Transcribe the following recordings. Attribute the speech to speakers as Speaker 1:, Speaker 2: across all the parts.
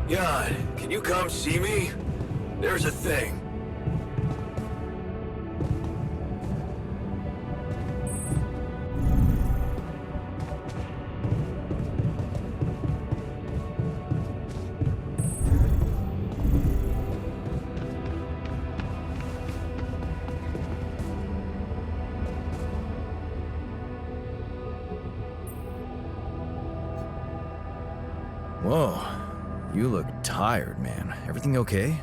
Speaker 1: God, can you come see me? There's a thing.
Speaker 2: Whoa. You look tired, man. Everything okay?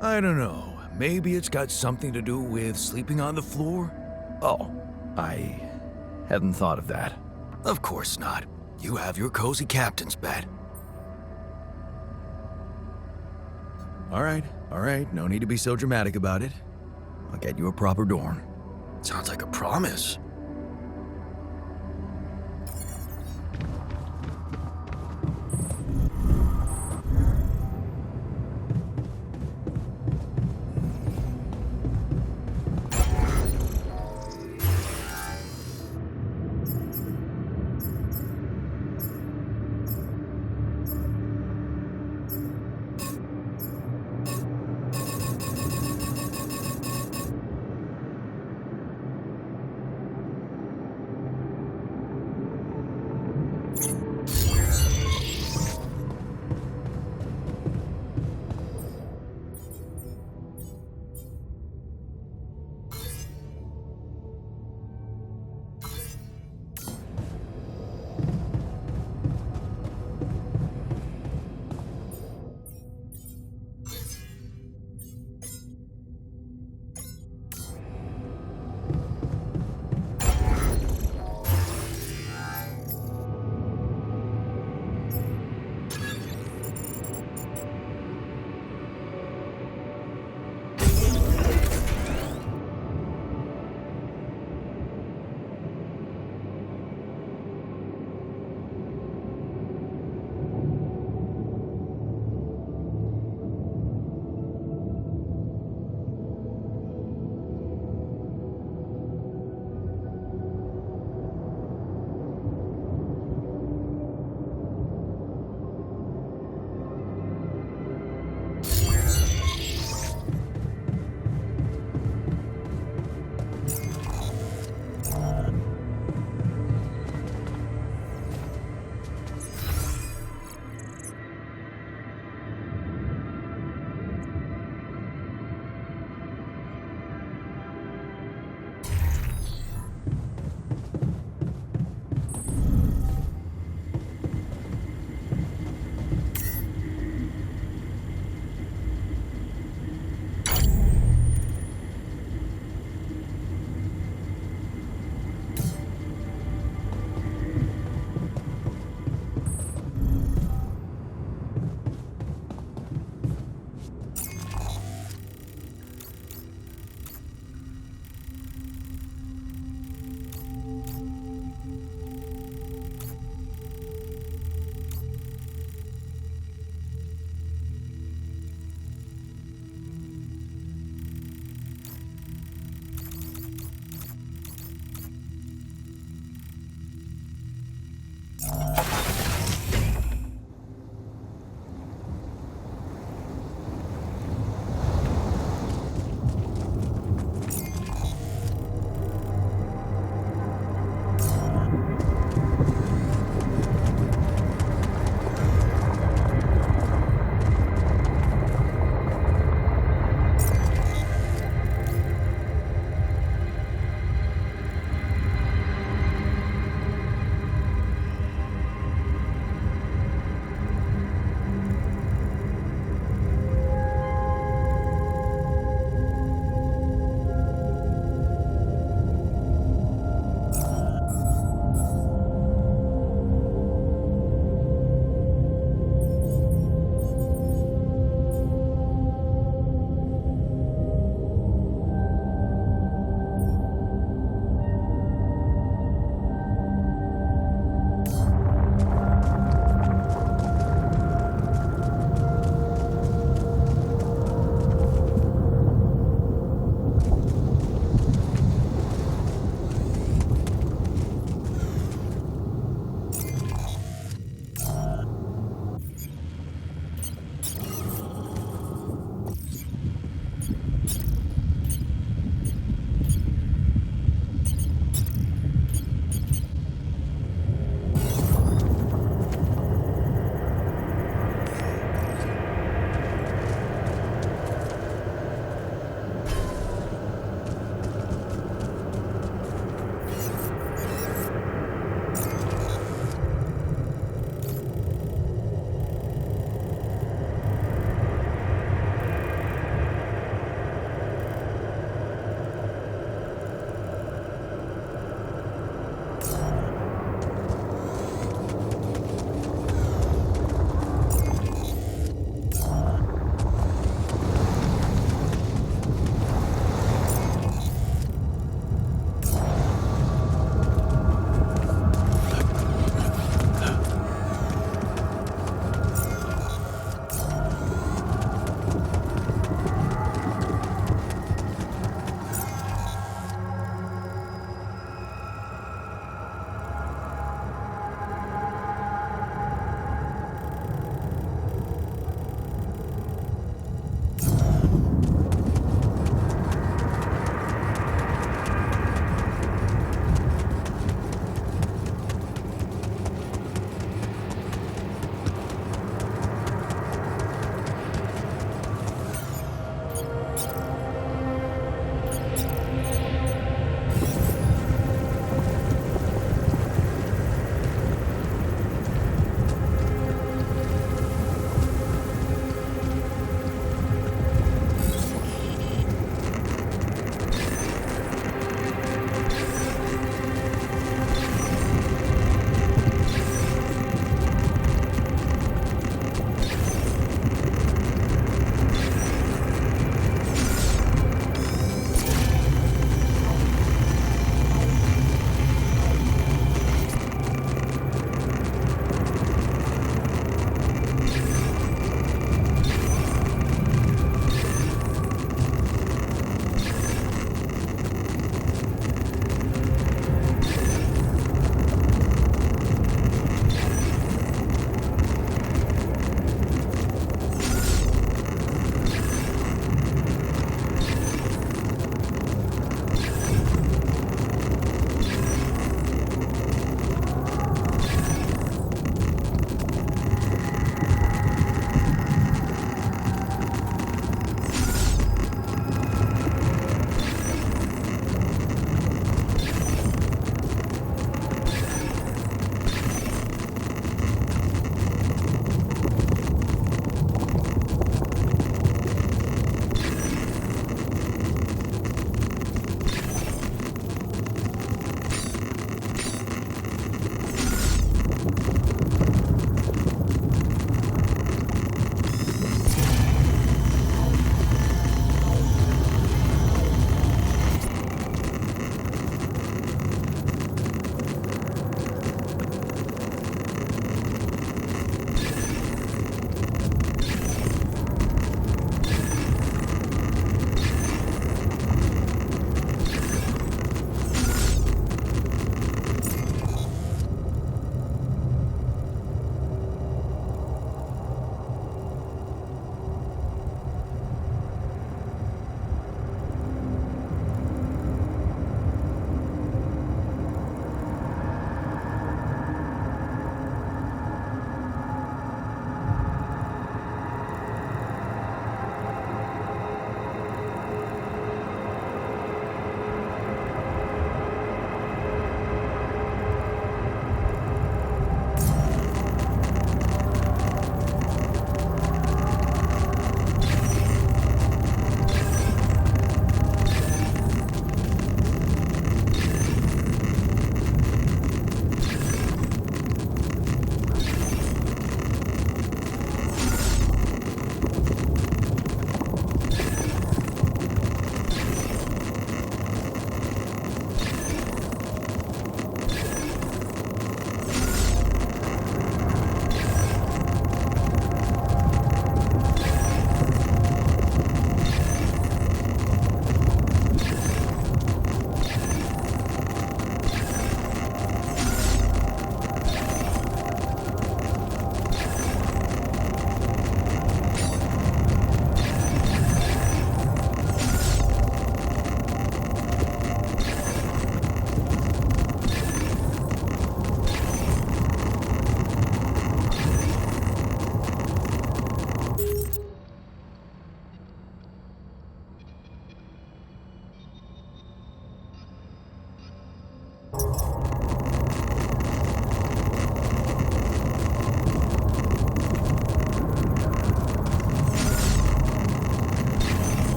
Speaker 1: I don't know. Maybe it's got something to do with sleeping on the floor?
Speaker 2: Oh, I hadn't thought of that.
Speaker 1: Of course not. You have your cozy captain's bed.
Speaker 2: All right. No need to be so dramatic about it. I'll get you a proper dorm.
Speaker 1: Sounds like a promise.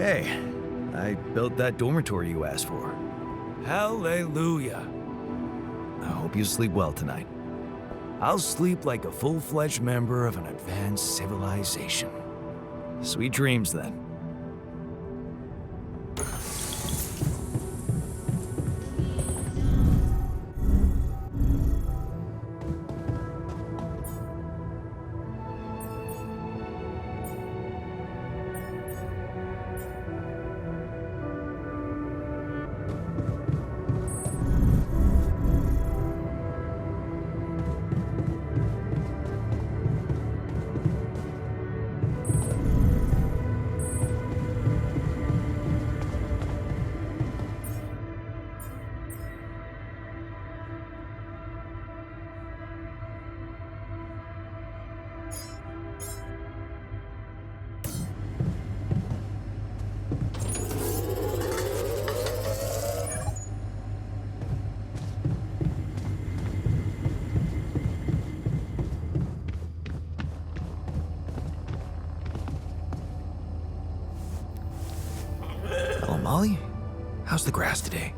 Speaker 2: Hey, I built that dormitory you asked for.
Speaker 1: Hallelujah.
Speaker 2: I hope you sleep well tonight.
Speaker 1: I'll sleep like a full-fledged member of an advanced civilization.
Speaker 2: Sweet dreams, then. Hello, Molly. How's the grass today?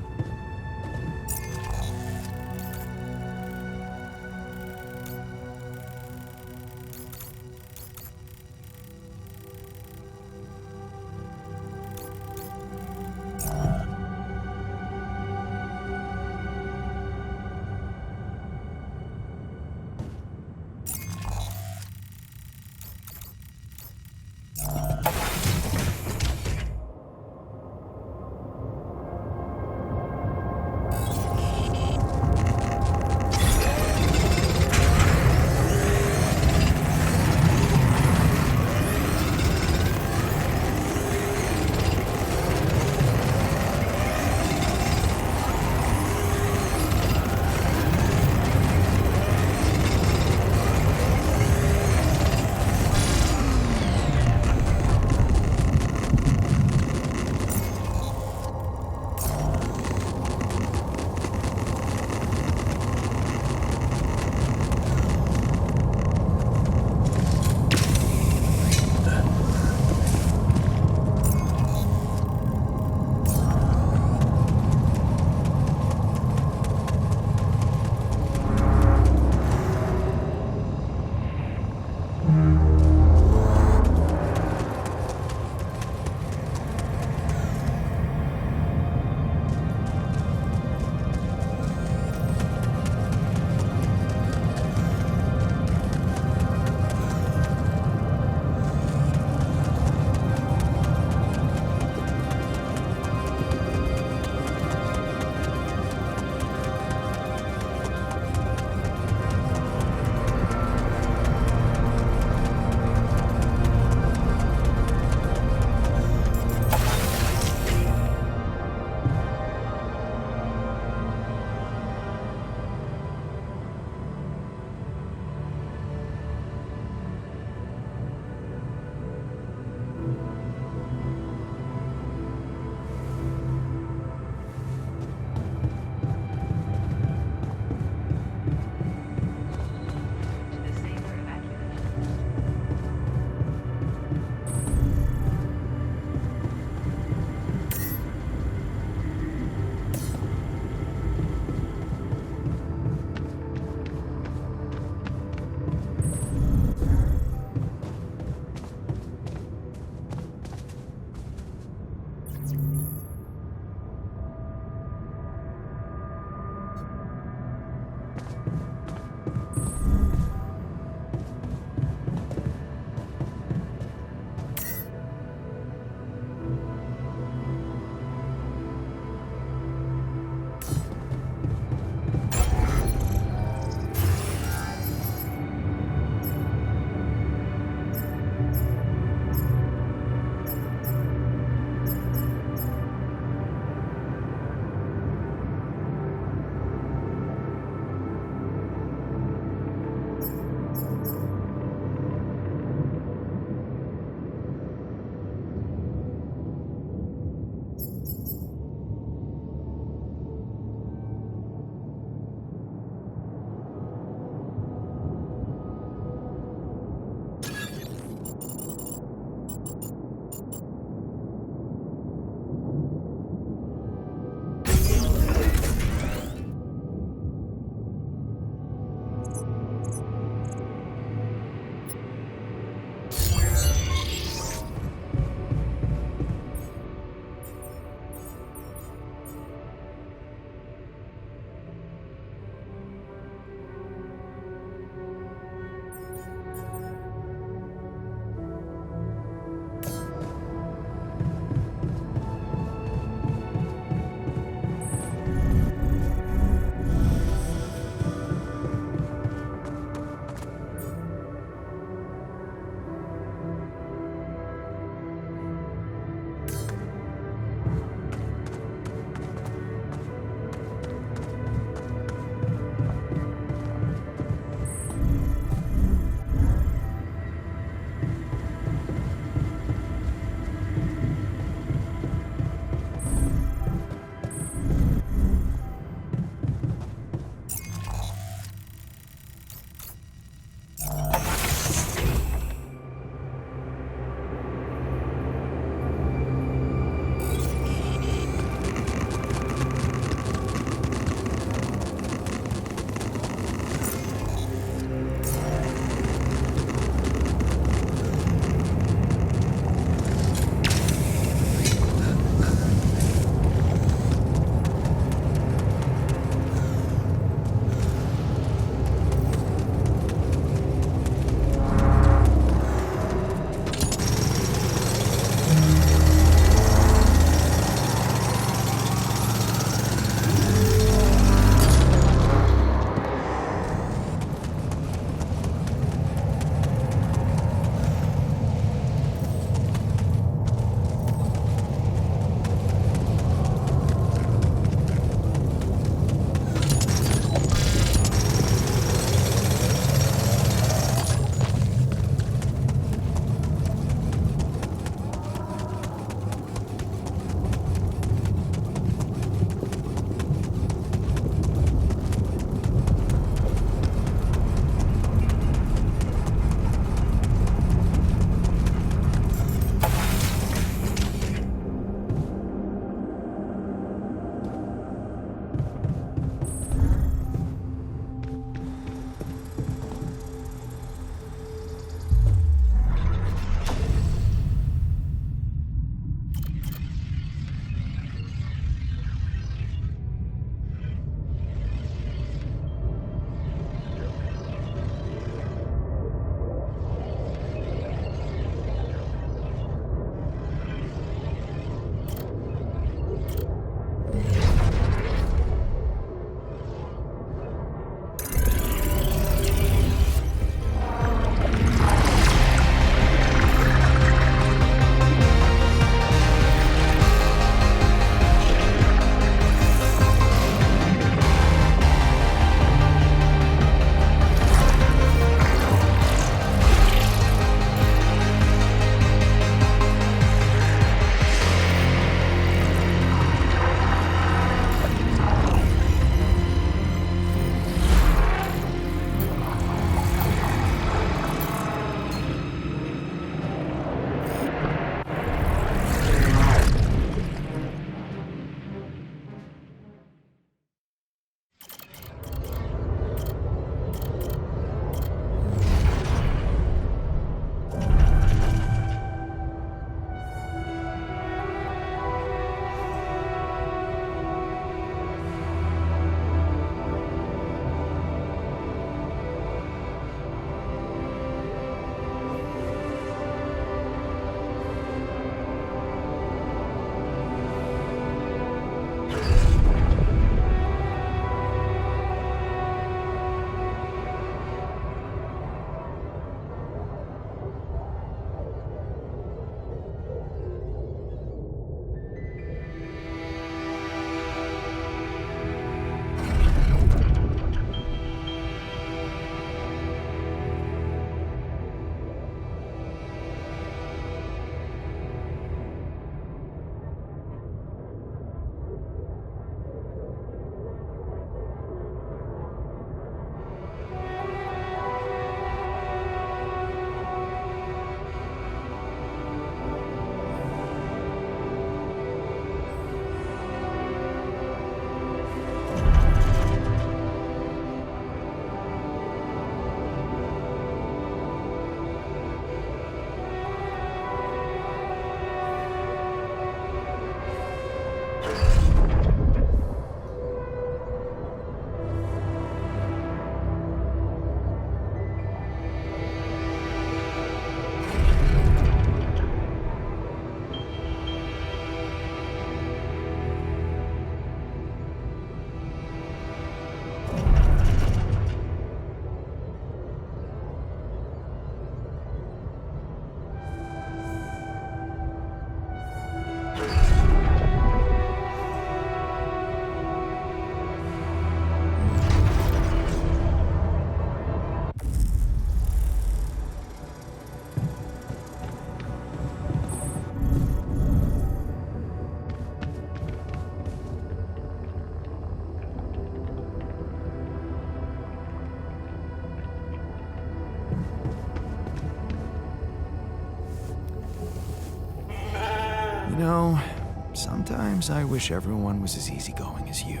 Speaker 2: Sometimes I wish everyone was as easygoing as you.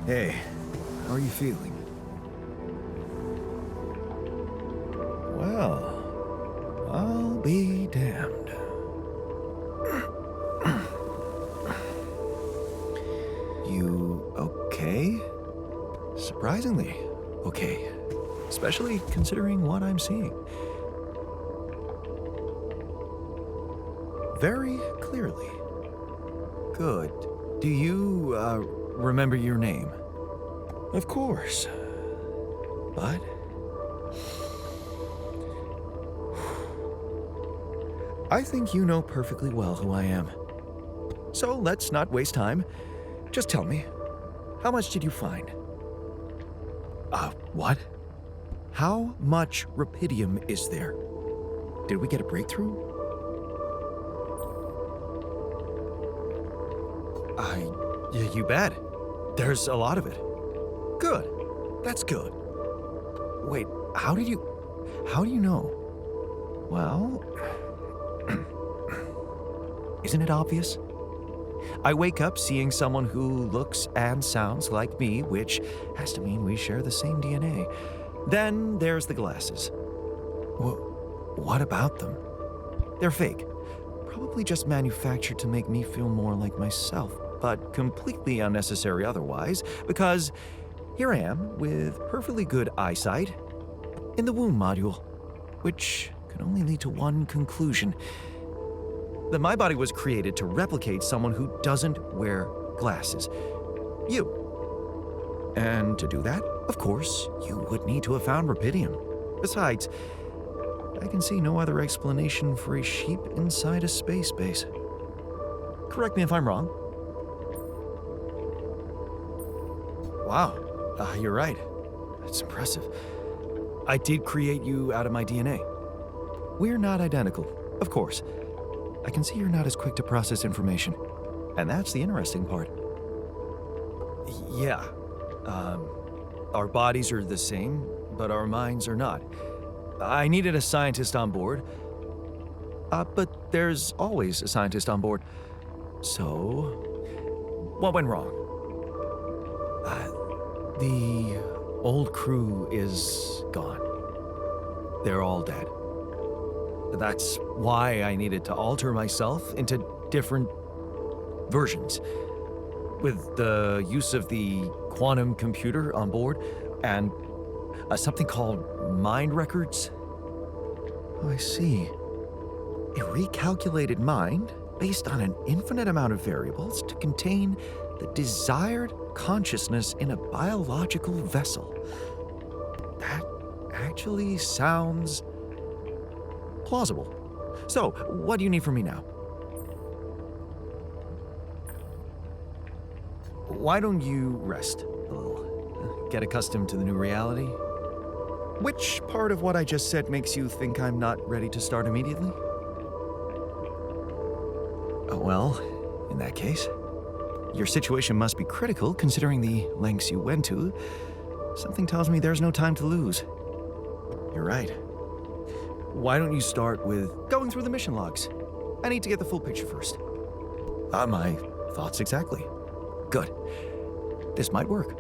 Speaker 2: Hey, how are you feeling? Well, I'll be damned. You okay? Surprisingly okay. Especially considering what I'm seeing. Very clearly. Good. Do you, remember your name? Of course. But... I think you know perfectly well who I am. So let's not waste time. Just tell me, how much did you find? What? How much rupidium is there? Did we get a breakthrough? You bet. There's a lot of it. Good. That's good. Wait, how do you know? Well, isn't it obvious? I wake up seeing someone who looks and sounds like me, which has to mean we share the same DNA. Then there's the glasses. What about them? They're fake. Probably just manufactured to make me feel more like myself, but completely unnecessary otherwise, because here I am with perfectly good eyesight in the womb module, which can only lead to one conclusion: that my body was created to replicate someone who doesn't wear glasses. You. And to do that, of course, you would need to have found rupidium. Besides, I can see no other explanation for a sheep inside a space base. Correct me if I'm wrong. Wow, you're right. That's impressive. I did create you out of my DNA. We're not identical, of course. I can see you're not as quick to process information. And that's the interesting part. Yeah. Our bodies are the same, but our minds are not. I needed a scientist on board. But there's always a scientist on board. So, what went wrong? The old crew is gone. They're all dead. That's why I needed to alter myself into different versions. With the use of the quantum computer on board and something called mind records. Oh, I see. A recalculated mind based on an infinite amount of variables to contain the desired consciousness in a biological vessel. That actually sounds plausible. So, what do you need from me now? Why don't you rest a little? Get accustomed to the new reality? Which part of what I just said makes you think I'm not ready to start immediately? Well, in that case, your situation must be critical considering the lengths you went to. Something tells me there's no time to lose. You're right. Why don't you start with going through the mission logs? I need to get the full picture first. My thoughts exactly. Good. This might work.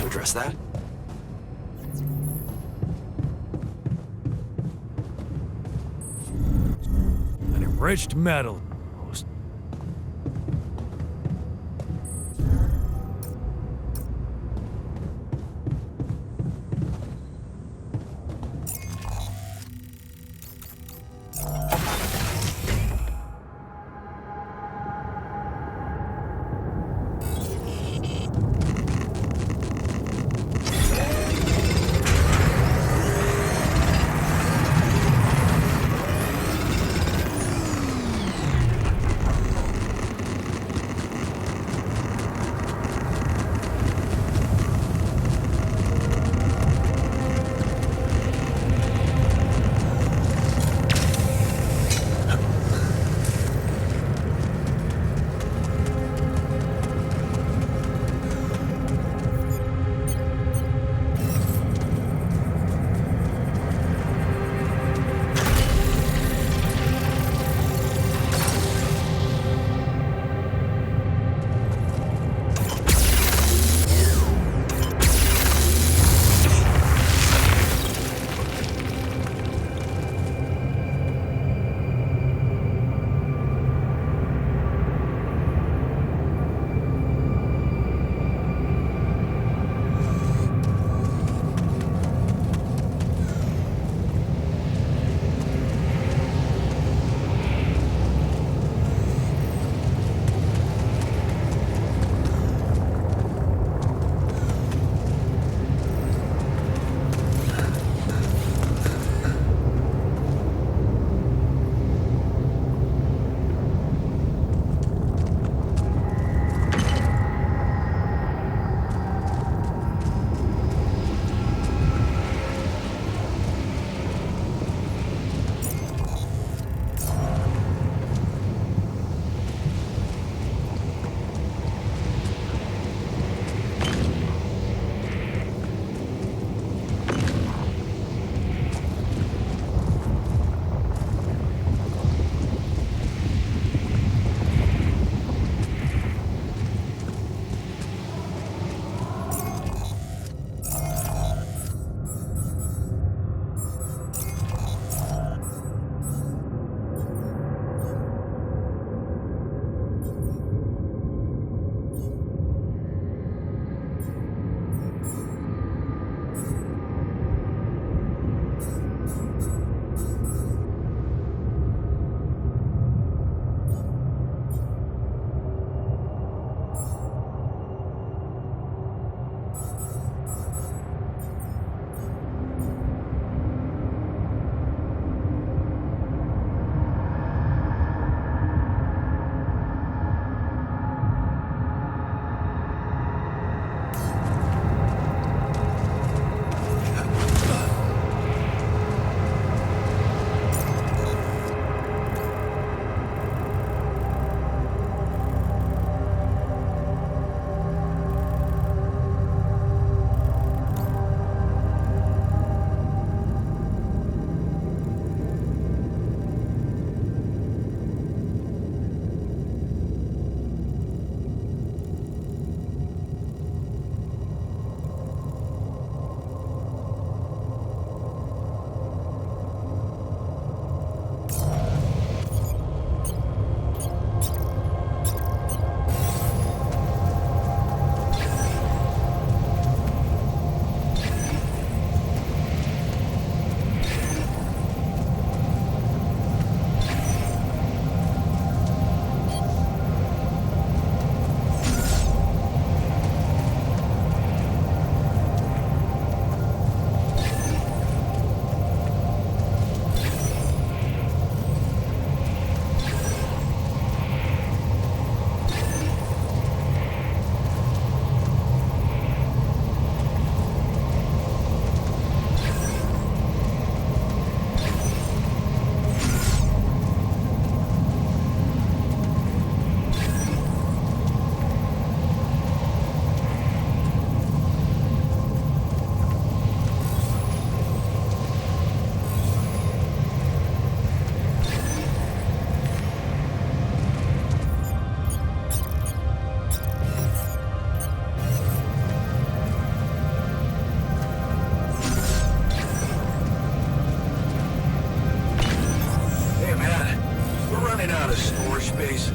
Speaker 2: Address that.
Speaker 1: An enriched metal. more space.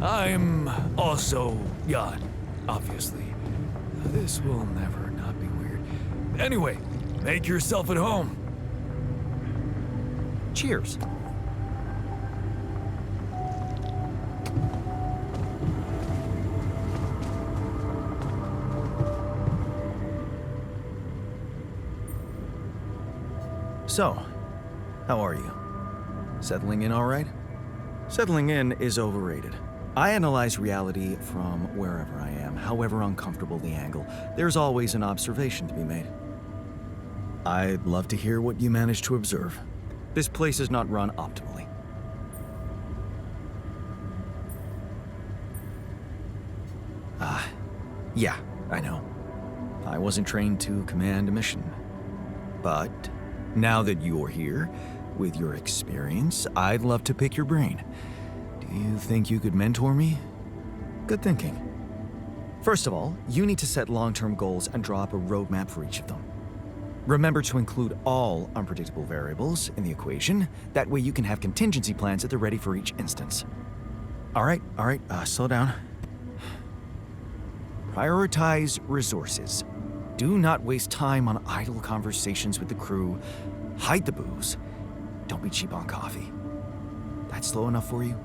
Speaker 1: I'm also yacht, obviously. This will never not be weird. Anyway, make yourself at home.
Speaker 2: Cheers. So, how are you? Settling in all right? Settling in is overrated. I analyze reality from wherever I am, however uncomfortable the angle. There's always an observation to be made. I'd love to hear what you managed to observe. This place is not run optimally. Yeah, I know. I wasn't trained to command a mission. But now that you're here, with your experience, I'd love to pick your brain. Do you think you could mentor me? Good thinking. First of all, you need to set long-term goals and draw up a roadmap for each of them. Remember to include all unpredictable variables in the equation. That way you can have contingency plans at the ready for each instance. All right, slow down. Prioritize resources. Do not waste time on idle conversations with the crew. Hide the booze. Don't be cheap on coffee. That's slow enough for you?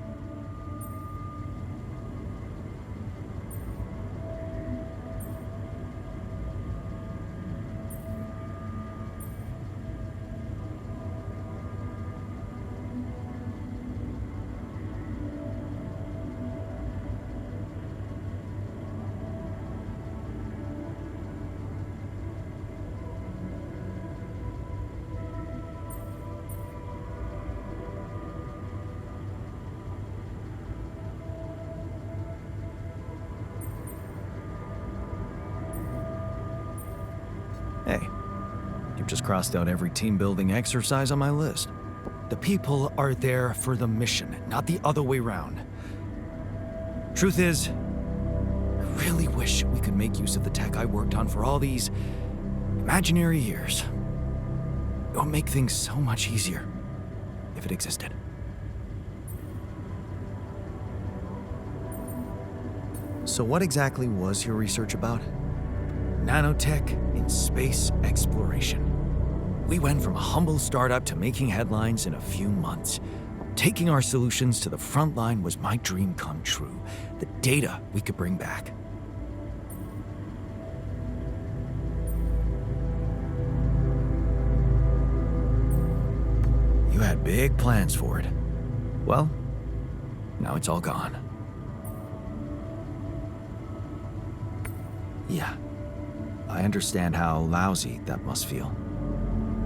Speaker 2: Hey, you've just crossed out every team-building exercise on my list. The people are there for the mission, not the other way round. Truth is, I really wish we could make use of the tech I worked on for all these imaginary years. It would make things so much easier if it existed. So what exactly was your research about? Nanotech in space exploration. We went from a humble startup to making headlines in a few months. Taking our solutions to the front line was my dream come true. The data we could bring back. You had big plans for it. Well, now it's all gone. Yeah. I understand how lousy that must feel.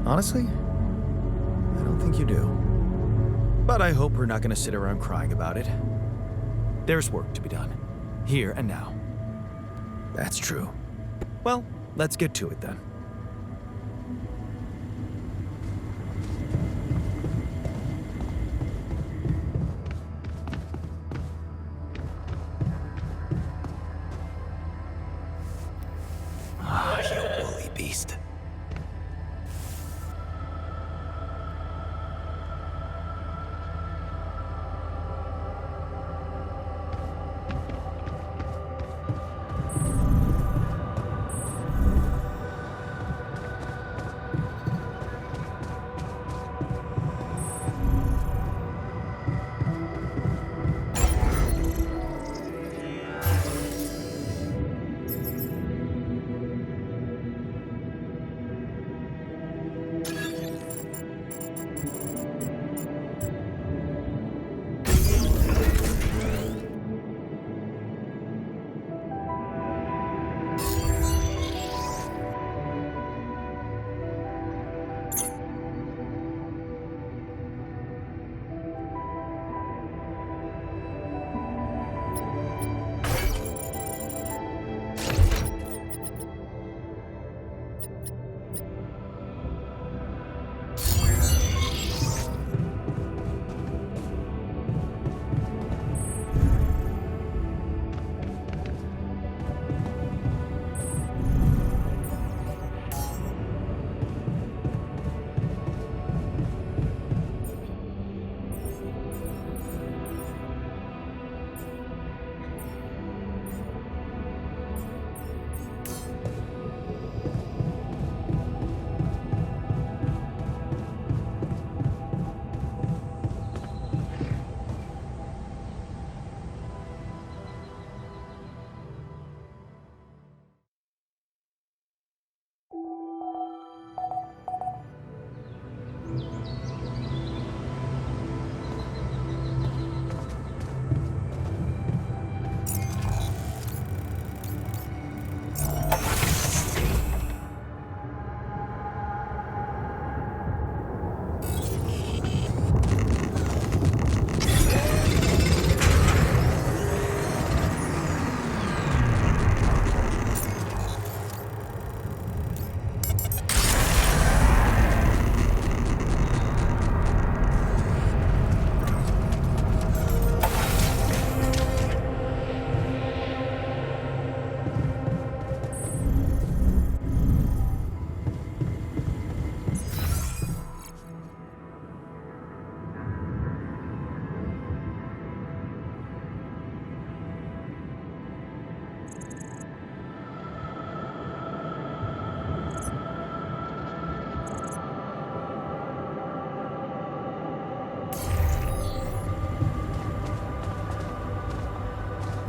Speaker 2: Honestly, I don't think you do. But I hope we're not going to sit around crying about it. There's work to be done, here and now. That's true. Well, let's get to it then. You woolly beast.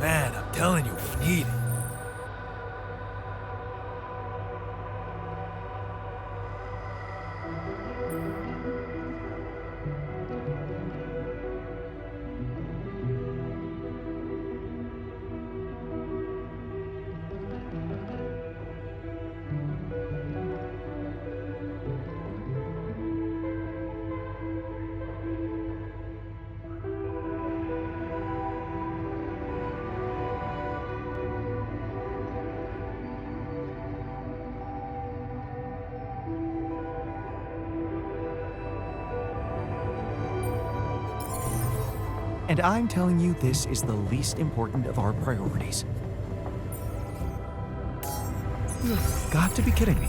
Speaker 1: Man, I'm telling you, we need it.
Speaker 2: And I'm telling you, this is the least important of our priorities. You've got to be kidding me.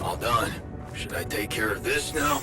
Speaker 1: All done. Should I take care of this now?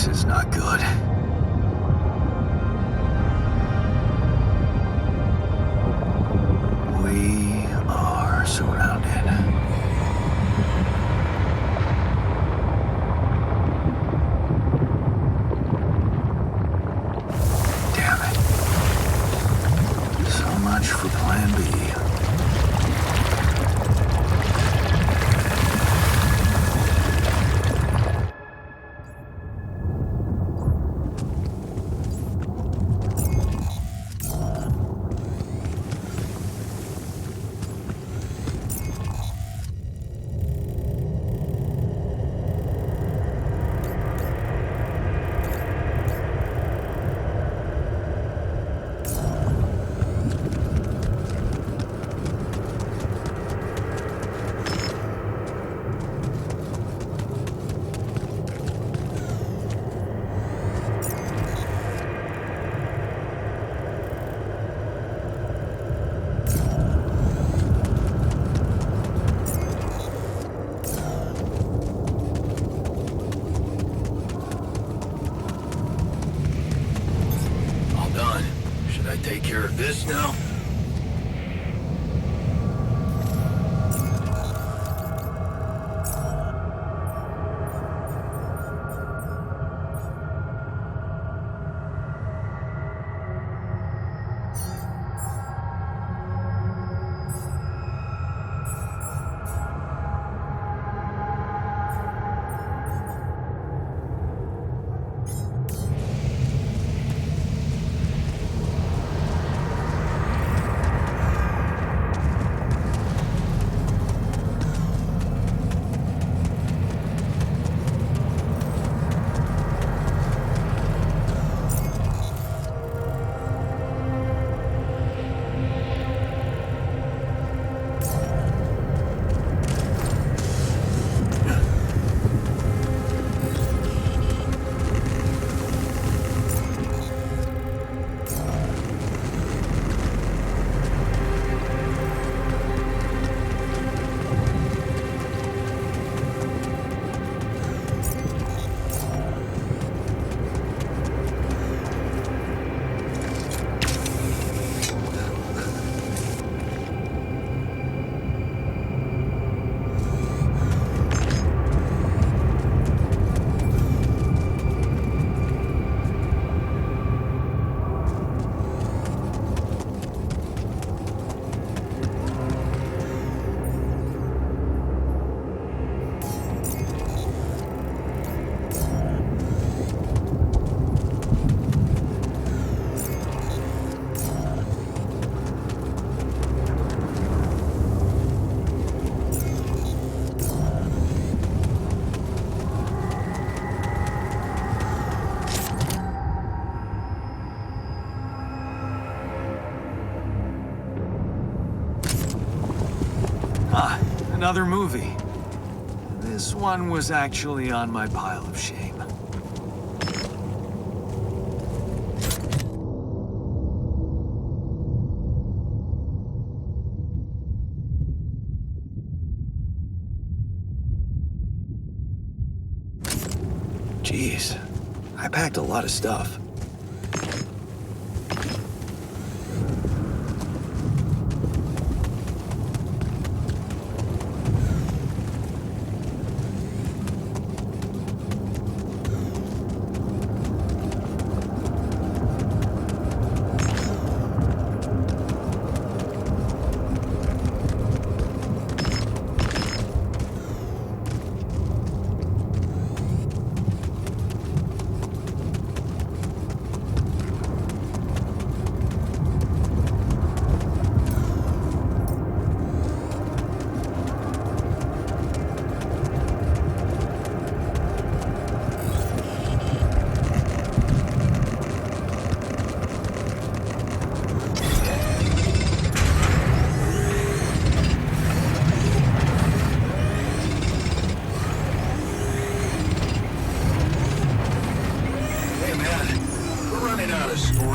Speaker 2: This is not good. We are surrounded. Damn it. So much for Plan B. Take care of this now? Another movie. This one was actually on my pile of shame. Jeez, I packed a lot of stuff.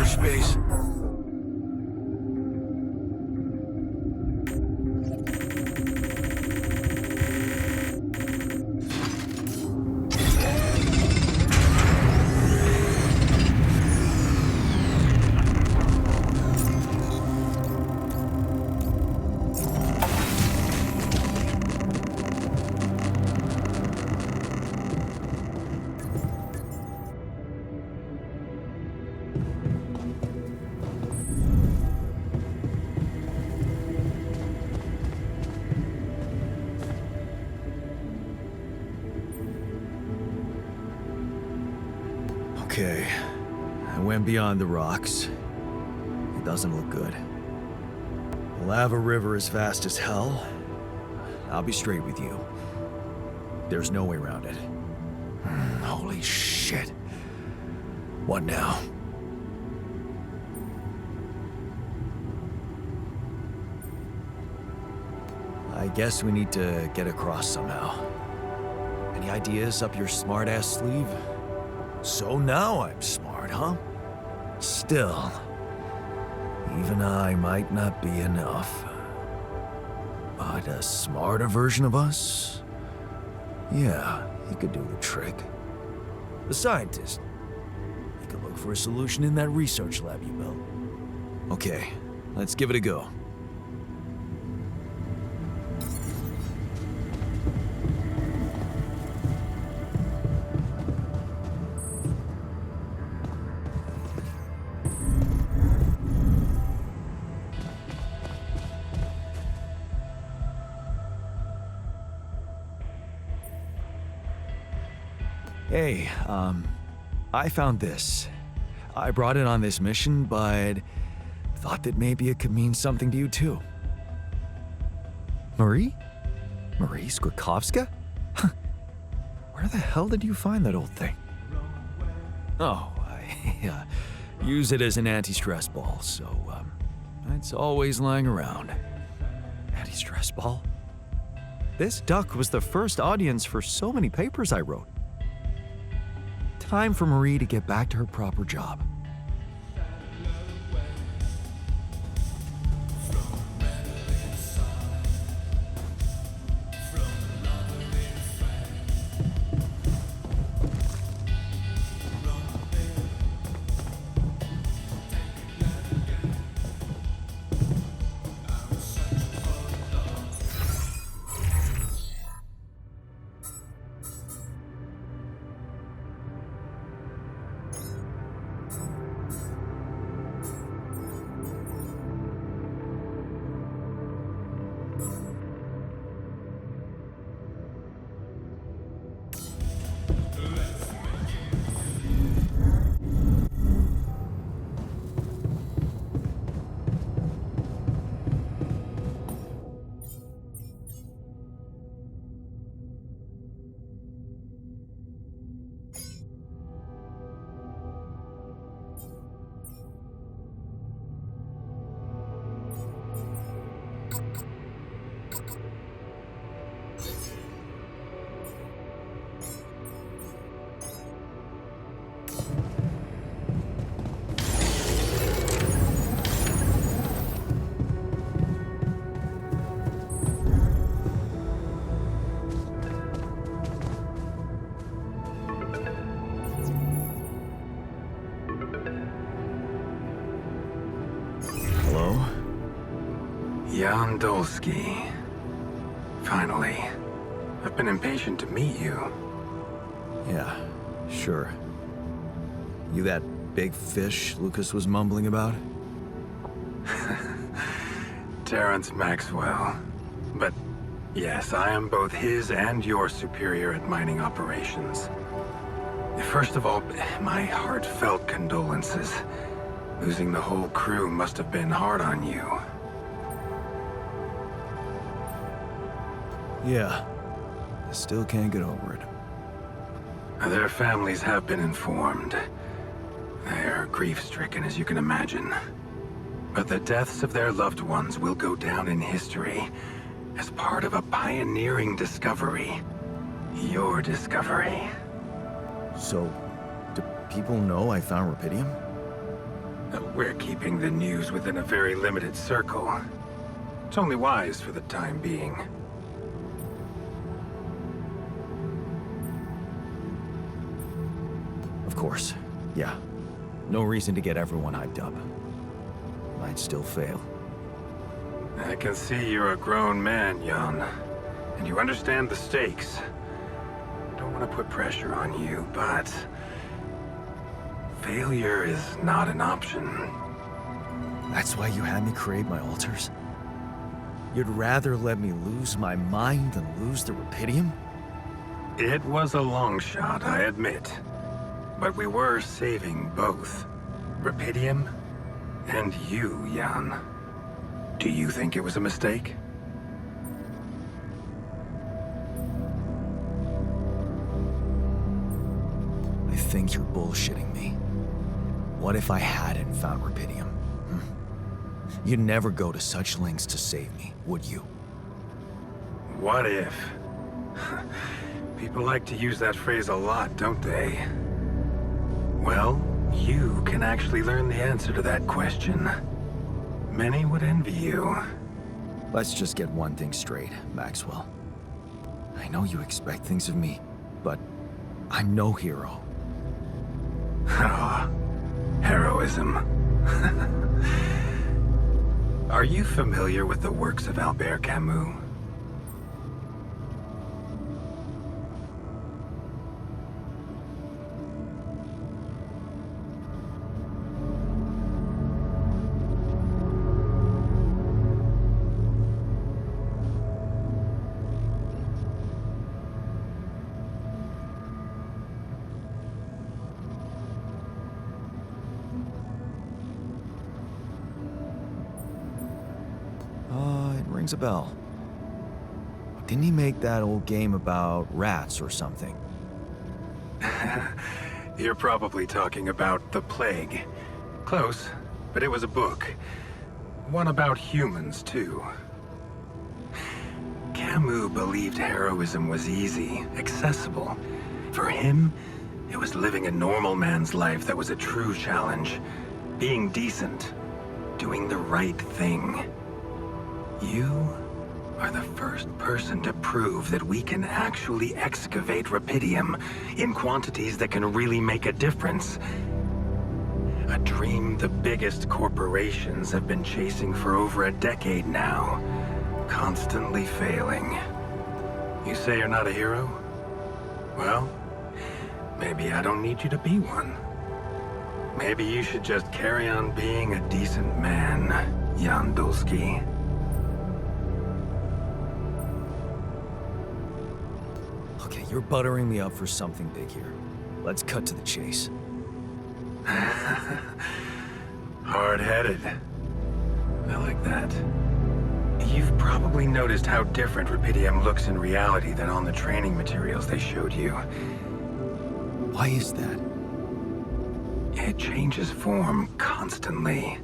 Speaker 2: Space. Okay, I went beyond the rocks. It doesn't look good. The lava river is fast as hell. I'll be straight with you. There's no way around it. Holy shit. What now? I guess we need to get across somehow. Any ideas up your smart-ass sleeve? So now I'm smart, huh? Still, even I might not be enough. But a smarter version of us? Yeah, he could do the trick. The scientist. He could look for a solution in that research lab you built. Okay, let's give it a go. Hey, I found this. I brought it on this mission, but thought that maybe it could mean something to you too. Marie? Marie Skrzydlowska? Where the hell did you find that old thing? Oh, I use it as an anti-stress ball, so it's always lying around. Anti-stress ball? This duck was the first audience for so many papers I wrote. Time for Marie to get back to her proper job.
Speaker 3: Jan Dolsky. Finally. I've been impatient to meet you.
Speaker 2: Yeah, sure. You that big fish Lucas was mumbling about?
Speaker 3: Terrence Maxwell. But yes, I am both his and your superior at mining operations. First of all, my heartfelt condolences. Losing the whole crew must have been hard on you.
Speaker 2: Yeah. I still can't get over it.
Speaker 3: Their families have been informed. They're grief-stricken, as you can imagine. But the deaths of their loved ones will go down in history as part of a pioneering discovery. Your discovery.
Speaker 2: So, do people know I found rubidium?
Speaker 3: We're keeping the news within a very limited circle. It's only wise for the time being.
Speaker 2: Of course, yeah. No reason to get everyone hyped up. Might still fail.
Speaker 3: I can see you're a grown man, Jan. And you understand the stakes. Don't want to put pressure on you, but... failure is not an option.
Speaker 2: That's why you had me create my altars? You'd rather let me lose my mind than lose the rubidium?
Speaker 3: It was a long shot, I admit. But we were saving both. Rapidium and you, Jan. Do you think it was a mistake?
Speaker 2: I think you're bullshitting me. What if I hadn't found Rapidium? You'd never go to such lengths to save me, would you?
Speaker 3: What if? People like to use that phrase a lot, don't they? Well, you can actually learn the answer to that question. Many would envy you.
Speaker 2: Let's just get one thing straight, Maxwell. I know you expect things of me, but I'm no hero.
Speaker 3: Ah, heroism. Are you familiar with the works of Albert Camus?
Speaker 2: It rings a bell. Didn't he make that old game about rats or something?
Speaker 3: You're probably talking about The Plague. Close, but it was a book. One about humans, too. Camus believed heroism was easy, accessible. For him, it was living a normal man's life that was a true challenge. Being decent. Doing the right thing. You are the first person to prove that we can actually excavate Rapidium in quantities that can really make a difference. A dream the biggest corporations have been chasing for over a decade now, constantly failing. You say you're not a hero? Well, maybe I don't need you to be one. Maybe you should just carry on being a decent man, Jan Dulski.
Speaker 2: Okay, you're buttering me up for something big here. Let's cut to the chase.
Speaker 3: Hard-headed. I like that. You've probably noticed how different Rapidium looks in reality than on the training materials they showed you.
Speaker 2: Why is that?
Speaker 3: It changes form constantly.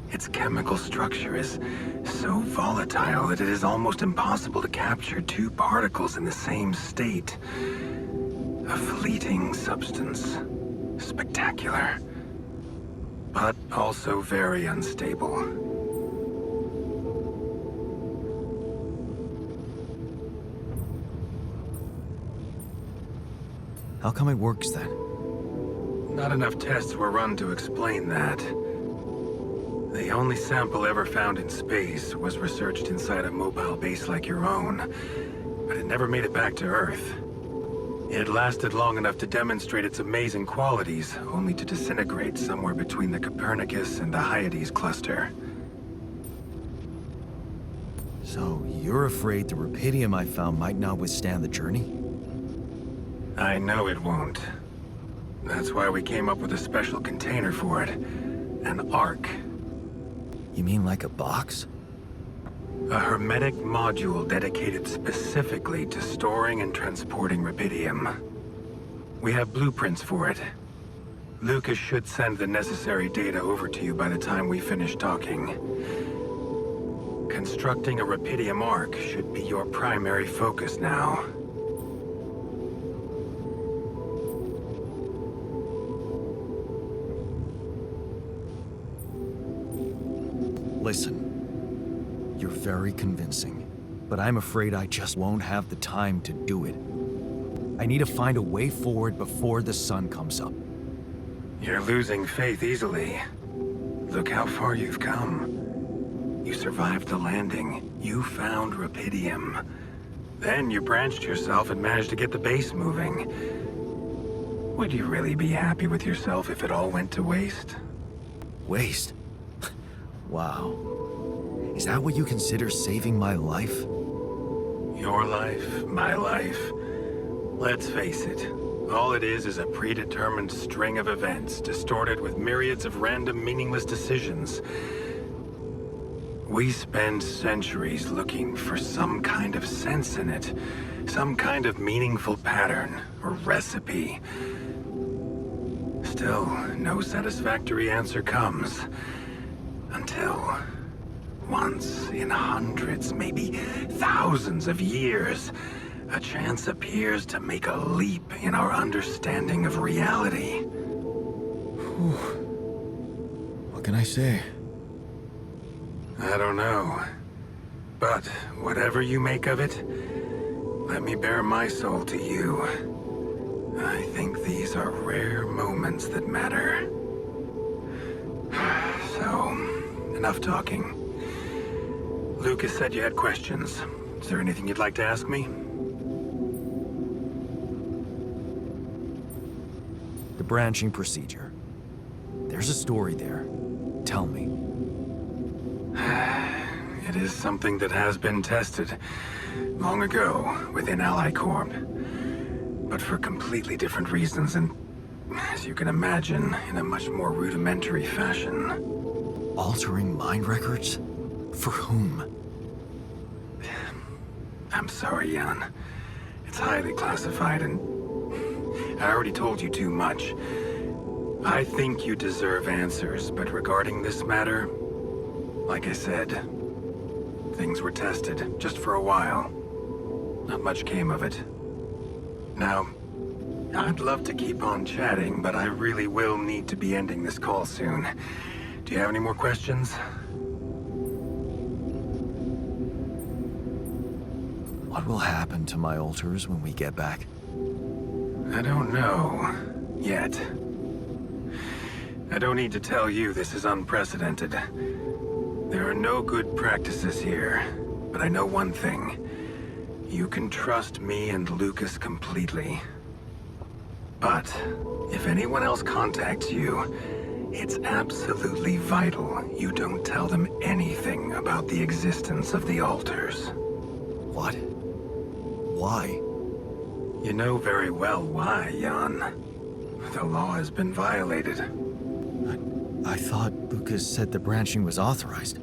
Speaker 3: Its chemical structure is so volatile that it is almost impossible to capture two particles in the same state. A fleeting substance. Spectacular. But also very unstable.
Speaker 2: How come it works then?
Speaker 3: Not enough tests were run to explain that. The only sample ever found in space was researched inside a mobile base like your own, but it never made it back to Earth. It lasted long enough to demonstrate its amazing qualities, only to disintegrate somewhere between the Copernicus and the Hyades cluster.
Speaker 2: So you're afraid the Rapidium I found might not withstand the journey?
Speaker 3: I know it won't. That's why we came up with a special container for it. An Ark.
Speaker 2: You mean like a box?
Speaker 3: A hermetic module dedicated specifically to storing and transporting Rapidium. We have blueprints for it. Lucas should send the necessary data over to you by the time we finish talking. Constructing a Rapidium Ark should be your primary focus now.
Speaker 2: Listen, you're very convincing, but I'm afraid I just won't have the time to do it. I need to find a way forward before the sun comes up.
Speaker 3: You're losing faith easily. Look how far you've come. You survived the landing. You found Rapidium. Then you branched yourself and managed to get the base moving. Would you really be happy with yourself if it all went to waste?
Speaker 2: Waste? Wow. Is that what you consider saving my life?
Speaker 3: Your life, my life. Let's face it, All it is a predetermined string of events, distorted with myriads of random, meaningless decisions. We spend centuries looking for some kind of sense in it, some kind of meaningful pattern or recipe. Still, no satisfactory answer comes. Until, once in hundreds, maybe thousands of years, a chance appears to make a leap in our understanding of reality.
Speaker 2: What can I say?
Speaker 3: I don't know. But whatever you make of it, let me bare my soul to you. I think these are rare moments that matter. So, enough talking. Lucas said you had questions. Is there anything you'd like to ask me?
Speaker 2: The branching procedure. There's a story there. Tell me.
Speaker 3: It is something that has been tested long ago within Ally Corp. But for completely different reasons and, as you can imagine, in a much more rudimentary fashion.
Speaker 2: Altering mind records? For whom?
Speaker 3: I'm sorry, Jan. It's highly classified and I already told you too much. I think you deserve answers, but regarding this matter, like I said, things were tested just for a while. Not much came of it. Now, I'd love to keep on chatting, but I really will need to be ending this call soon. Do you have any more questions?
Speaker 2: What will happen to my alters when we get back?
Speaker 3: I don't know. Yet. I don't need to tell you this is unprecedented. There are no good practices here, but I know one thing. You can trust me and Lucas completely. But if anyone else contacts you, it's absolutely vital you don't tell them anything about the existence of the alters.
Speaker 2: What? Why?
Speaker 3: You know very well why, Jan. The law has been violated.
Speaker 2: I thought Lucas said the branching was authorized.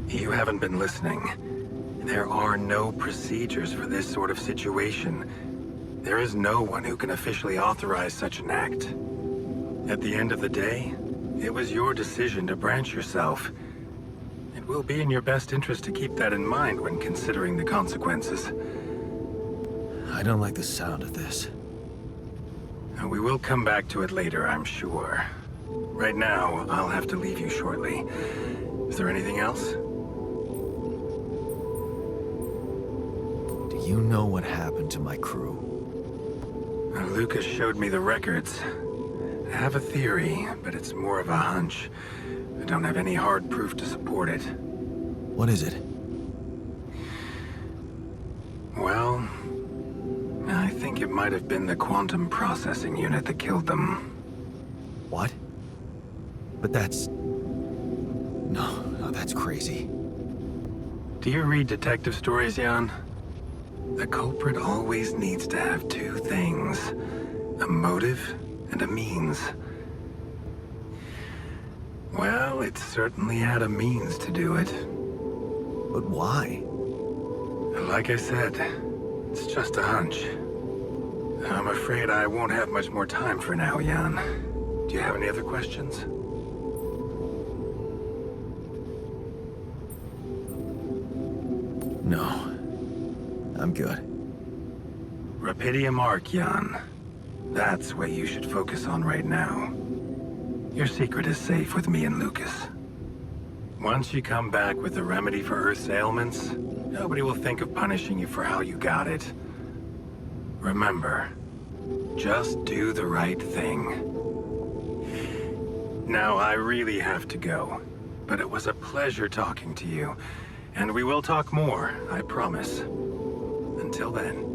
Speaker 3: You haven't been listening. There are no procedures for this sort of situation. There is no one who can officially authorize such an act. At the end of the day, it was your decision to branch yourself. It will be in your best interest to keep that in mind when considering the consequences.
Speaker 2: I don't like the sound of this.
Speaker 3: We will come back to it later, I'm sure. Right now, I'll have to leave you shortly. Is there anything else?
Speaker 2: Do you know what happened to my crew?
Speaker 3: Lucas showed me the records. I have a theory, but it's more of a hunch. I don't have any hard proof to support it.
Speaker 2: What is it?
Speaker 3: Well, I think it might have been the quantum processing unit that killed them.
Speaker 2: What? But that's... No, that's crazy.
Speaker 3: Do you read detective stories, Jan? The culprit always needs to have two things. A motive and a means. Well, it certainly had a means to do it.
Speaker 2: But why?
Speaker 3: Like I said, it's just a hunch. I'm afraid I won't have much more time for now, Jan. Do you have any other questions?
Speaker 2: No. I'm good.
Speaker 3: Rapidium Arc, Jan. That's what you should focus on right now. Your secret is safe with me and Lucas. Once you come back with a remedy for Earth's ailments, nobody will think of punishing you for how you got it. Remember, just do the right thing. Now, I really have to go, but it was a pleasure talking to you, and we will talk more, I promise. Until then.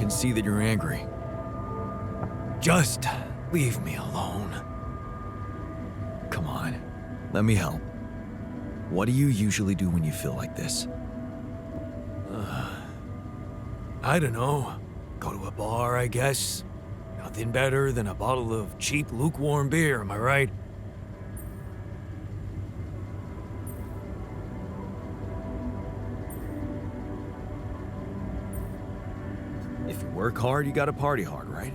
Speaker 1: can see that you're angry. Just leave me alone.
Speaker 2: Come on, let me help. What do you usually do when you feel like this?
Speaker 1: I don't know. Go to a bar, I guess. Nothing better than a bottle of cheap, lukewarm beer, am I right?
Speaker 2: If you work hard, you gotta party hard, right?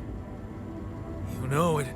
Speaker 1: You know it.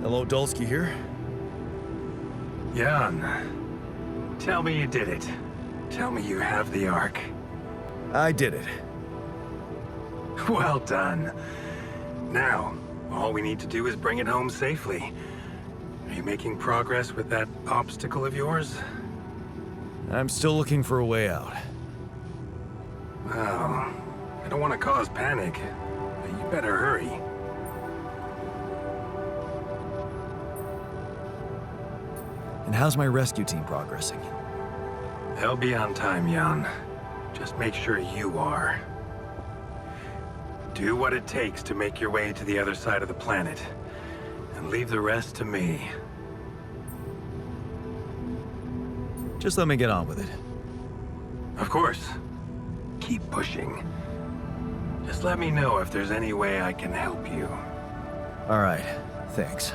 Speaker 2: Hello, Dulsky here.
Speaker 3: Jan, tell me you did it. Tell me you have the Ark.
Speaker 2: I did it.
Speaker 3: Well done. Now, all we need to do is bring it home safely. Are you making progress with that obstacle of yours?
Speaker 2: I'm still looking for a way out.
Speaker 3: Well, I don't want to cause panic, but you better hurry.
Speaker 2: And how's my rescue team progressing?
Speaker 3: They'll be on time, Jan. Just make sure you are. Do what it takes to make your way to the other side of the planet, and leave the rest to me.
Speaker 2: Just let me get on with it.
Speaker 3: Of course. Keep pushing. Just let me know if there's any way I can help you.
Speaker 2: All right, thanks.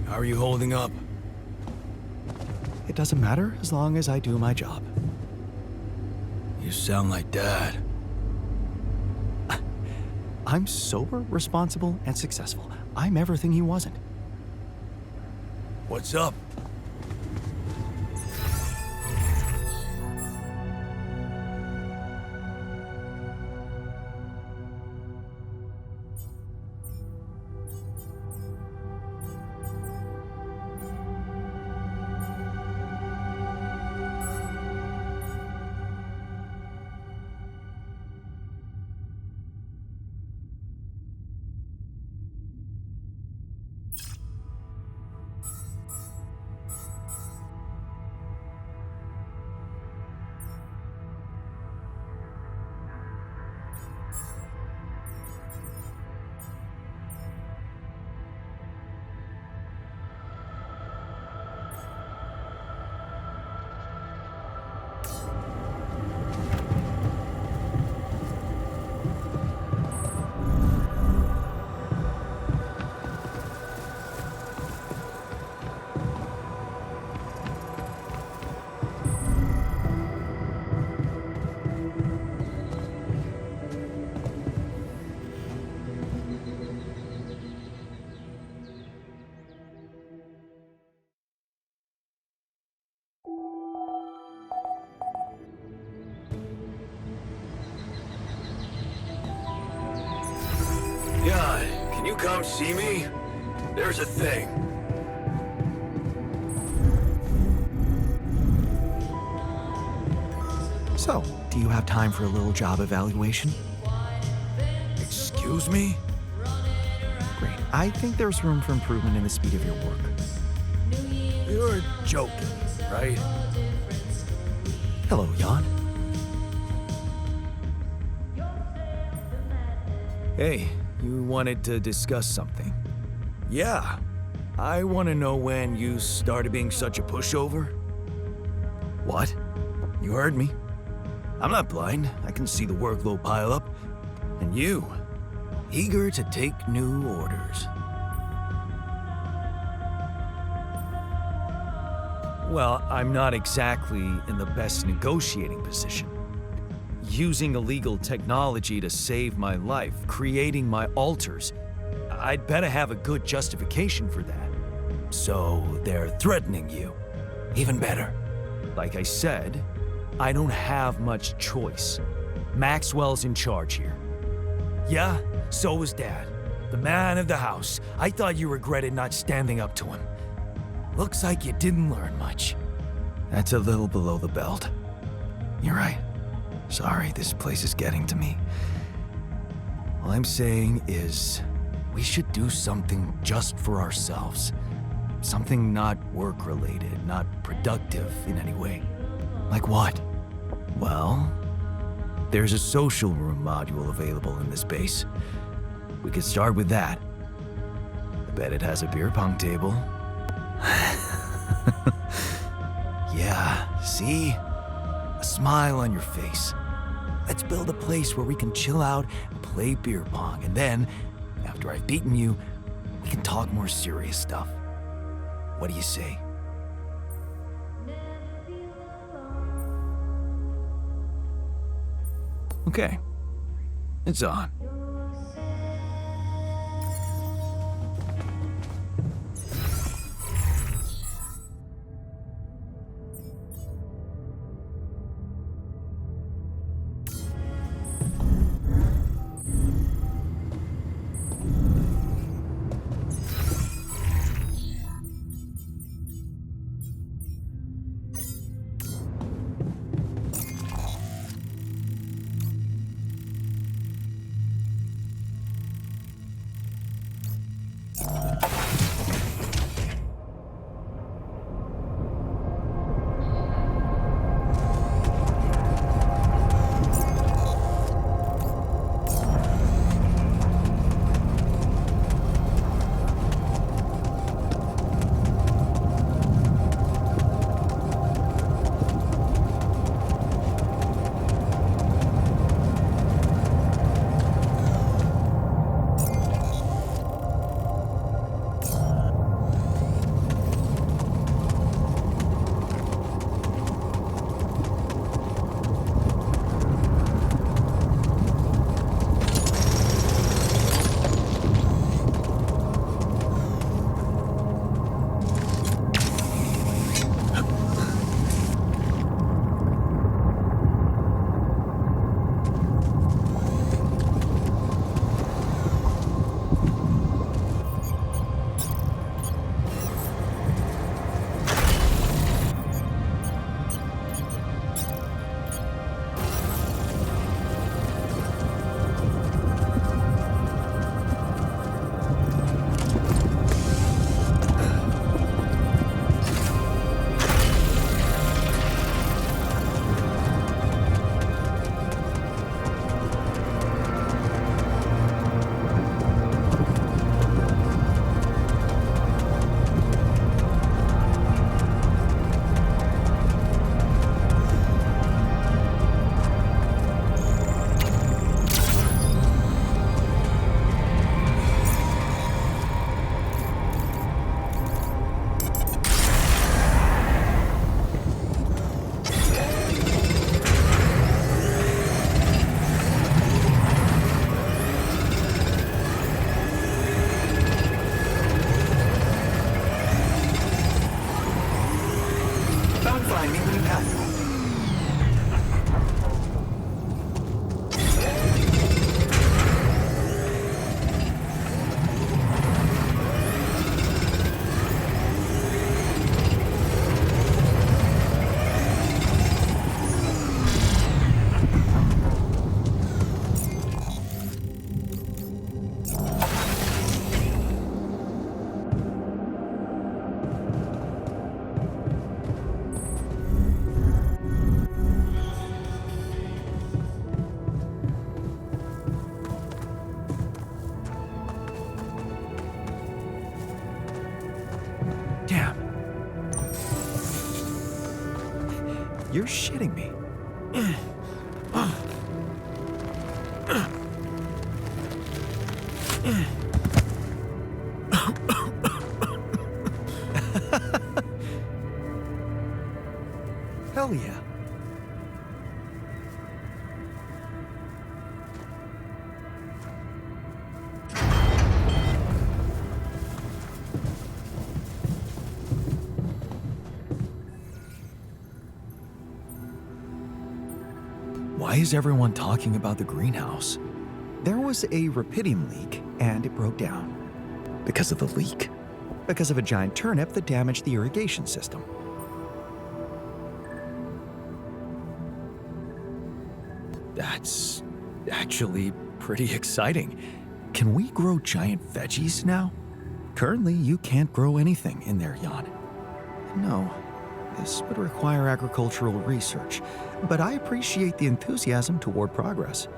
Speaker 1: How are you holding up?
Speaker 2: It doesn't matter as long as I do my job.
Speaker 1: You sound like Dad.
Speaker 2: I'm sober, responsible, and successful. I'm everything he wasn't.
Speaker 1: What's up? God, can you come see me? There's a thing.
Speaker 2: So, do you have time for a little job evaluation?
Speaker 1: Excuse me?
Speaker 2: Great. I think there's room for improvement in the speed of your work.
Speaker 1: You're joking, right?
Speaker 2: Hello, Jan.
Speaker 1: Hey, you wanted to discuss something. Yeah. I want to know when you started being such a pushover. What? You heard me. I'm not blind. I can see the workload pile up. And you, eager to take new orders. Well, I'm not exactly in the best negotiating position. Using illegal technology to save my life, creating my alters, I'd better have a good justification for that. So they're threatening you. Even better. Like I said, I don't have much choice. Maxwell's in charge here. Yeah, so was Dad. The man of the house. I thought you regretted not standing up to him. Looks like you didn't learn much. That's a little below the belt. You're right. Sorry, this place is getting to me. All I'm saying is, we should do something just for ourselves. Something not work-related, not productive in any way. Like what? Well, there's a social room module available in this base. We could start with that. I bet it has a beer pong table. Yeah, see? A smile on your face. Let's build a place where we can chill out and play beer pong, and then, after I've beaten you, we can talk more serious stuff. What do you say? Okay, it's on.
Speaker 2: You're shitting me. Hell yeah.
Speaker 1: Why is everyone talking about the greenhouse?
Speaker 2: There was a rubidium leak, and it broke down.
Speaker 1: Because of the leak?
Speaker 2: Because of a giant turnip that damaged the irrigation system. That's actually pretty exciting. Can we grow giant veggies now? Currently, you can't grow anything in there, Jan. No, this would require agricultural research, but I appreciate the enthusiasm toward progress.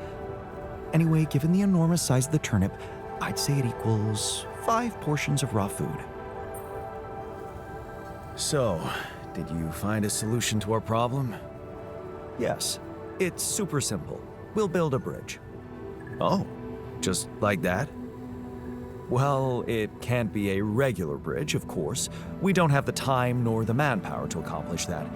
Speaker 2: Anyway, given the enormous size of the turnip, I'd say it equals 5 portions of raw food.
Speaker 1: So, did you find a solution to our problem?
Speaker 2: Yes, it's super simple. We'll build a bridge.
Speaker 1: Oh, just like that?
Speaker 2: Well, it can't be a regular bridge, of course. We don't have the time nor the manpower to accomplish that.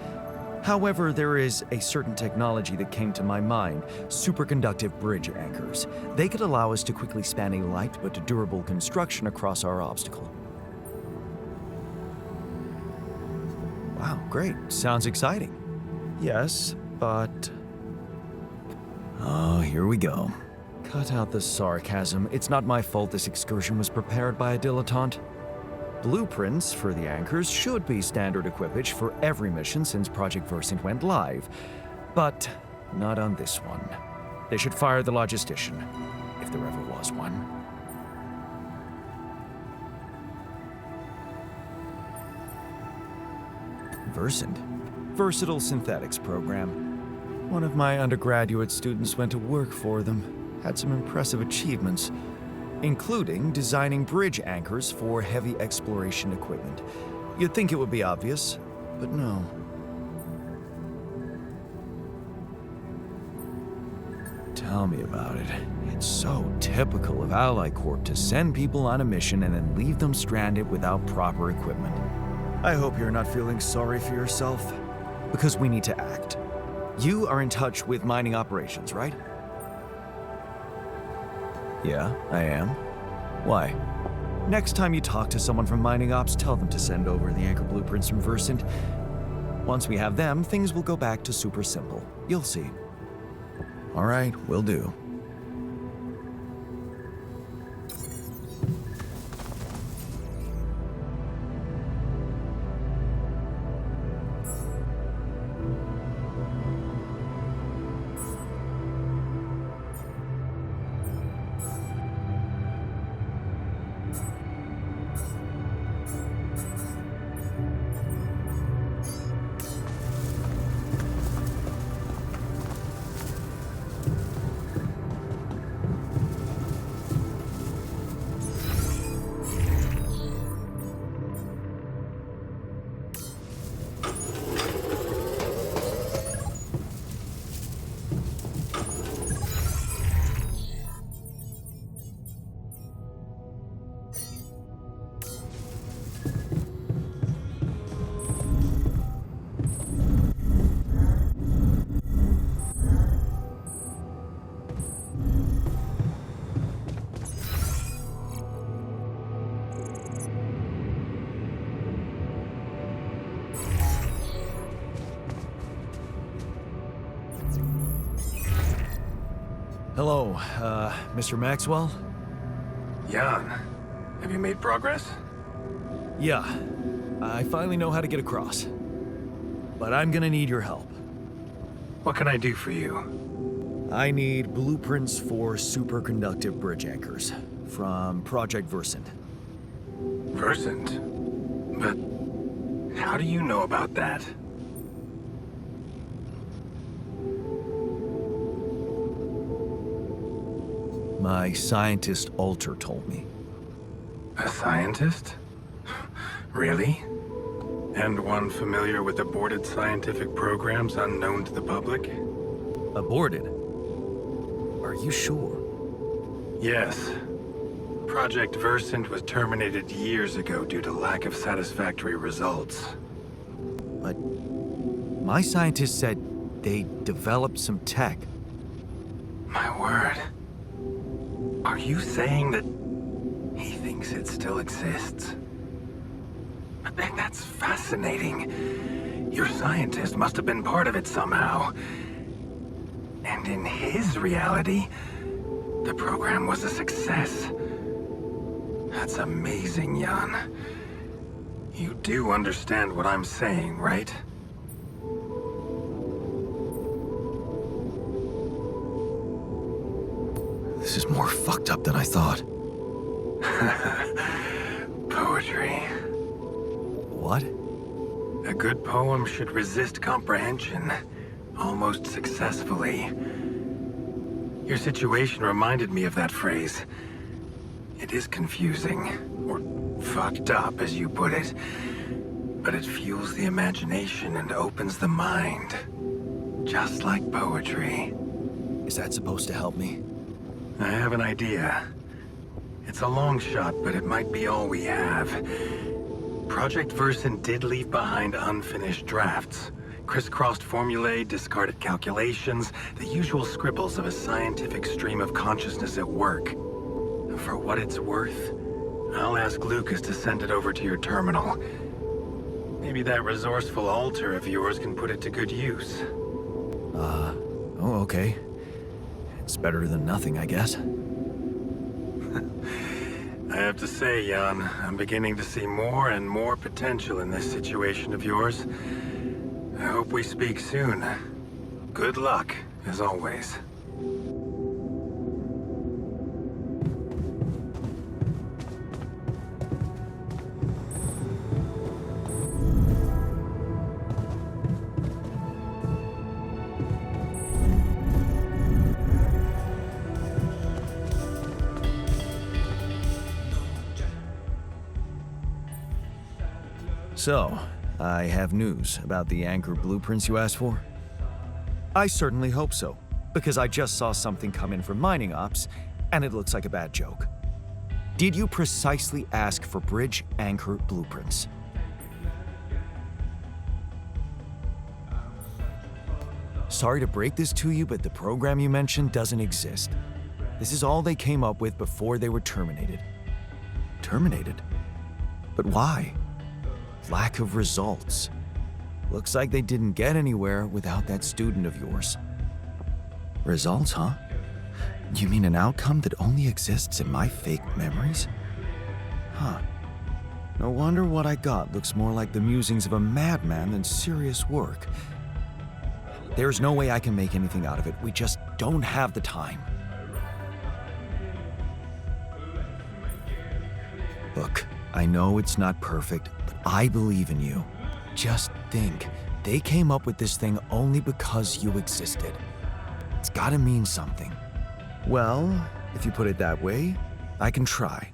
Speaker 2: However, there is a certain technology that came to my mind, superconductive bridge anchors. They could allow us to quickly span a light but durable construction across our obstacle.
Speaker 1: Wow, great. Sounds exciting.
Speaker 2: Yes, but...
Speaker 1: Oh, here we go.
Speaker 2: Cut out the sarcasm. It's not my fault this excursion was prepared by a dilettante. Blueprints for the anchors should be standard equipage for every mission since Project Versant went live, but not on this one. They should fire the logistician, if there ever was one.
Speaker 1: Versant?
Speaker 2: Versatile Synthetics program. One of my undergraduate students went to work for them. Had some impressive achievements, including designing bridge anchors for heavy exploration equipment. You'd think it would be obvious, but no.
Speaker 1: Tell me about it. It's so typical of Ally Corp to send people on a mission and then leave them stranded without proper equipment.
Speaker 2: I hope you're not feeling sorry for yourself, because we need to act. You are in touch with mining operations, right?
Speaker 1: Yeah, I am. Why?
Speaker 2: Next time you talk to someone from mining ops, tell them to send over the anchor blueprints from Versant. Once we have them, things will go back to super simple. You'll see.
Speaker 1: All right, will do.
Speaker 2: Hello, Mr. Maxwell?
Speaker 3: Jan, have you made progress?
Speaker 2: Yeah, I finally know how to get across. But I'm gonna need your help.
Speaker 3: What can I do for you?
Speaker 2: I need blueprints for superconductive bridge anchors from Project Versant.
Speaker 3: Versant? But how do you know about that?
Speaker 2: My scientist Alter told me.
Speaker 3: A scientist? Really? And one familiar with aborted scientific programs unknown to the public?
Speaker 2: Aborted? Are you sure?
Speaker 3: Yes. Project Versant was terminated years ago due to lack of satisfactory results.
Speaker 2: But my scientist said they developed some tech.
Speaker 3: My word. Are you saying that he thinks it still exists? That's fascinating. Your scientist must have been part of it somehow. And in his reality, the program was a success. That's amazing, Jan. You do understand what I'm saying, right?
Speaker 2: This is more fucked up than I thought.
Speaker 3: Poetry.
Speaker 2: What?
Speaker 3: A good poem should resist comprehension, almost successfully. Your situation reminded me of that phrase. It is confusing, or fucked up, as you put it, but it fuels the imagination and opens the mind, just like poetry.
Speaker 2: Is that supposed to help me?
Speaker 3: I have an idea. It's a long shot, but it might be all we have. Project Versen did leave behind unfinished drafts. Crisscrossed formulae, discarded calculations, the usual scribbles of a scientific stream of consciousness at work. For what it's worth, I'll ask Lucas to send it over to your terminal. Maybe that resourceful alter of yours can put it to good use.
Speaker 2: Oh, okay. It's better than nothing, I guess.
Speaker 3: I have to say, Jan, I'm beginning to see more and more potential in this situation of yours. I hope we speak soon. Good luck, as always.
Speaker 2: So, I have news about the Anchor blueprints you asked for? I certainly hope so, because I just saw something come in from mining ops, and it looks like a bad joke. Did you precisely ask for bridge anchor blueprints? Sorry to break this to you, but the program you mentioned doesn't exist. This is all they came up with before they were terminated. Terminated? But why? Lack of results. Looks like they didn't get anywhere without that student of yours. Results, huh? You mean an outcome that only exists in my fake memories? Huh. No wonder what I got looks more like the musings of a madman than serious work. There's no way I can make anything out of it. We just don't have the time. Look, I know it's not perfect, but I believe in you. Just think, they came up with this thing only because you existed. It's gotta mean something. Well, if you put it that way, I can try.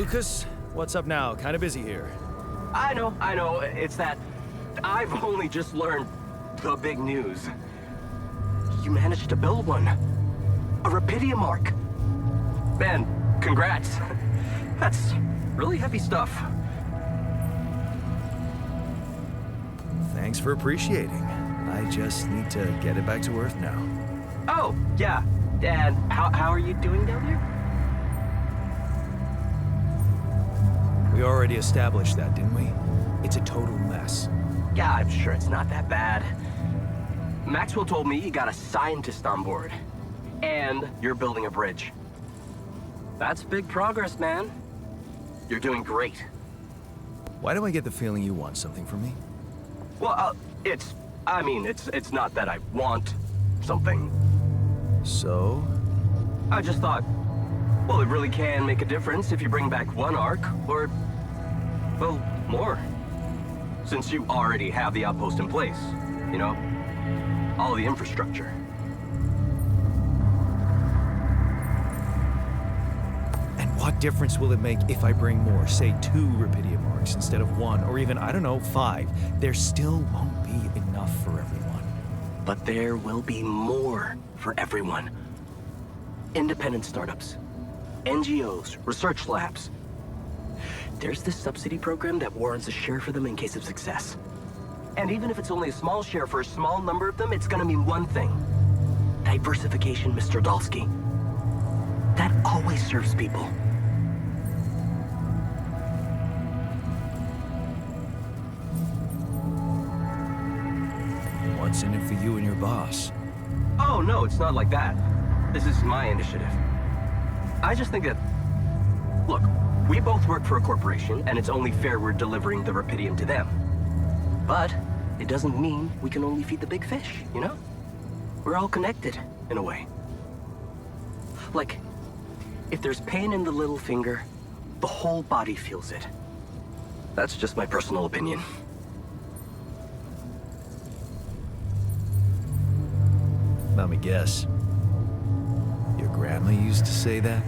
Speaker 1: Lucas, what's up now? Kinda busy here.
Speaker 4: I know. It's that I've only just learned the big news. You managed to build one. A Rapidium arc. Man, congrats. That's really heavy stuff.
Speaker 1: Thanks for appreciating. I just need to get it back to Earth now.
Speaker 4: Oh, yeah. And how are you doing down there?
Speaker 1: We already established that, didn't we? It's a total mess.
Speaker 4: Yeah, I'm sure it's not that bad. Maxwell told me you got a scientist on board. And you're building a bridge. That's big progress, man. You're doing great.
Speaker 1: Why do I get the feeling you want something from me?
Speaker 4: Well, it's not that I want something.
Speaker 1: So?
Speaker 4: I just thought, well, it really can make a difference if you bring back one arc, or, well, more. Since you already have the outpost in place, you know? All the infrastructure.
Speaker 1: And what difference will it make if I bring more, say 2 Rapidium arcs instead of 1, or even, I don't know, 5? There still won't be enough for everyone.
Speaker 4: But there will be more for everyone. Independent startups, NGOs, research labs. There's this subsidy program that warrants a share for them in case of success. And even if it's only a small share for a small number of them, it's gonna mean one thing. Diversification, Mr. Dalsky. That always serves people.
Speaker 1: What's in it for you and your boss?
Speaker 4: Oh, no, it's not like that. This is my initiative. I just think that... Look, we both work for a corporation, and it's only fair we're delivering the Rapidium to them. But it doesn't mean we can only feed the big fish, you know? We're all connected, in a way. Like, if there's pain in the little finger, the whole body feels it. That's just my personal opinion.
Speaker 1: Let me guess. Your grandma used to say that?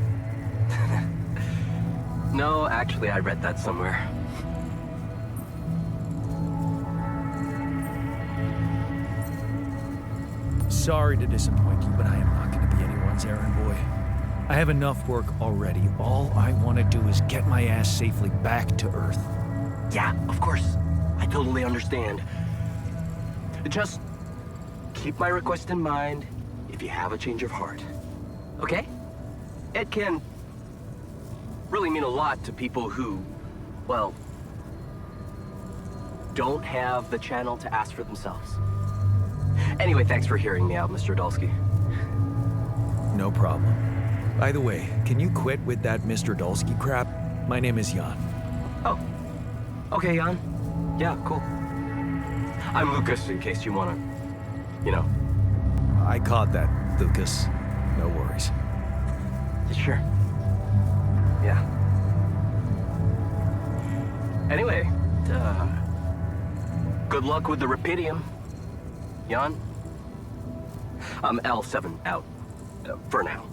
Speaker 4: No, actually, I read that somewhere.
Speaker 1: Sorry to disappoint you, but I am not going to be anyone's errand boy. I have enough work already. All I want to do is get my ass safely back to Earth.
Speaker 4: Yeah, of course. I totally understand. Just keep my request in mind if you have a change of heart. Okay? It can really mean a lot to people who, well, don't have the channel to ask for themselves. Anyway, thanks for hearing me out, Mr. Dalsky.
Speaker 1: No problem. By the way, can you quit with that Mr. Dalsky crap? My name is Jan.
Speaker 4: Oh. Okay, Jan. Yeah, cool. I'm Lucas, in case you wanna, you know.
Speaker 1: I caught that, Lucas. No worries.
Speaker 4: Sure. Yeah. Anyway, good luck with the Rapidium. Jan? I'm L7 out. For now.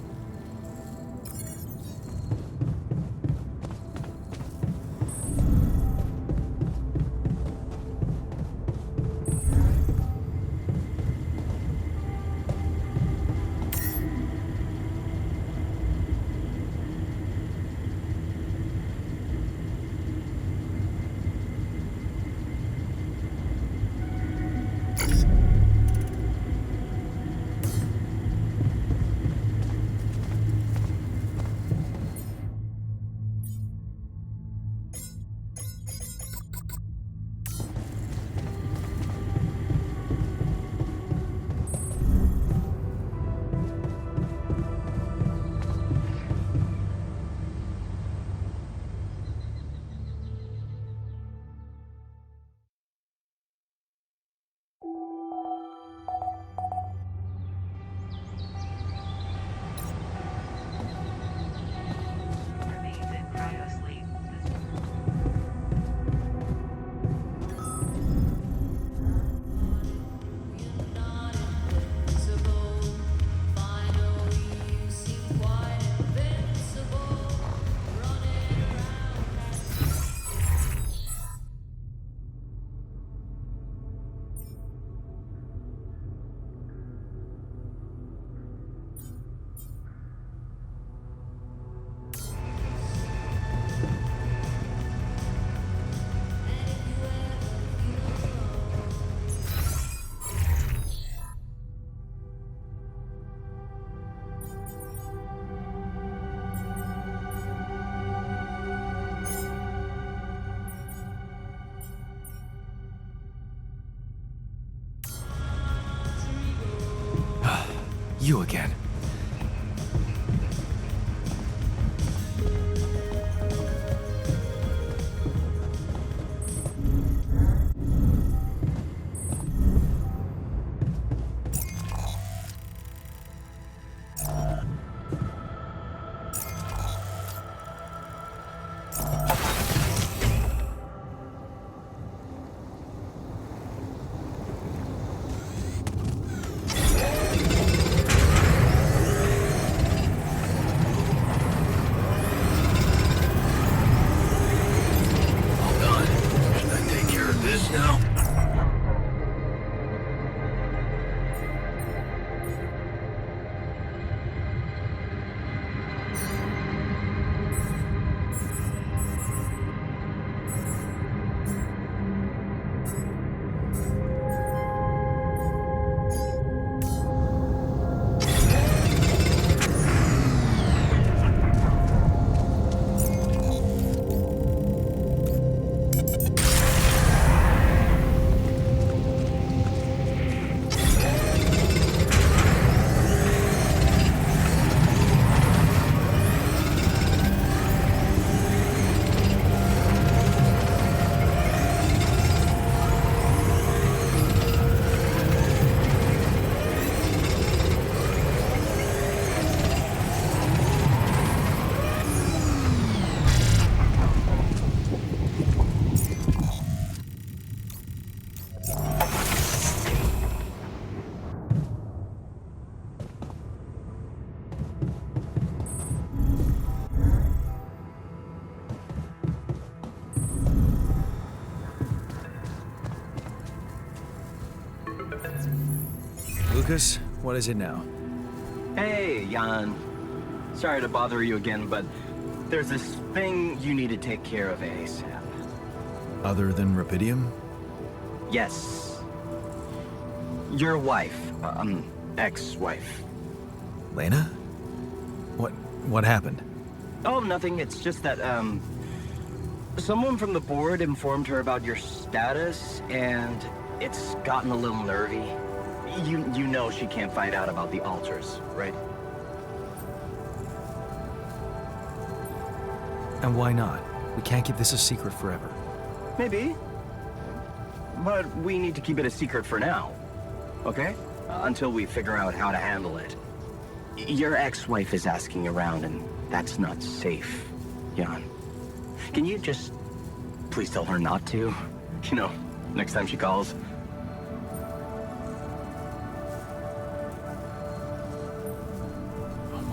Speaker 2: You again.
Speaker 1: Lucas, what is it now?
Speaker 4: Hey, Jan. Sorry to bother you again, but there's this thing you need to take care of ASAP.
Speaker 1: Other than Rapidium?
Speaker 4: Yes. Your wife, ex-wife.
Speaker 1: Lena? What happened?
Speaker 4: Oh, nothing. It's just that, someone from the board informed her about your status, and it's gotten a little nervy. You know she can't find out about the altars, right?
Speaker 1: And why not? We can't keep this a secret forever.
Speaker 4: Maybe. But we need to keep it a secret for now, okay? Until we figure out how to handle it. Your ex-wife is asking around, and that's not safe, Jan. Can you just please tell her not to? You know, next time she calls.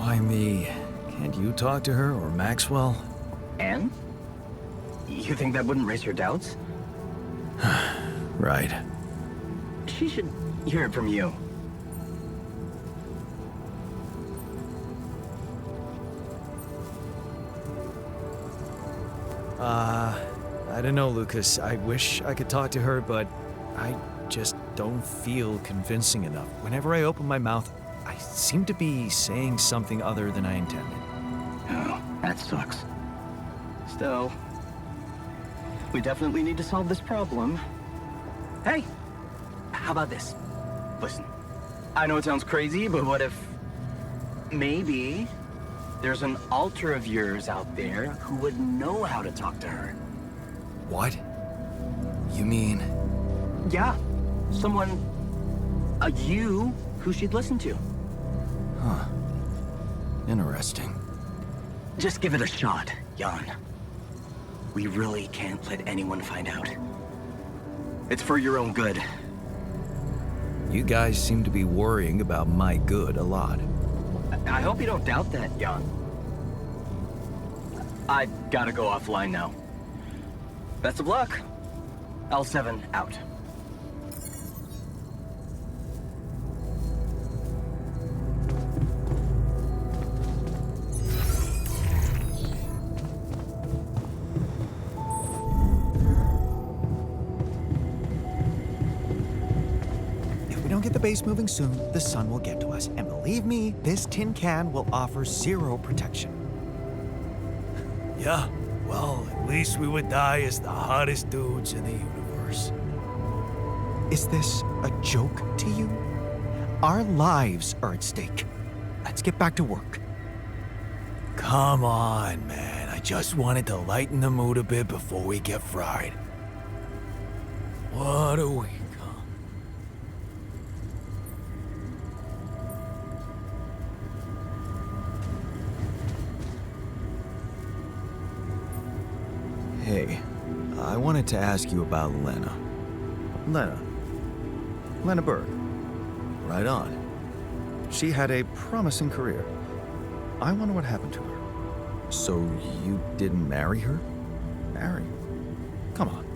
Speaker 1: Why me? Can't you talk to her or Maxwell?
Speaker 4: And? You think that wouldn't raise your doubts?
Speaker 1: Right.
Speaker 4: She should hear it from you.
Speaker 1: I don't know, Lucas. I wish I could talk to her, but I just don't feel convincing enough. Whenever I open my mouth, I seem to be saying something other than I intended.
Speaker 4: Oh, that sucks. Still, we definitely need to solve this problem. Hey, how about this? Listen, I know it sounds crazy, but what if maybe there's an alter of yours out there who would know how to talk to her?
Speaker 1: What? You mean?
Speaker 4: Yeah, someone, you, who she'd listen to.
Speaker 1: Huh. Interesting.
Speaker 4: Just give it a shot, Jan. We really can't let anyone find out. It's for your own good.
Speaker 1: You guys seem to be worrying about my good a lot.
Speaker 4: I hope you don't doubt that, Jan. I gotta go offline now. Best of luck. L7 out.
Speaker 2: If we don't get the base moving soon, the sun will get to us. And believe me, this tin can will offer zero protection.
Speaker 1: Yeah, well, at least we would die as the hottest dudes in the universe.
Speaker 2: Is this a joke to you? Our lives are at stake. Let's get back to work.
Speaker 1: Come on, man. I just wanted to lighten the mood a bit before we get fried. What a week, huh? Hey, I wanted to ask you about Lena.
Speaker 2: Lena Berg.
Speaker 1: Right on.
Speaker 2: She had a promising career. I wonder what happened to her.
Speaker 1: So you didn't marry her?
Speaker 2: Marry? Come on.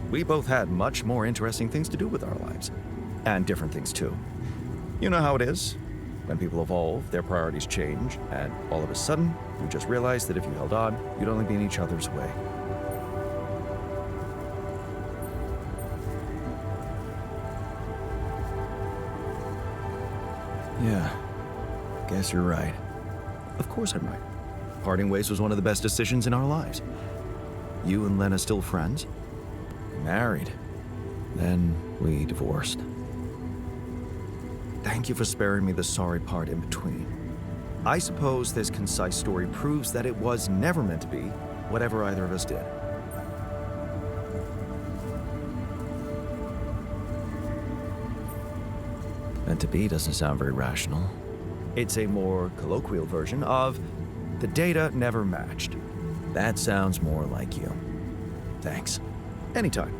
Speaker 2: We both had much more interesting things to do with our lives. And different things too. You know how it is. When people evolve, their priorities change, and all of a sudden, you just realize that if you held on, you'd only be in each other's way.
Speaker 1: Yeah, guess you're right.
Speaker 2: Of course I'm right. Parting ways was one of the best decisions in our lives. You and Lena still friends?
Speaker 1: Married. Then we divorced.
Speaker 2: Thank you for sparing me the sorry part in between. I suppose this concise story proves that it was never meant to be whatever either of us did.
Speaker 1: Meant to be doesn't sound very rational.
Speaker 2: It's a more colloquial version of the data never matched.
Speaker 1: That sounds more like you.
Speaker 2: Thanks. Anytime.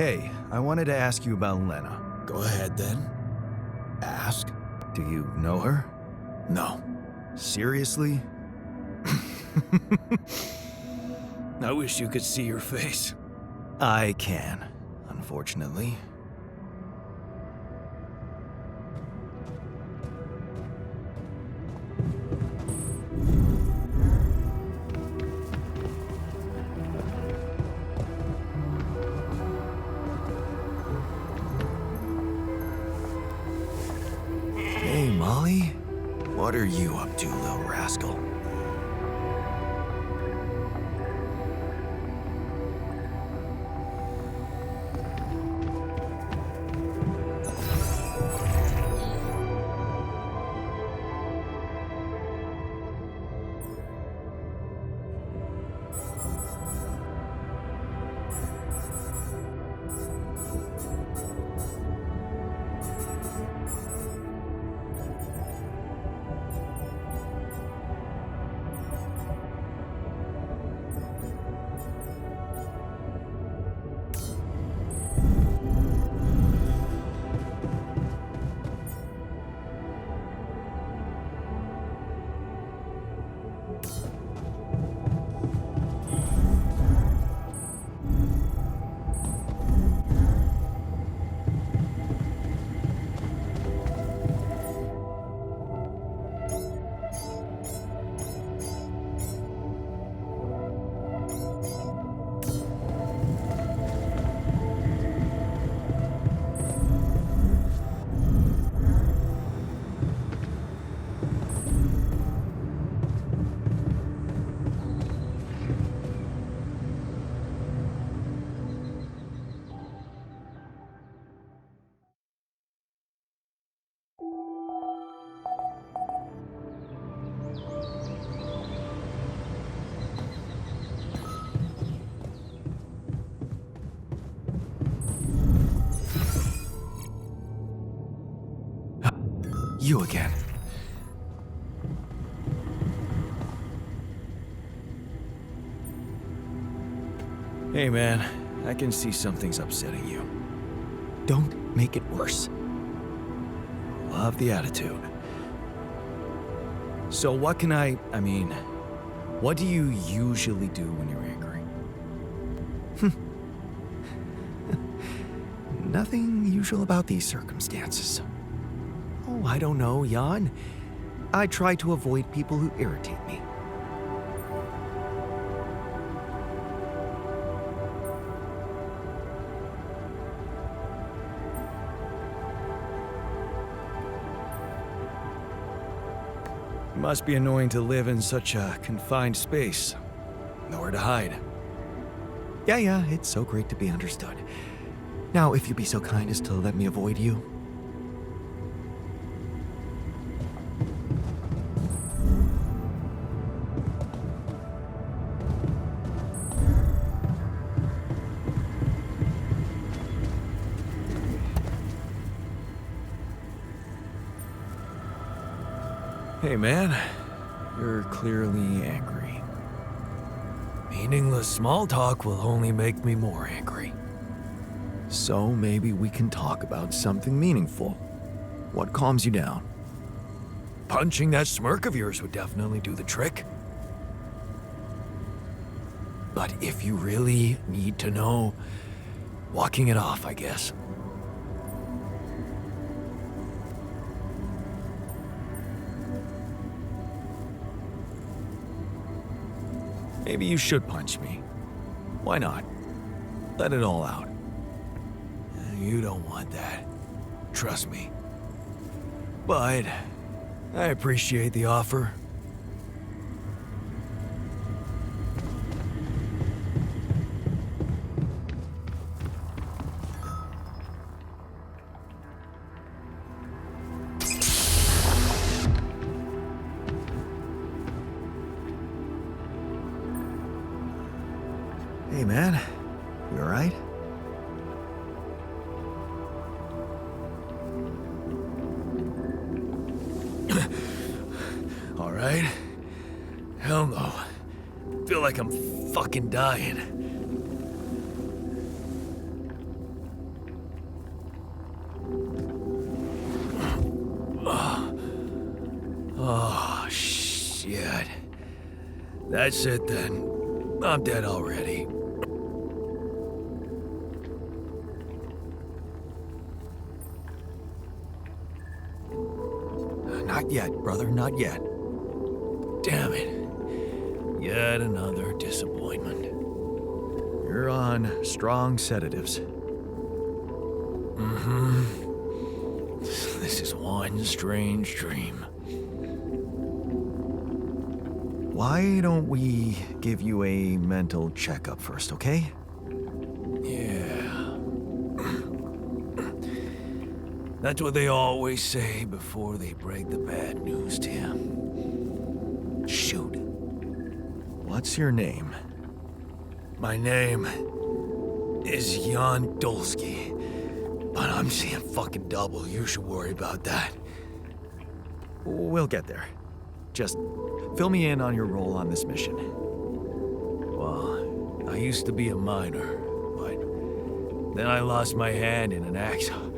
Speaker 2: Hey, I wanted to ask you about Lena.
Speaker 1: Go ahead then. Ask.
Speaker 2: Do you know her?
Speaker 1: No.
Speaker 2: Seriously?
Speaker 1: I wish you could see your face.
Speaker 2: I can, unfortunately. Hey, Molly. What are you up to, little rascal? You again.
Speaker 1: Hey man, I can see something's upsetting you.
Speaker 2: Don't make it worse.
Speaker 1: Love the attitude. So what can I mean, what do you usually do when you're angry?
Speaker 2: Nothing usual about these circumstances. Oh, I don't know, Jan. I try to avoid people who irritate me.
Speaker 1: It must be annoying to live in such a confined space. Nowhere to hide.
Speaker 2: Yeah, it's so great to be understood. Now, if you'd be so kind as to let me avoid you.
Speaker 1: Hey man, you're clearly angry. Meaningless small talk will only make me more angry.
Speaker 2: So maybe we can talk about something meaningful. What calms you down?
Speaker 1: Punching that smirk of yours would definitely do the trick. But if you really need to know, walking it off, I guess. Maybe you should punch me. Why not? Let it all out. You don't want that. Trust me. But I appreciate the offer.
Speaker 2: Hey man, you alright?
Speaker 1: Alright? Hell no. Feel like I'm fucking dying. shit. That's it then. I'm dead already. Not yet, brother, not yet. Damn it. Yet another disappointment.
Speaker 2: You're on strong sedatives.
Speaker 1: This is one strange dream.
Speaker 2: Why don't we give you a mental checkup first, okay?
Speaker 1: Yeah. That's what they always say before they break the bad news to you. Shoot.
Speaker 2: What's your name?
Speaker 1: My name is Jan Dolsky, but I'm seeing fucking double. You should worry about that.
Speaker 2: We'll get there. Just fill me in on your role on this mission.
Speaker 1: Well, I used to be a miner, but then I lost my hand in an accident.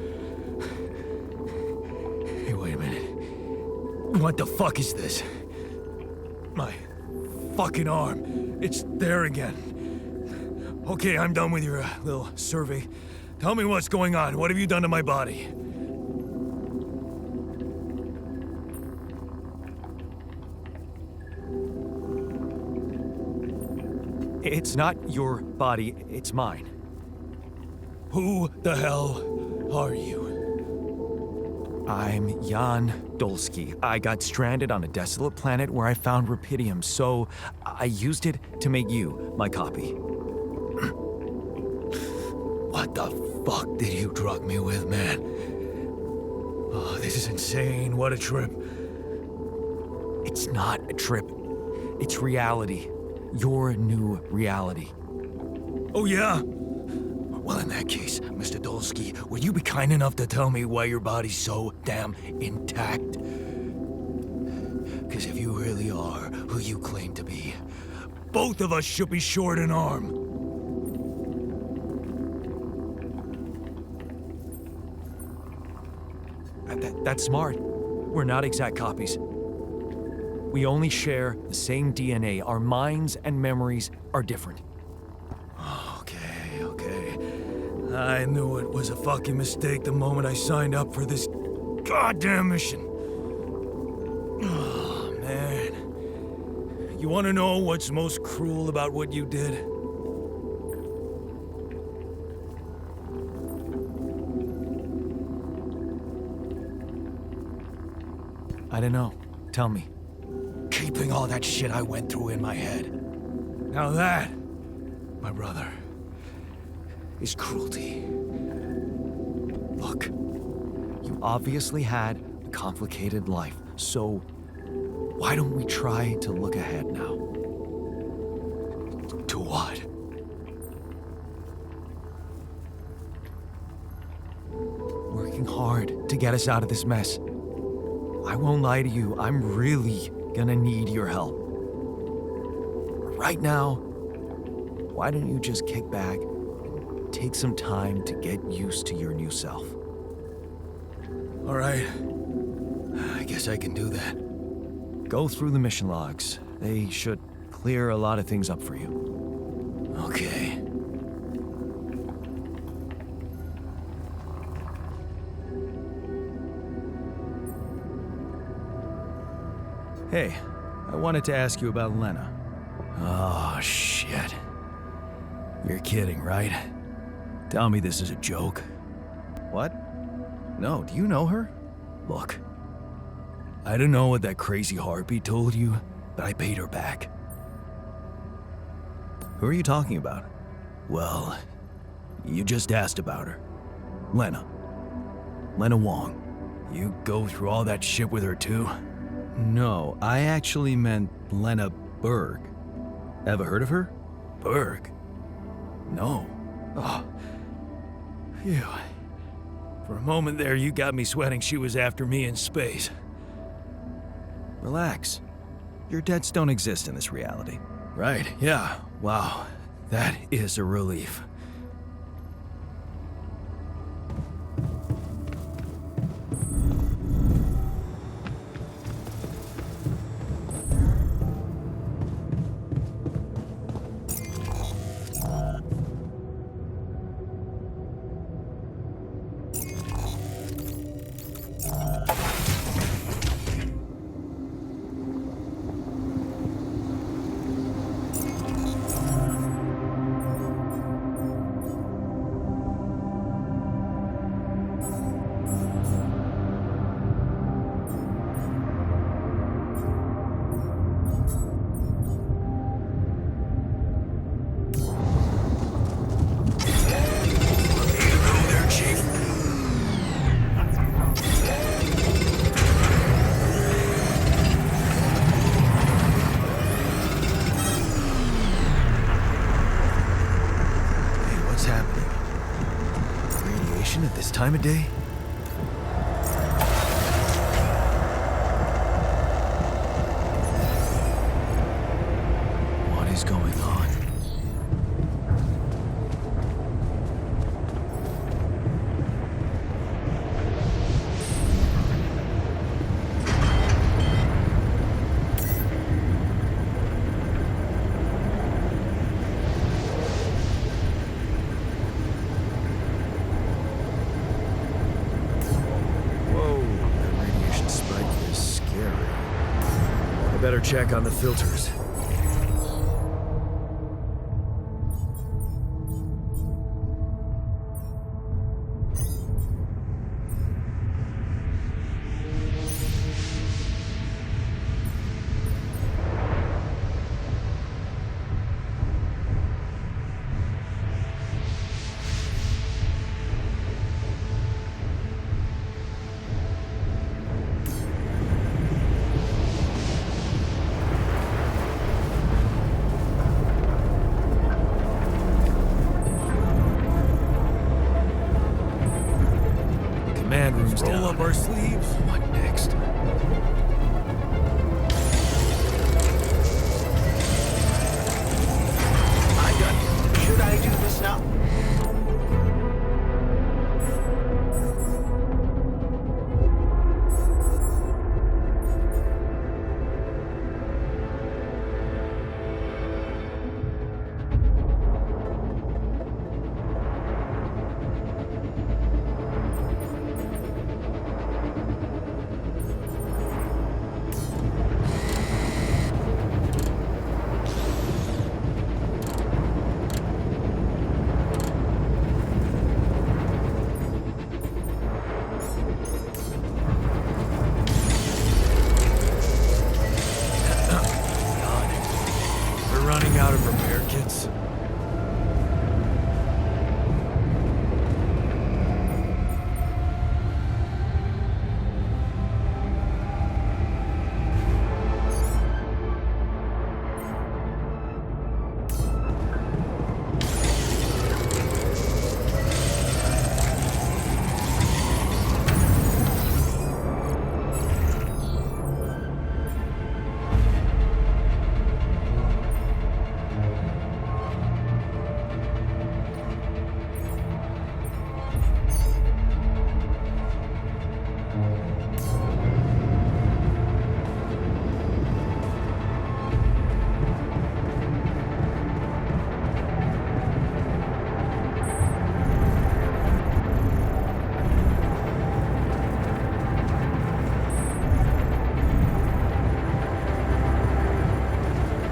Speaker 1: Hey, wait a minute. What the fuck is this? My fucking arm. It's there again. Okay, I'm done with your little survey. Tell me what's going on. What have you done to my body?
Speaker 2: It's not your body, it's mine.
Speaker 1: Who the hell are you?
Speaker 2: I'm Jan Dolsky. I got stranded on a desolate planet where I found rupidium, so I used it to make you my copy.
Speaker 1: What the fuck did you drug me with, man? Oh, this is insane. What a trip.
Speaker 2: It's not a trip. It's reality. Your new reality.
Speaker 1: Oh, yeah? Well, in that case, Mr. Dolsky, would you be kind enough to tell me why your body's so damn intact? Because if you really are who you claim to be, both of us should be short an arm.
Speaker 2: That's smart. We're not exact copies. We only share the same DNA. Our minds and memories are different.
Speaker 1: Okay. I knew it was a fucking mistake the moment I signed up for this goddamn mission. Oh, man. You want to know what's most cruel about what you did?
Speaker 2: I don't know. Tell me.
Speaker 1: Keeping all that shit I went through in my head. Now that, my brother, is cruelty.
Speaker 2: Look, you obviously had a complicated life, so why don't we try to look ahead now?
Speaker 1: To what?
Speaker 2: Working hard to get us out of this mess. I won't lie to you, I'm really gonna need your help. Right now, why don't you just kick back and take some time to get used to your new self?
Speaker 1: All right. I guess I can do that.
Speaker 2: Go through the mission logs. They should clear a lot of things up for you.
Speaker 1: Okay.
Speaker 2: Hey, I wanted to ask you about Lena.
Speaker 1: Oh, shit. You're kidding, right? Tell me this is a joke.
Speaker 2: What? No, do you know her?
Speaker 1: Look, I don't know what that crazy harpy told you, but I paid her back.
Speaker 2: Who are you talking about?
Speaker 1: Well, you just asked about her. Lena. Lena Wong. You go through all that shit with her too?
Speaker 2: No, I actually meant Lena Berg. Ever heard of her?
Speaker 1: Berg? No. Oh. Phew. For a moment there, you got me sweating she was after me in space.
Speaker 2: Relax. Your debts don't exist in this reality.
Speaker 1: Right, yeah. Wow. That is a relief. time of day? What is going on? Better check on the filters. Roll up our sleeves. What next?
Speaker 2: I'm done. Should I do this now?
Speaker 1: Running out of repair kits.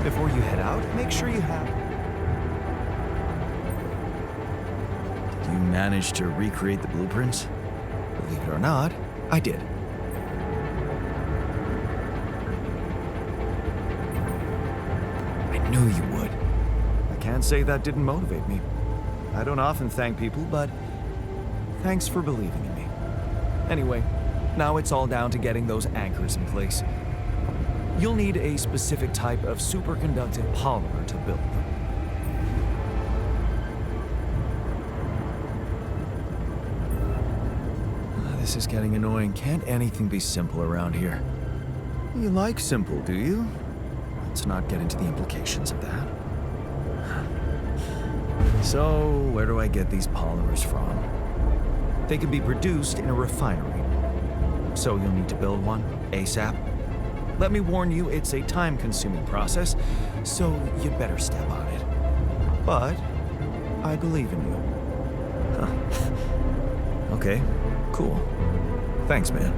Speaker 2: Before you head out, make sure you have...
Speaker 1: Did you manage to recreate the blueprints?
Speaker 2: Believe it or not, I did. I knew you would. I can't say that didn't motivate me. I don't often thank people, but thanks for believing in me. Anyway, now it's all down to getting those anchors in place. You'll need a specific type of superconductive polymer to build them.
Speaker 1: This is getting annoying. Can't anything be simple around here?
Speaker 2: You like simple, do you? Let's not get into the implications of that.
Speaker 1: So, where do I get these polymers from?
Speaker 2: They can be produced in a refinery. So you'll need to build one ASAP. Let me warn you, it's a time-consuming process, so you'd better step on it. But I believe in you.
Speaker 1: Huh. Okay, cool. Thanks, man.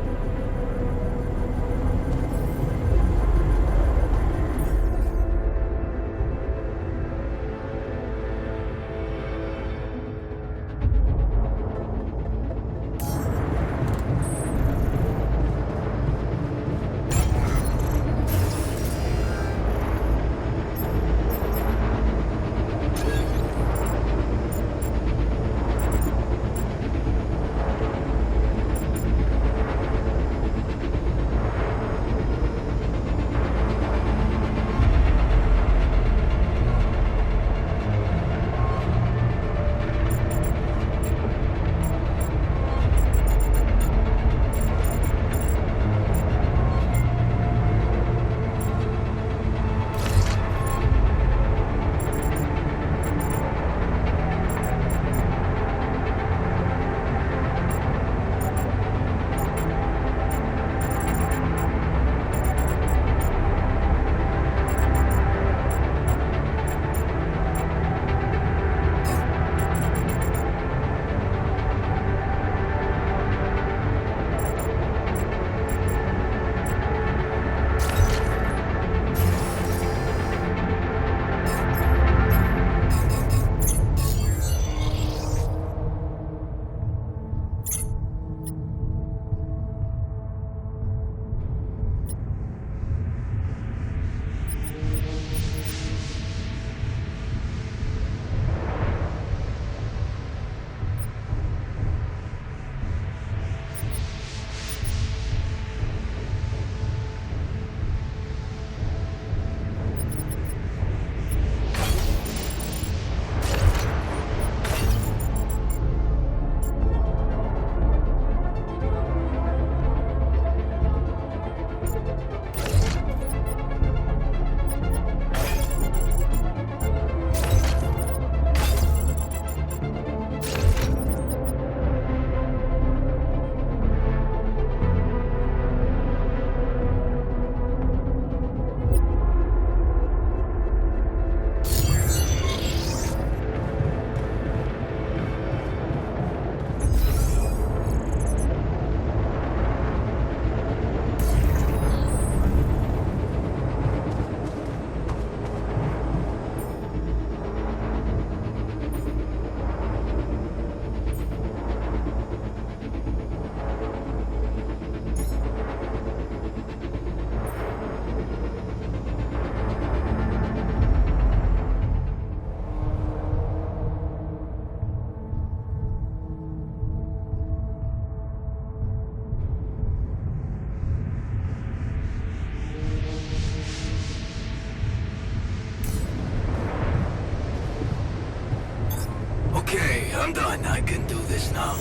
Speaker 1: this now.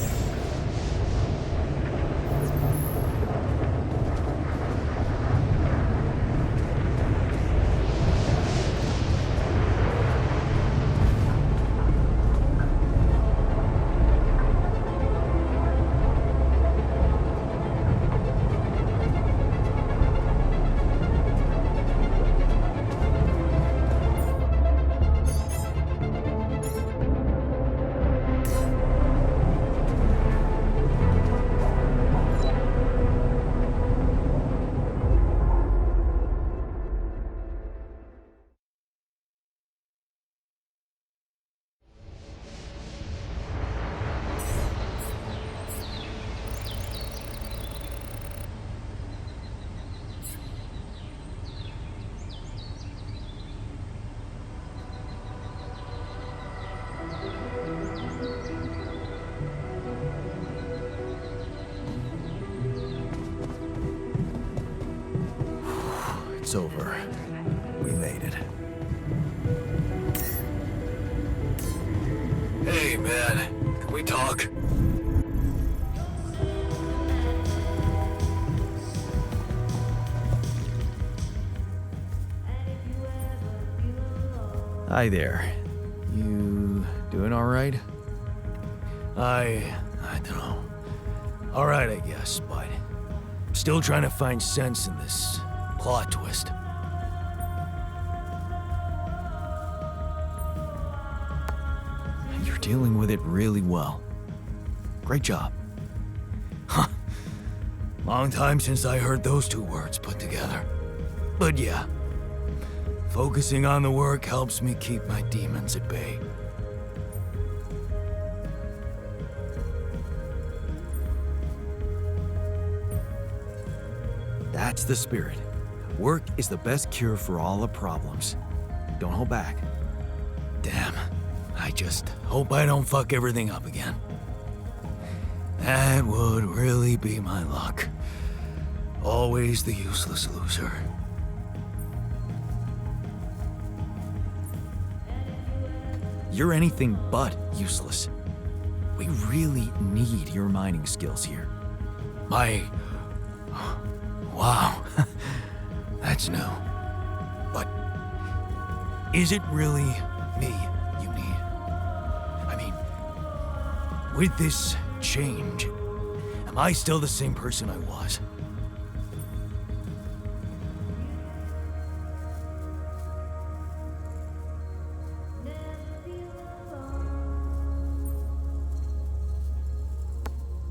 Speaker 1: It's over. We made it. Hey, man. Can we talk?
Speaker 2: Hi there. You doing all right?
Speaker 1: I don't know. All right, I guess, but I'm still trying to find sense in this plot twist.
Speaker 2: You're dealing with it really well. Great job.
Speaker 1: Huh. Long time since I heard those two words put together. But yeah, focusing on the work helps me keep my demons at bay.
Speaker 2: That's the spirit. Work is the best cure for all the problems. Don't hold back.
Speaker 1: Damn, I just hope I don't fuck everything up again. That would really be my luck. Always the useless loser.
Speaker 2: You're anything but useless. We really need your mining skills here.
Speaker 1: Wow. That's new. But is it really me you need? I mean, with this change, am I still the same person I was?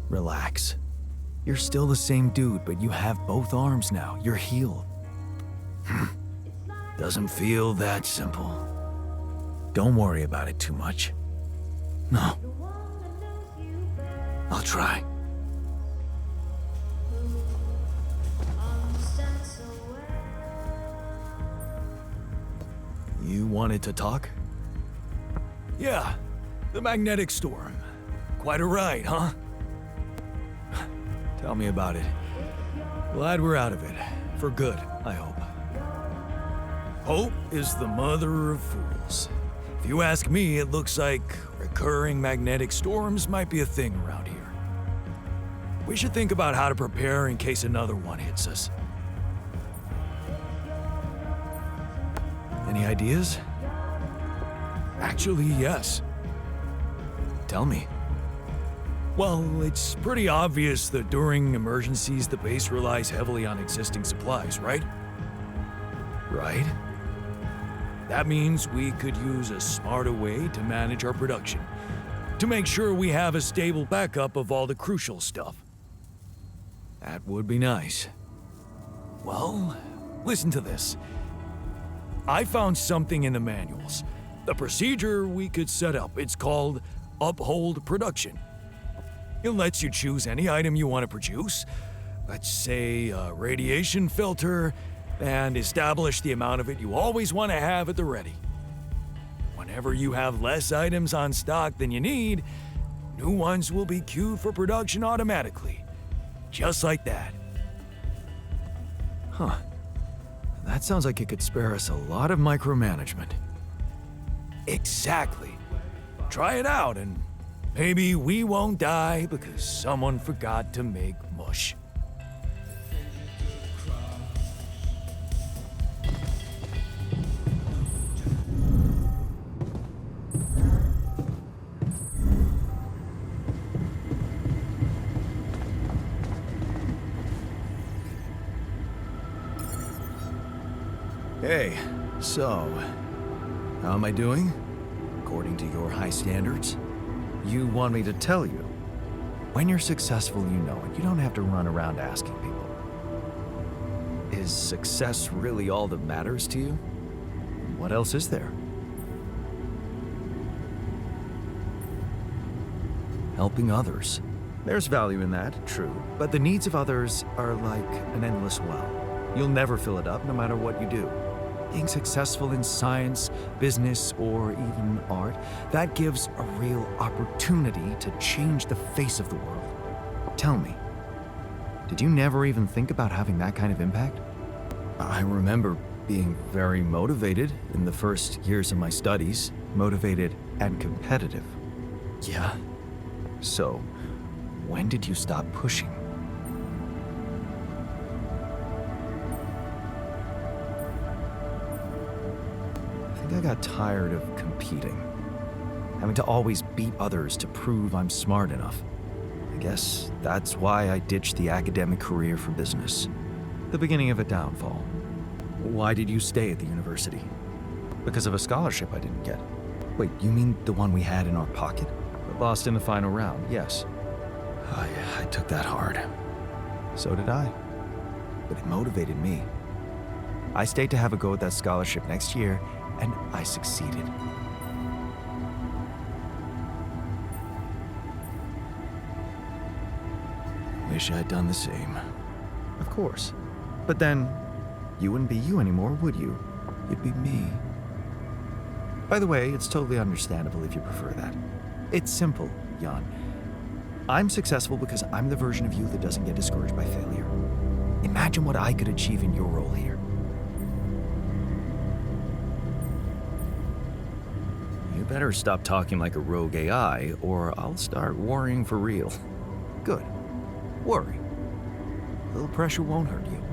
Speaker 2: Relax. You're still the same dude, but you have both arms now. You're healed.
Speaker 1: Doesn't feel that simple.
Speaker 2: Don't worry about it too much.
Speaker 1: No. I'll try.
Speaker 2: You wanted to talk?
Speaker 1: Yeah, the magnetic storm. Quite a ride, huh?
Speaker 2: Tell me about it.
Speaker 1: Glad we're out of it. For good, I hope. Hope is the mother of fools. If you ask me, it looks like recurring magnetic storms might be a thing around here. We should think about how to prepare in case another one hits us.
Speaker 2: Any ideas?
Speaker 1: Actually, yes.
Speaker 2: Tell me.
Speaker 1: Well, it's pretty obvious that during emergencies, the base relies heavily on existing supplies, right?
Speaker 2: Right?
Speaker 1: That means we could use a smarter way to manage our production, to make sure we have a stable backup of all the crucial stuff. That would be nice. Well, listen to this. I found something in the manuals. The procedure we could set up. It's called Uphold Production. It lets you choose any item you want to produce, let's say a radiation filter, and establish the amount of it you always want to have at the ready. Whenever you have less items on stock than you need, new ones will be queued for production automatically. Just like that.
Speaker 2: Huh. That sounds like it could spare us a lot of micromanagement.
Speaker 1: Exactly. Try it out and Maybe we won't die because someone forgot to make mush. Hey, so, how am I doing? According to your high standards?
Speaker 2: You want me to tell you? When you're successful, you know it. You don't have to run around asking people.
Speaker 1: Is success really all that matters to you?
Speaker 2: What else is there?
Speaker 1: Helping others.
Speaker 2: There's value in that, true. But the needs of others are like an endless well. You'll never fill it up, no matter what you do. Being successful in science, business, or even art, that gives a real opportunity to change the face of the world. Tell me, did you never even think about having that kind of impact?
Speaker 1: I remember being very motivated in the first years of my studies.
Speaker 2: Motivated and competitive.
Speaker 1: Yeah.
Speaker 2: So, when did you stop pushing? I got tired of competing, having to always beat others to prove I'm smart enough. I guess that's why I ditched the academic career for business. The beginning of a downfall.
Speaker 1: Why did you stay at the university?
Speaker 2: Because of a scholarship I didn't get.
Speaker 1: Wait, you mean the one we had in our pocket?
Speaker 2: But lost in the final round, yes.
Speaker 1: I took that hard.
Speaker 2: So did I.
Speaker 1: But it motivated me.
Speaker 2: I stayed to have a go at that scholarship next year, and I succeeded.
Speaker 1: Wish I'd done the same.
Speaker 2: Of course. But then, you wouldn't be you anymore, would you?
Speaker 1: You'd be me.
Speaker 2: By the way, it's totally understandable if you prefer that. It's simple, Jan. I'm successful because I'm the version of you that doesn't get discouraged by failure. Imagine what I could achieve in your role here.
Speaker 1: You better stop talking like a rogue AI, or I'll start worrying for real.
Speaker 2: Good. Worry. A little pressure won't hurt you.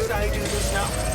Speaker 2: Should I do this now?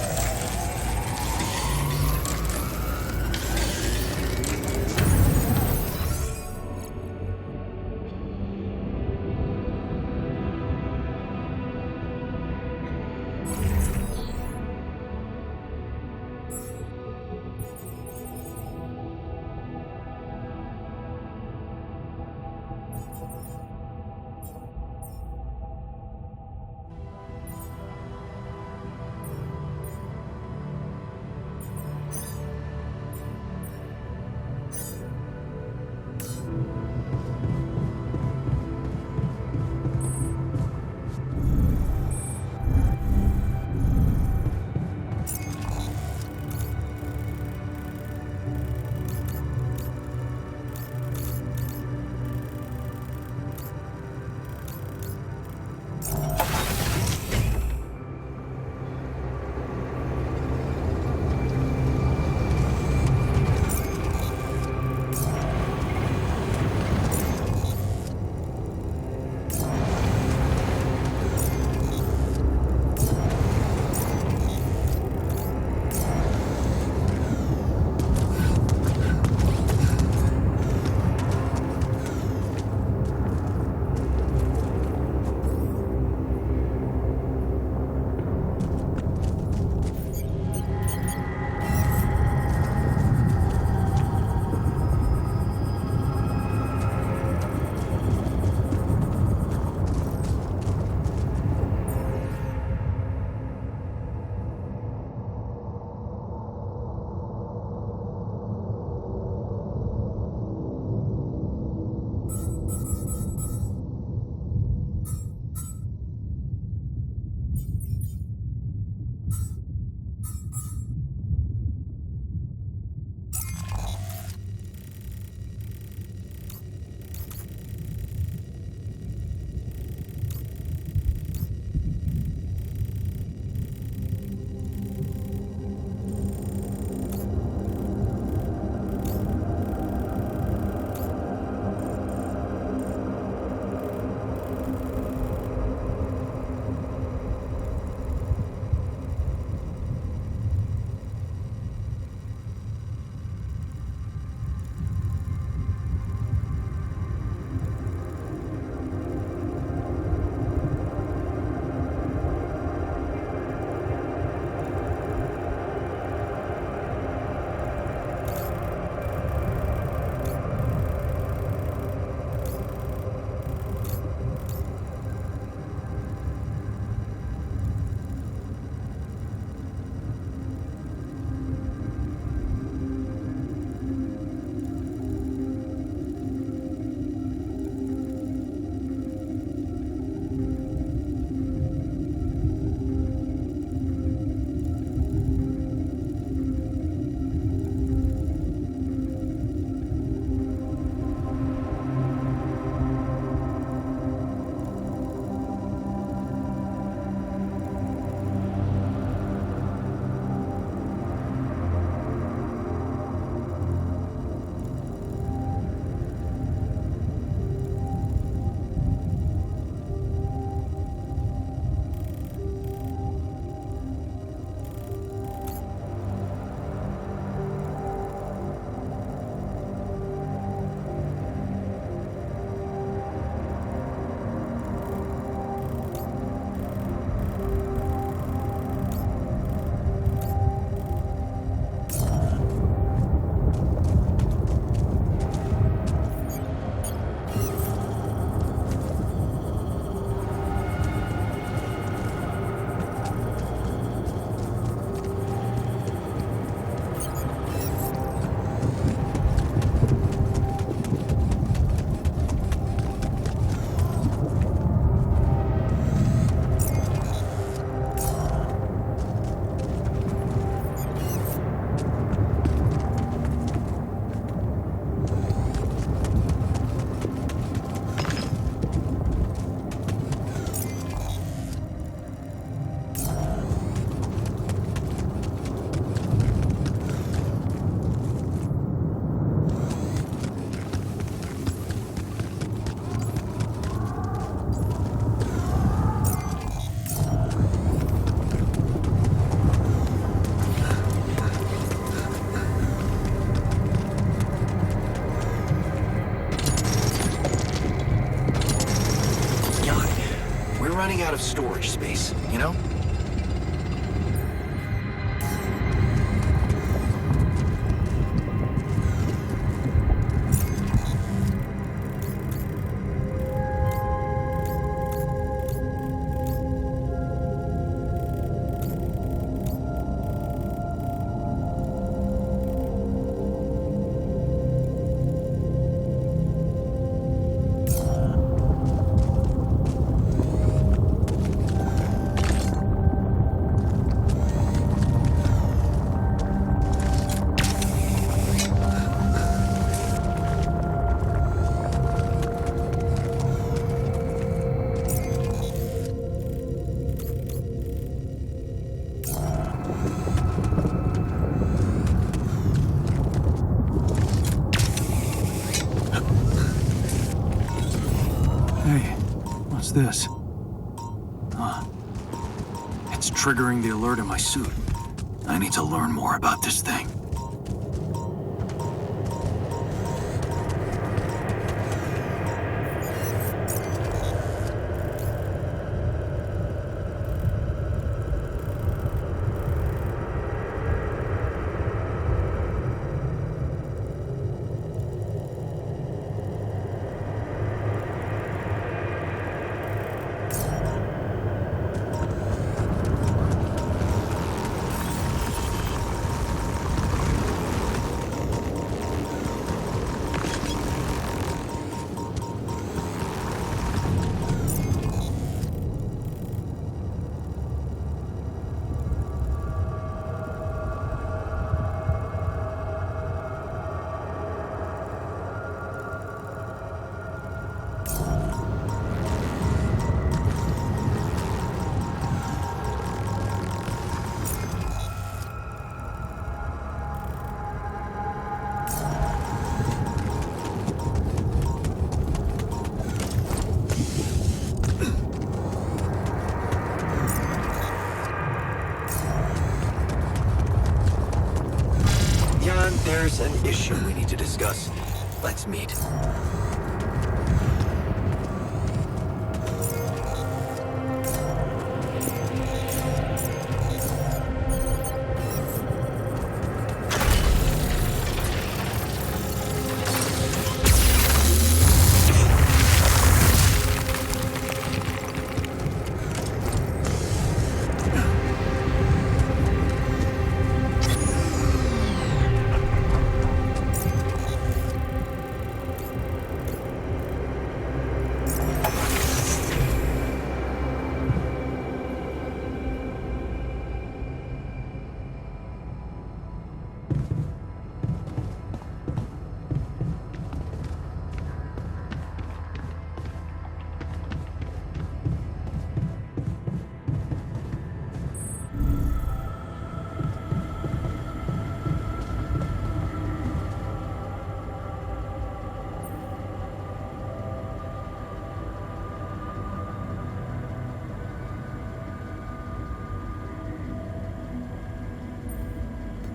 Speaker 2: running out of storage space, you know?
Speaker 5: What's this? It's triggering the alert in my suit. I need to learn more about this thing.
Speaker 2: There's an issue we need to discuss. Let's meet.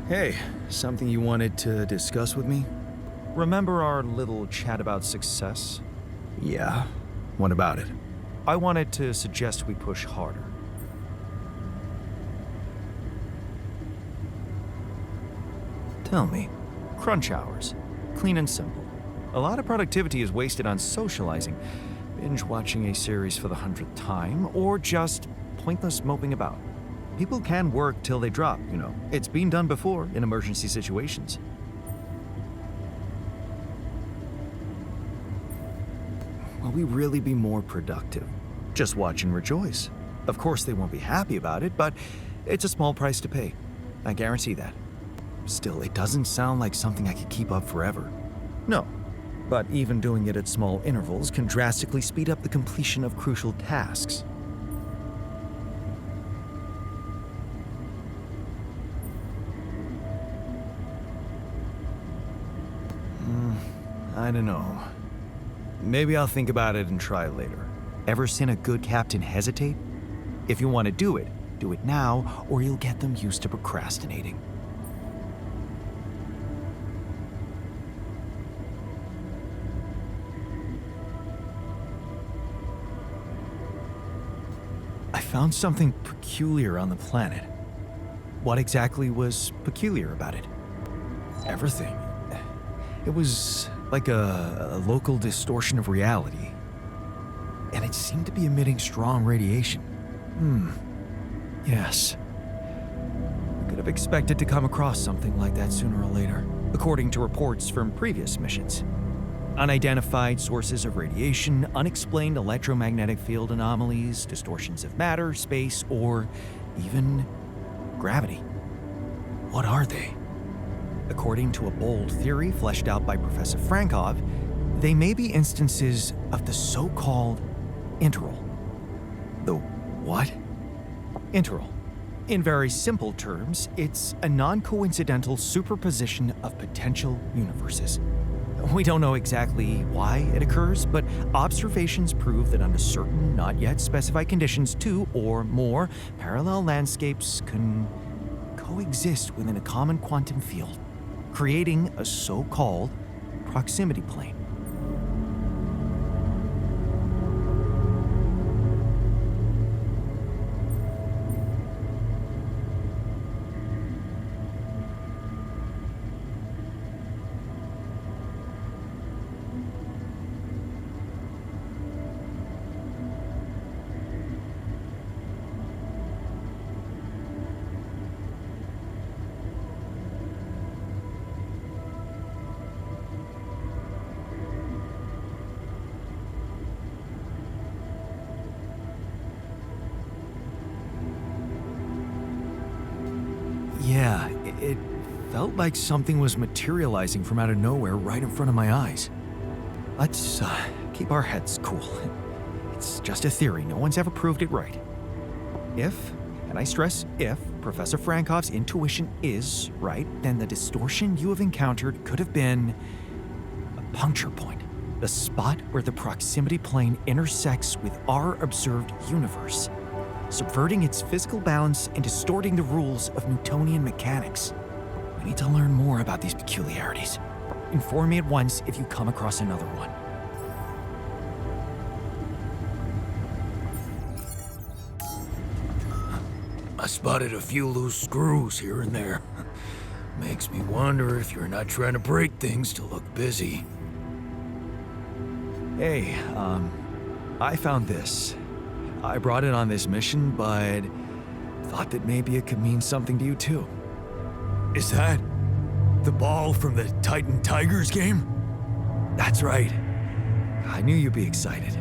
Speaker 2: Hey, something you wanted to discuss with me? Remember our little chat about success?
Speaker 5: Yeah? What about it?
Speaker 2: I wanted to suggest we push harder. Tell me. Crunch hours. Clean and simple. A lot of productivity is wasted on socializing, binge watching a series for the 100th time, or just pointless moping about. People can work till they drop, you know. It's been done before in emergency situations. Will we really be more productive? Just watch and rejoice. Of course they won't be happy about it, but it's a small price to pay. I guarantee that. Still, it doesn't sound like something I could keep up forever. No, but even doing it at small intervals can drastically speed up the completion of crucial tasks. I don't know. Maybe I'll think about it and try later. Ever seen a good captain hesitate? If you want to do it now, or you'll get them used to procrastinating. found something peculiar on the planet. What exactly was peculiar about it? Everything. It was like a local distortion of reality. And it seemed to be emitting strong radiation. Yes. I could have expected to come across something like that sooner or later, according to reports from previous missions. Unidentified sources of radiation, unexplained electromagnetic field anomalies, distortions of matter, space, or even gravity. What are they? According to a bold theory fleshed out by Professor Frankov, they may be instances of the so-called interval. The what? Interval. In very simple terms, it's a non-coincidental superposition of potential universes. We don't know exactly why it occurs, but observations prove that under certain, not yet specified conditions, two or more parallel landscapes can coexist within a common quantum field, creating a so-called proximity plane. Yeah, it felt like something was materializing from out of nowhere right in front of my eyes. Let's keep our heads cool. It's just a theory. No one's ever proved it right. If, and I stress if, Professor Frankov's intuition is right, then the distortion you have encountered could have been a puncture point, the spot where the proximity plane intersects with our observed universe, subverting its physical balance and distorting the rules of Newtonian mechanics. We need to learn more about these peculiarities. Inform me at once if you come across another one.
Speaker 1: I spotted a few loose screws here and there. Makes me wonder if you're not trying to break things to look busy.
Speaker 2: Hey, I found this. I brought it on this mission, but thought that maybe it could mean something to you too.
Speaker 1: Is that the ball from the Titan Tigers game?
Speaker 2: That's right. I knew you'd be excited.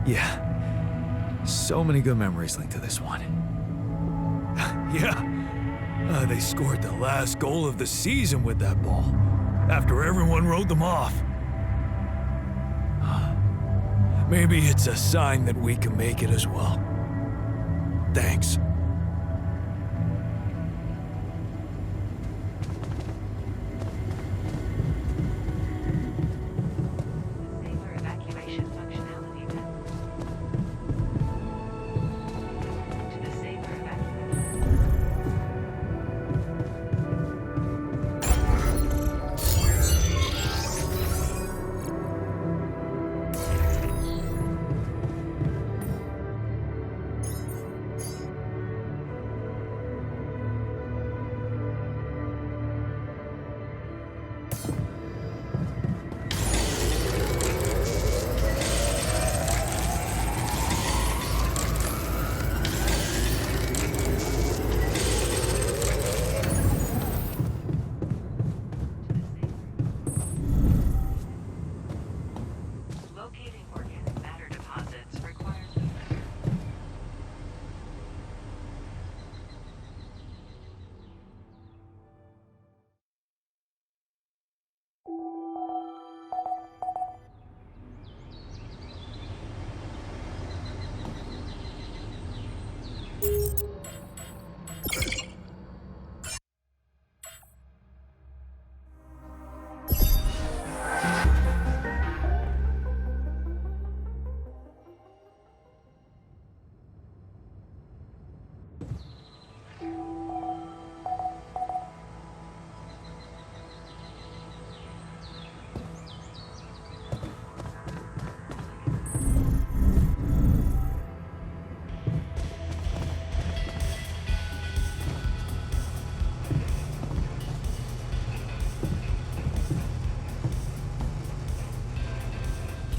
Speaker 2: Yeah, so many good memories linked to this one.
Speaker 1: Yeah, they scored the last goal of the season with that ball, after everyone wrote them off. Maybe it's a sign that we can make it as well. Thanks.
Speaker 6: Safer evacuation functionality then. To the safer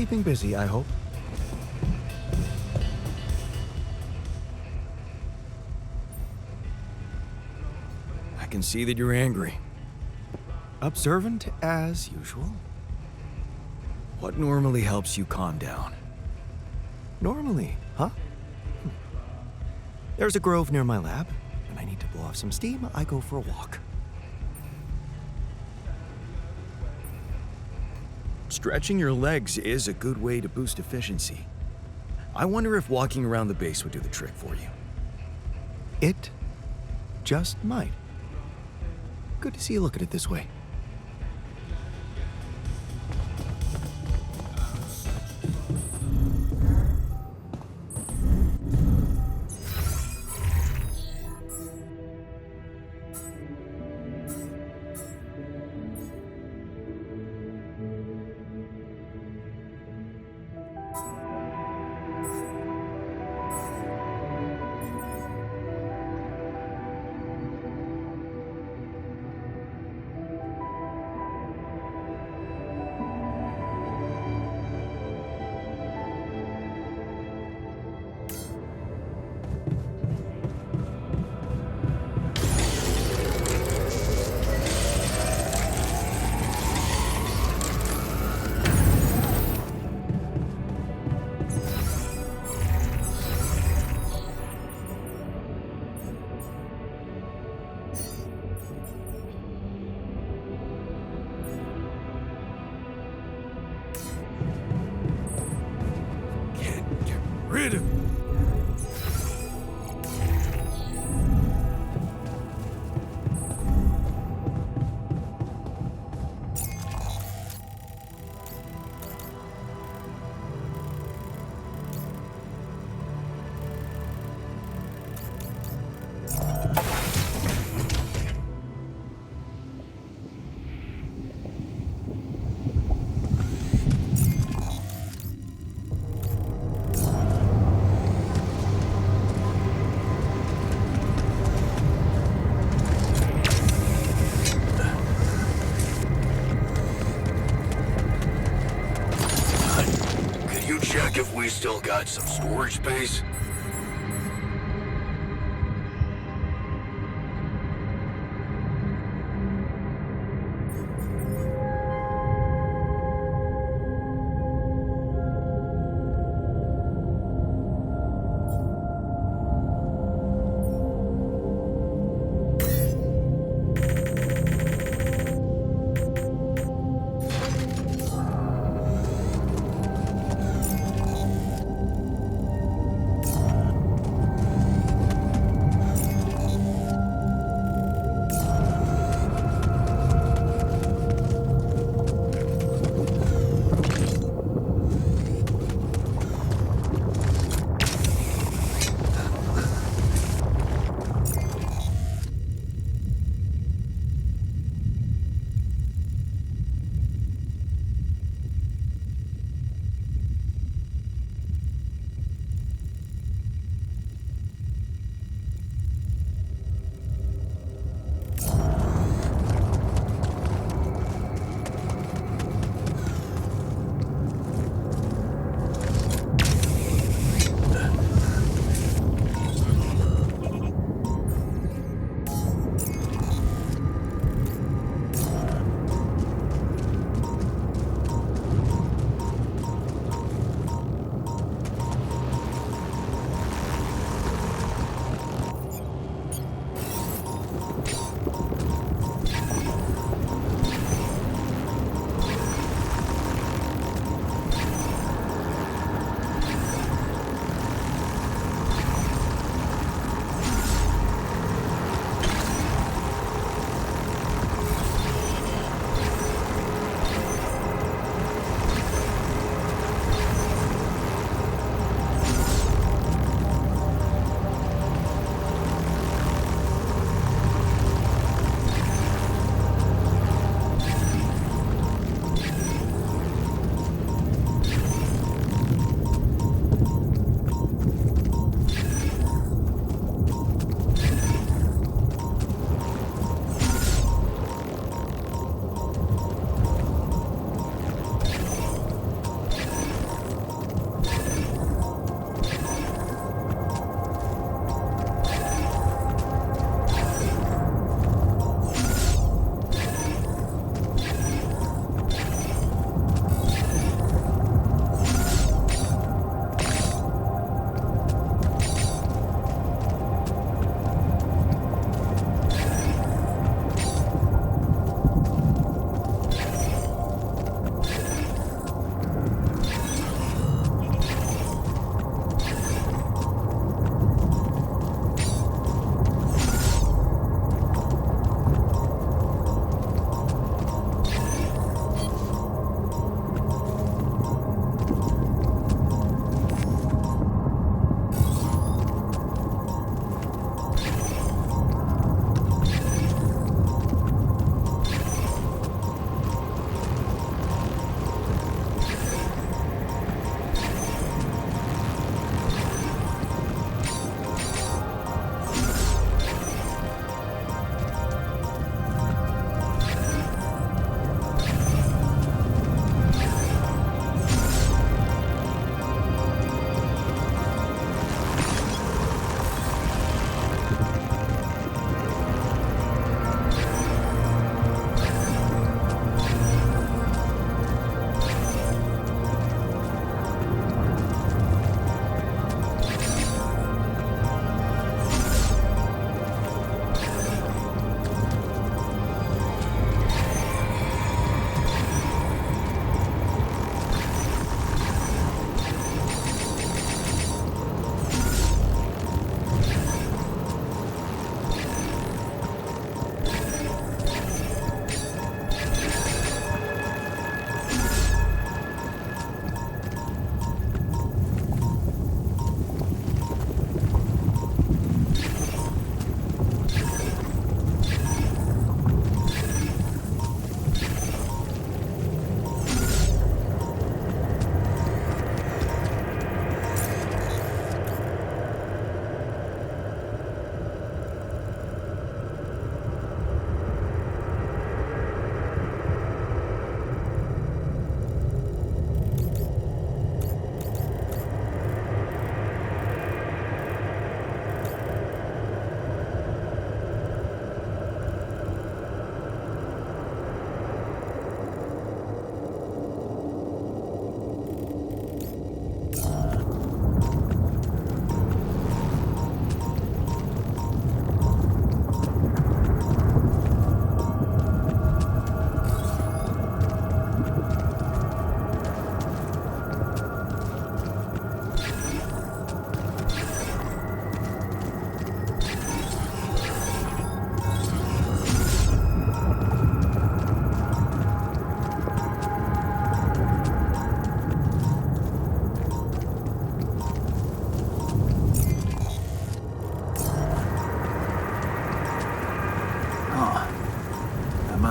Speaker 2: Keeping busy, I hope.
Speaker 1: I can see that you're angry.
Speaker 2: Observant as usual.
Speaker 1: What normally helps you calm down?
Speaker 2: Normally, huh? There's a grove near my lab. When I need to blow off some steam, I go for a walk.
Speaker 1: Stretching your legs is a good way to boost efficiency. I wonder if walking around the base would do the trick for you.
Speaker 2: It just might. Good to see you look at it this way.
Speaker 1: Rid of
Speaker 5: Check if we still got some storage space.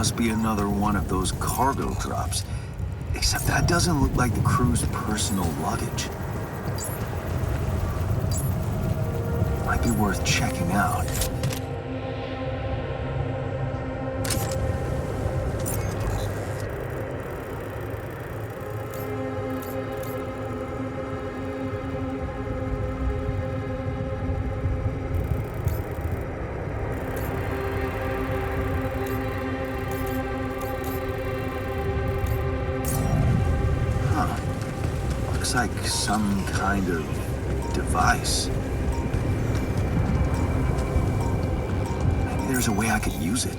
Speaker 5: must be another one of those cargo drops. Except that doesn't look like the crew's personal luggage. Might be worth checking out. Looks like some kind of device. Maybe there's a way I could use it.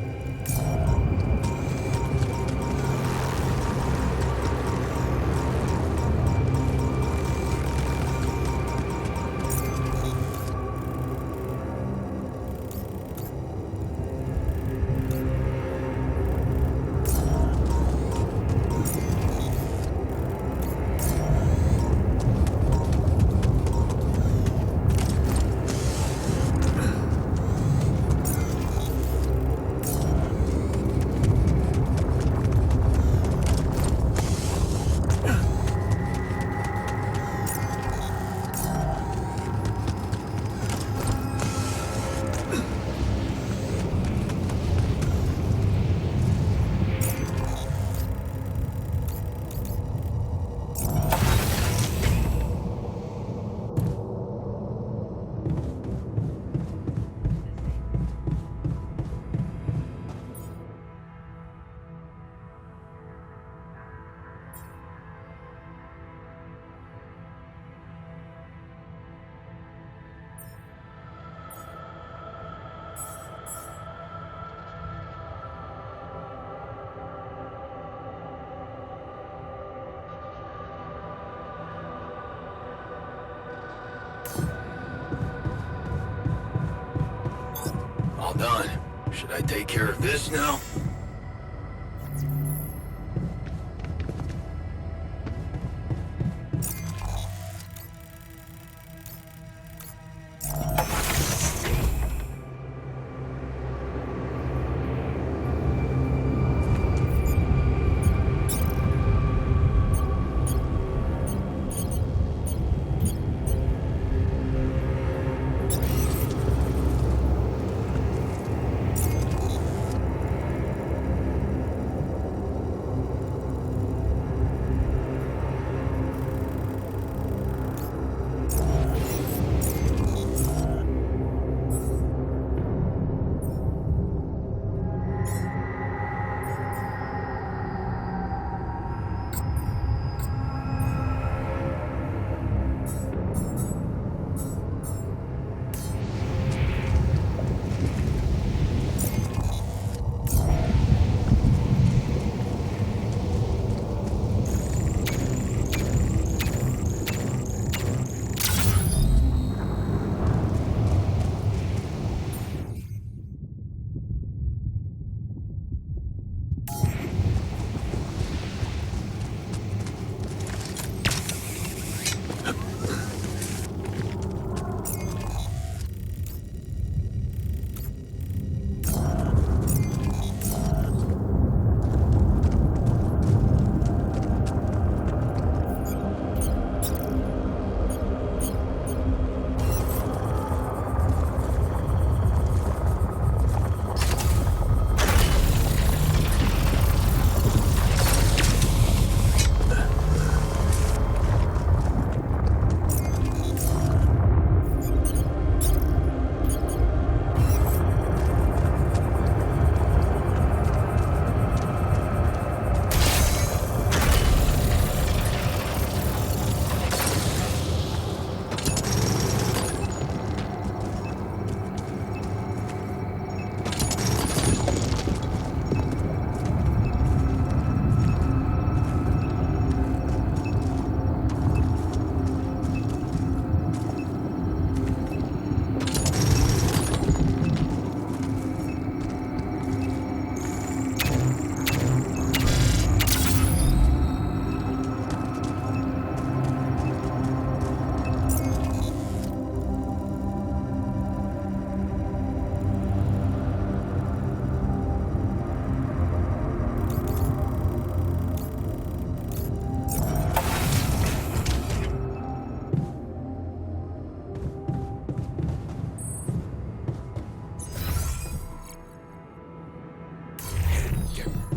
Speaker 3: All done. Should I take care of this now?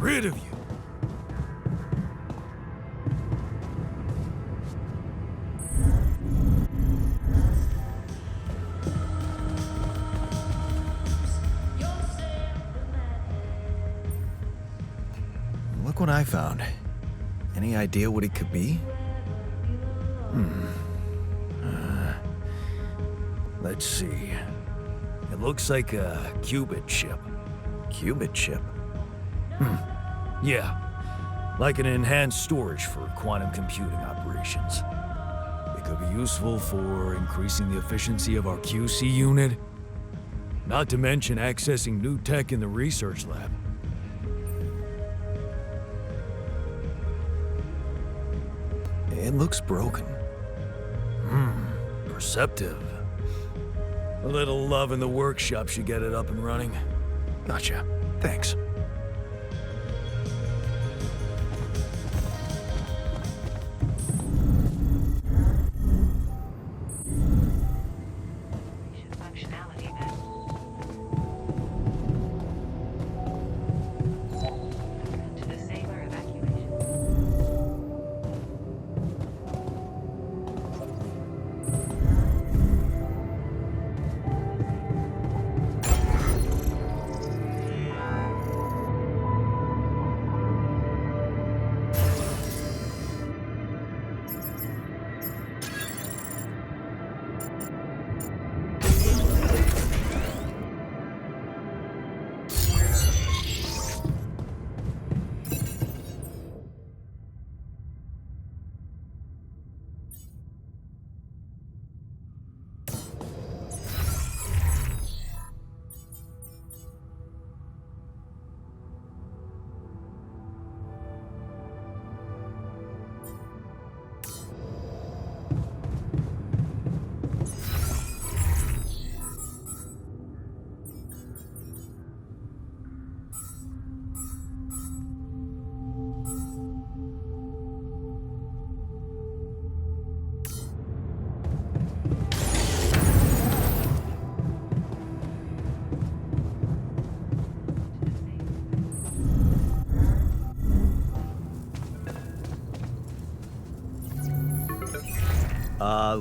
Speaker 1: rid of you.
Speaker 2: Look what I found. Any idea what it could be?
Speaker 1: Let's see. It looks like a qubit chip.
Speaker 2: Qubit chip?
Speaker 1: Yeah, like an enhanced storage for quantum computing operations. It could be useful for increasing the efficiency of our QC unit. Not to mention accessing new tech in the research lab.
Speaker 2: It looks broken.
Speaker 1: Perceptive. A little love in the workshop should get it up and running.
Speaker 2: Gotcha. Thanks.
Speaker 6: Functionality then. To the saber evacuation.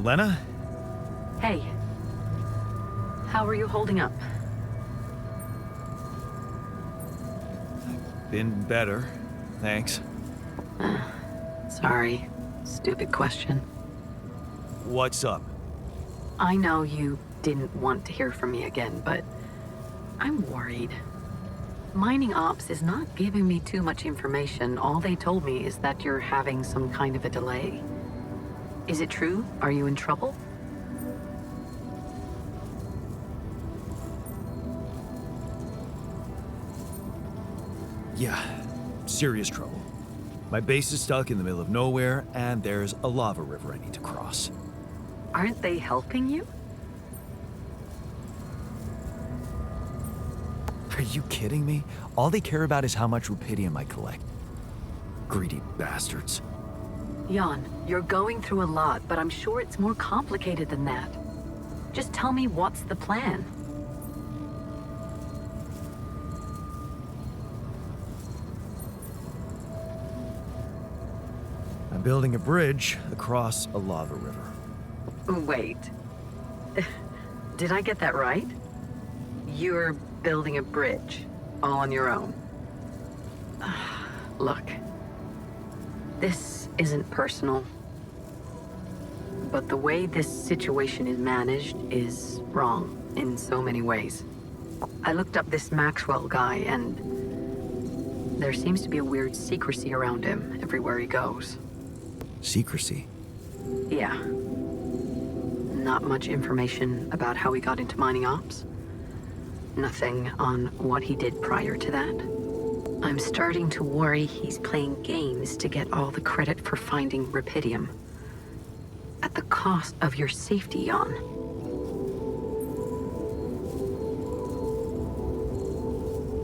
Speaker 2: Lena?
Speaker 7: Hey. How are you holding up?
Speaker 2: Been better. Thanks.
Speaker 7: Sorry. Stupid question.
Speaker 1: What's up?
Speaker 7: I know you didn't want to hear from me again, but I'm worried. Mining Ops is not giving me too much information. All they told me is that you're having some kind of a delay. Is it true? Are you in trouble?
Speaker 2: Yeah, serious trouble. My base is stuck in the middle of nowhere, and there's a lava river I need to cross.
Speaker 7: Aren't they helping you?
Speaker 2: Are you kidding me? All they care about is how much rupidium I collect. Greedy bastards.
Speaker 7: Jan, you're going through a lot, but I'm sure it's more complicated than that. Just tell me what's the plan.
Speaker 2: I'm building a bridge across a lava river.
Speaker 7: Wait. Did I get that right? You're building a bridge, all on your own. Look. This isn't personal. But the way this situation is managed is wrong in so many ways. I looked up this Maxwell guy, and there seems to be a weird secrecy around him everywhere he goes.
Speaker 2: Secrecy?
Speaker 7: Yeah. Not much information about how he got into mining ops. Nothing on what he did prior to that. I'm starting to worry he's playing games to get all the credit for finding rupidium. At the cost of your safety, Jan.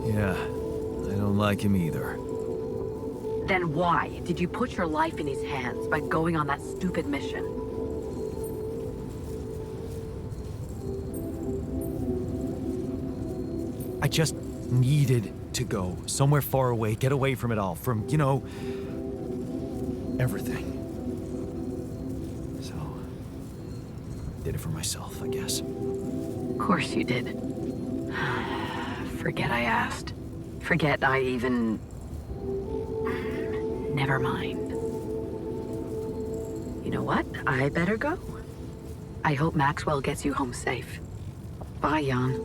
Speaker 2: Yeah, I don't like him either.
Speaker 7: Then why did you put your life in his hands by going on that stupid mission?
Speaker 2: needed to go somewhere far away, get away from it all, from, everything. So, did it for myself, I guess.
Speaker 7: Of course you did. Forget I asked. Forget I even... Never mind. You know what? I better go. I hope Maxwell gets you home safe. Bye, Jan.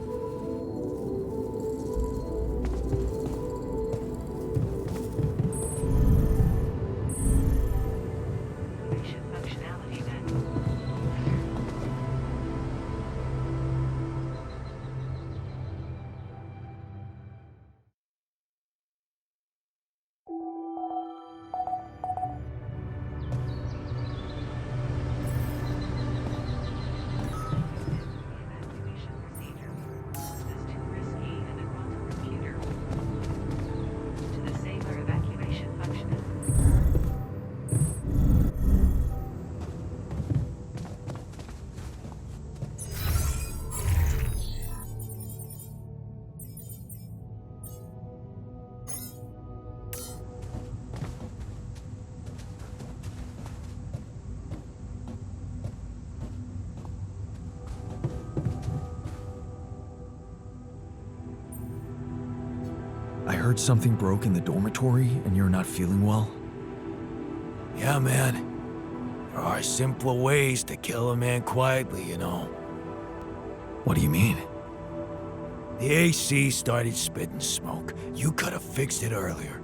Speaker 6: Functionality then. Evacuation procedure. This is too risky in a quantum computer. To disable evacuation functionality.
Speaker 2: I heard something broke in the dormitory and you're not feeling well.
Speaker 1: Yeah, man. There are simpler ways to kill a man quietly,
Speaker 2: What do you mean?
Speaker 1: The AC started spitting smoke. You could have fixed it earlier.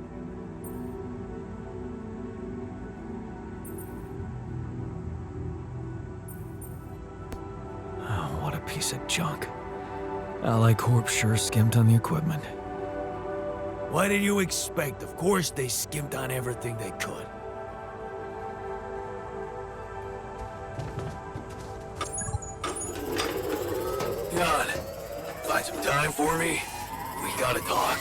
Speaker 2: Oh, what a piece of junk. Ally Corp sure skimped on the equipment.
Speaker 1: What did you expect? Of course they skimped on everything they could. Jan, find some time for me? We gotta talk.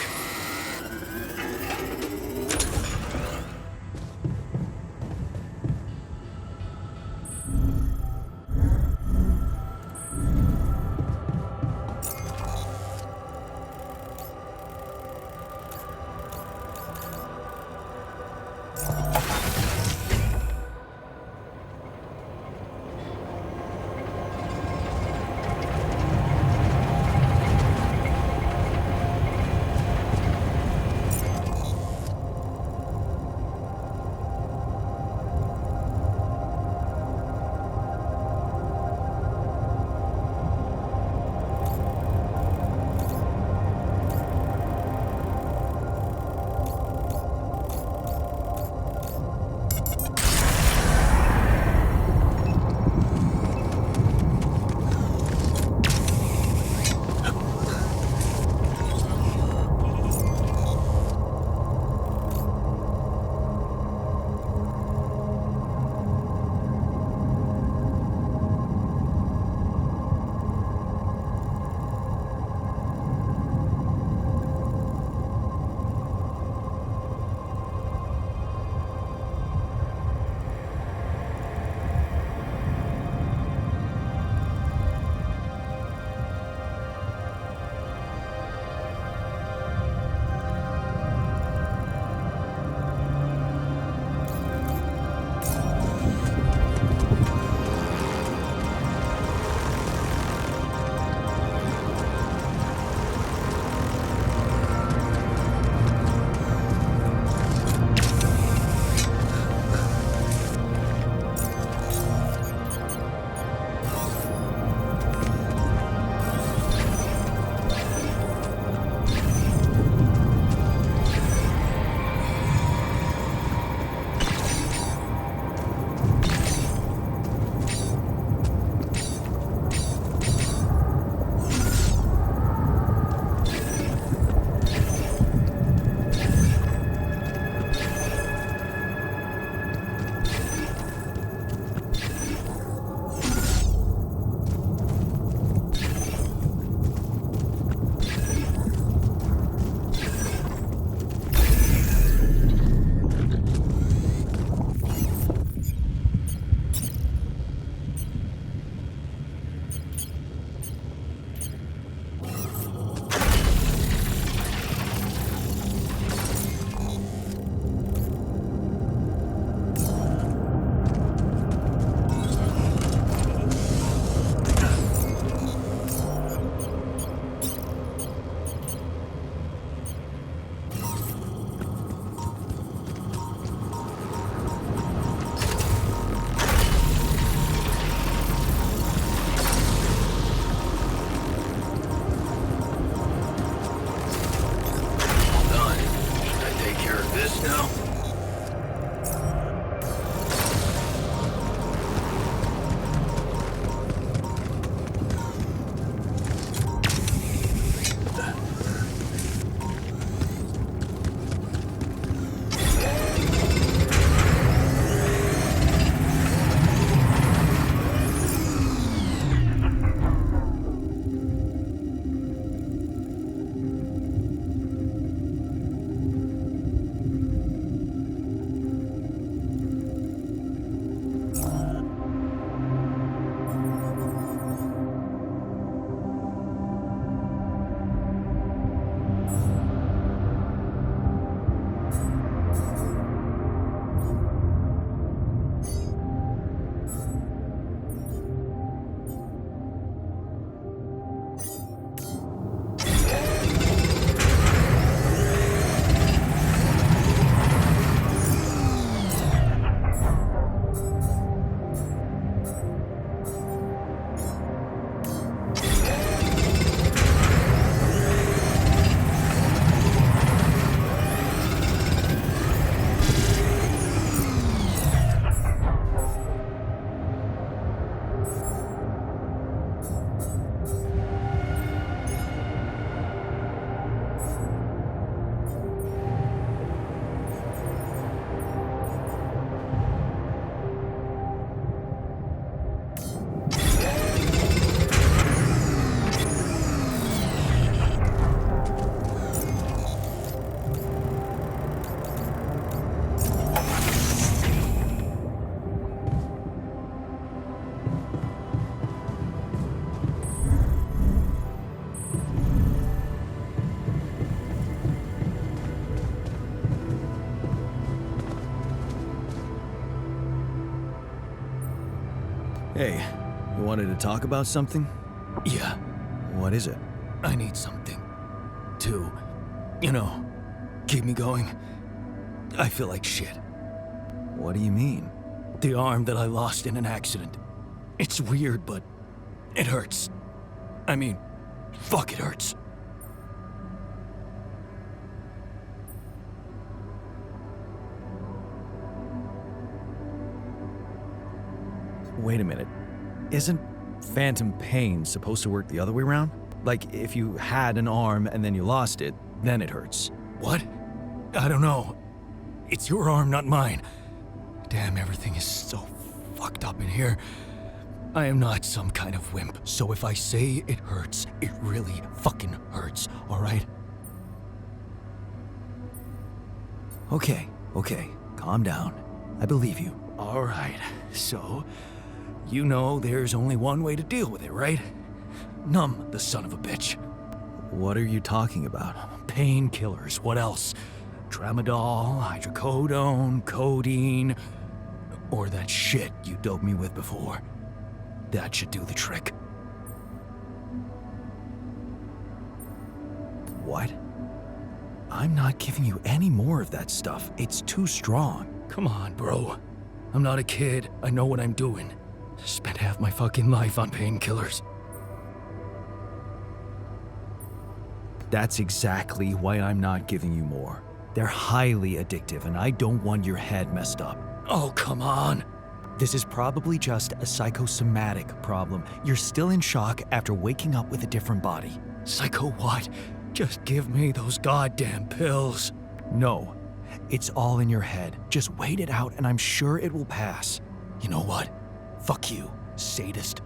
Speaker 4: No.
Speaker 2: Hey, you wanted to talk about something?
Speaker 1: Yeah,
Speaker 2: What is it?
Speaker 1: I need something to, keep me going. I feel like shit.
Speaker 2: What do you mean?
Speaker 1: The arm that I lost in an accident. It's weird, but it hurts. I mean, fuck, it hurts.
Speaker 2: Wait a minute. Isn't phantom pain supposed to work the other way around? Like, if you had an arm and then you lost it, then it hurts.
Speaker 1: What? I don't know. It's your arm, not mine. Damn, everything is so fucked up in here. I am not some kind of wimp, so if I say it hurts, it really fucking hurts, alright?
Speaker 2: Okay, calm down. I believe you.
Speaker 1: Alright, so, there's only one way to deal with it, right? Numb the son of a bitch.
Speaker 2: What are you talking about?
Speaker 1: Painkillers, what else? Tramadol, hydrocodone, codeine, or that shit you doped me with before. That should do the trick.
Speaker 2: What? I'm not giving you any more of that stuff. It's too strong.
Speaker 1: Come on, bro. I'm not a kid. I know what I'm doing. Spent half my fucking life on painkillers.
Speaker 2: That's exactly why I'm not giving you more. They're highly addictive, and I don't want your head messed up.
Speaker 1: Oh, come on.
Speaker 2: This is probably just a psychosomatic problem. You're still in shock after waking up with a different body.
Speaker 1: Psycho what? Just give me those goddamn pills.
Speaker 2: No, it's all in your head. Just wait it out, and I'm sure it will pass.
Speaker 1: You know what? Fuck you, sadist.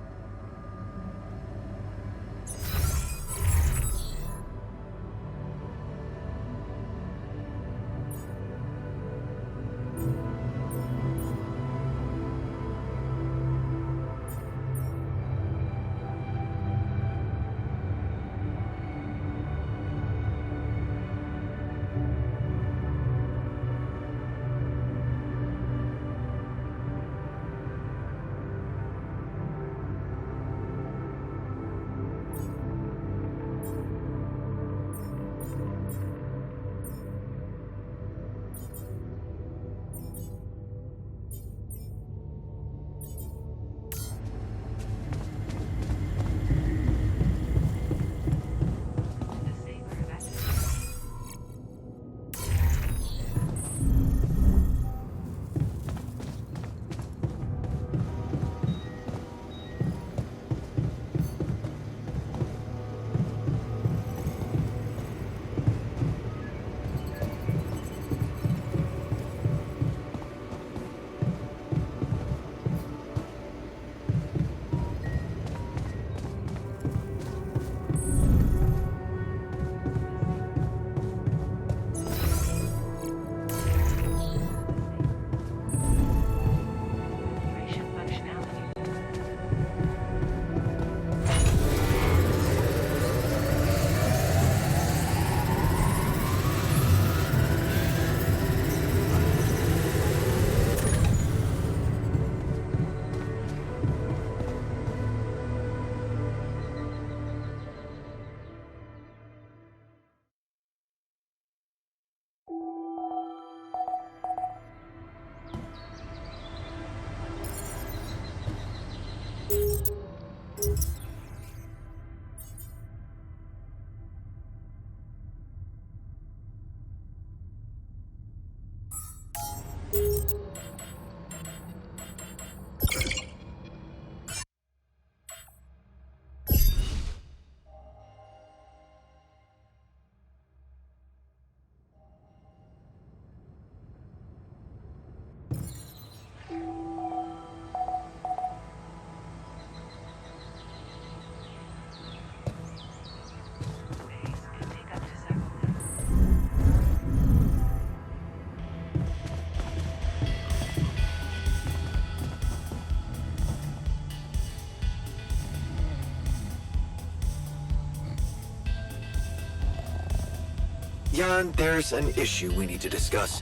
Speaker 2: Jan, there's an issue we need to discuss.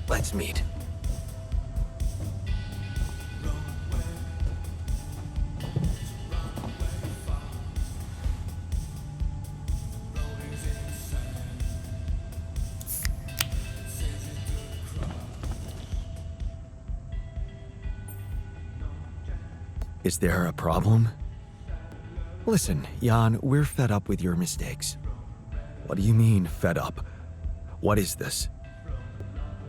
Speaker 2: Let's meet. Is there a problem? Listen, Jan, we're fed up with your mistakes. What do you mean, fed up? What is this?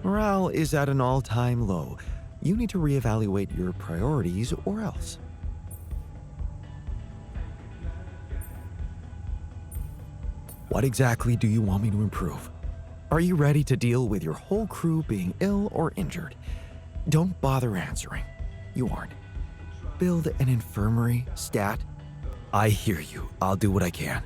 Speaker 2: Morale is at an all-time low. You need to reevaluate your priorities or else. What exactly do you want me to improve? Are you ready to deal with your whole crew being ill or injured? Don't bother answering. You aren't. Build an infirmary, stat? I hear you. I'll do what I can.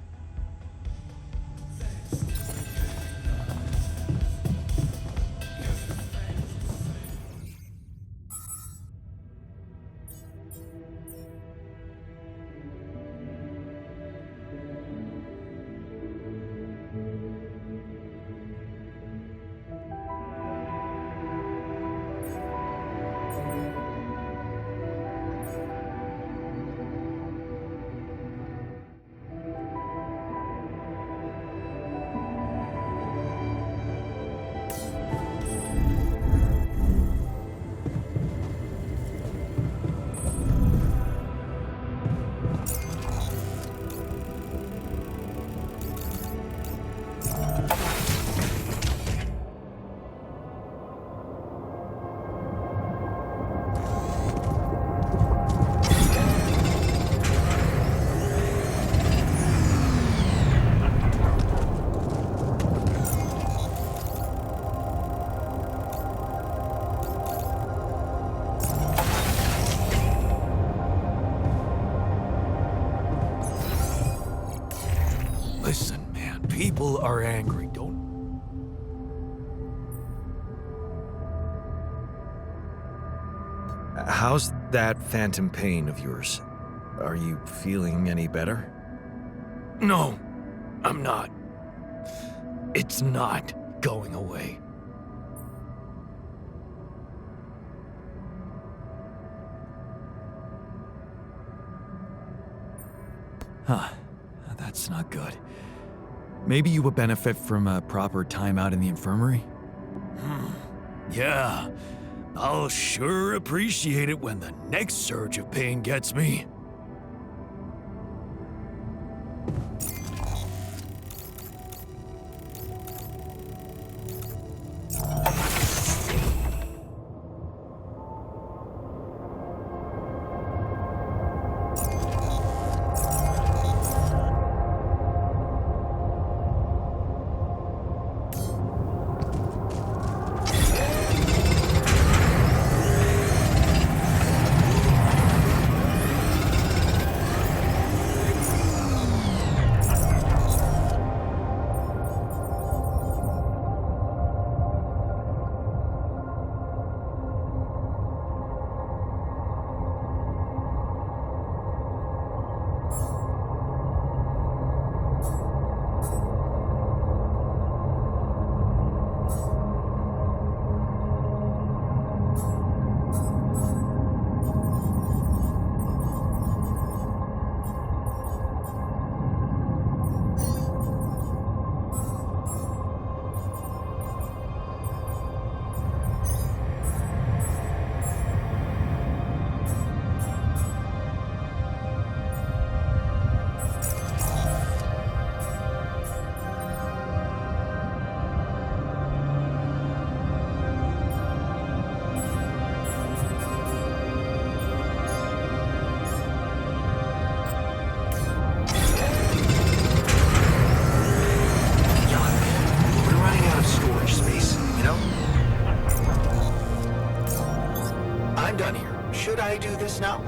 Speaker 2: Listen, man, people are angry. Don't... How's that phantom pain of yours? Are you feeling any better? No, I'm not. It's not going away. Huh. That's not good. Maybe you would benefit from a proper timeout in the infirmary? Yeah. I'll sure appreciate it when the next surge of pain gets me. I'm done here. Should I do this now?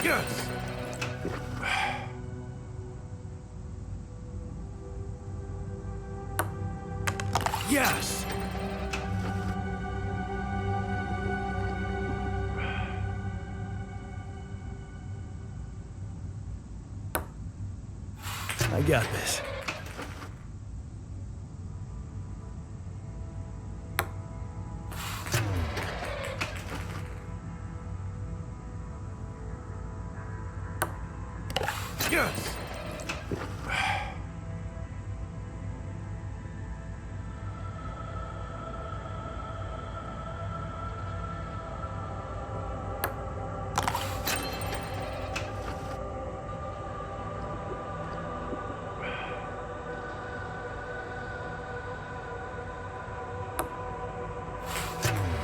Speaker 1: Yes! Yes! I got this. Yes!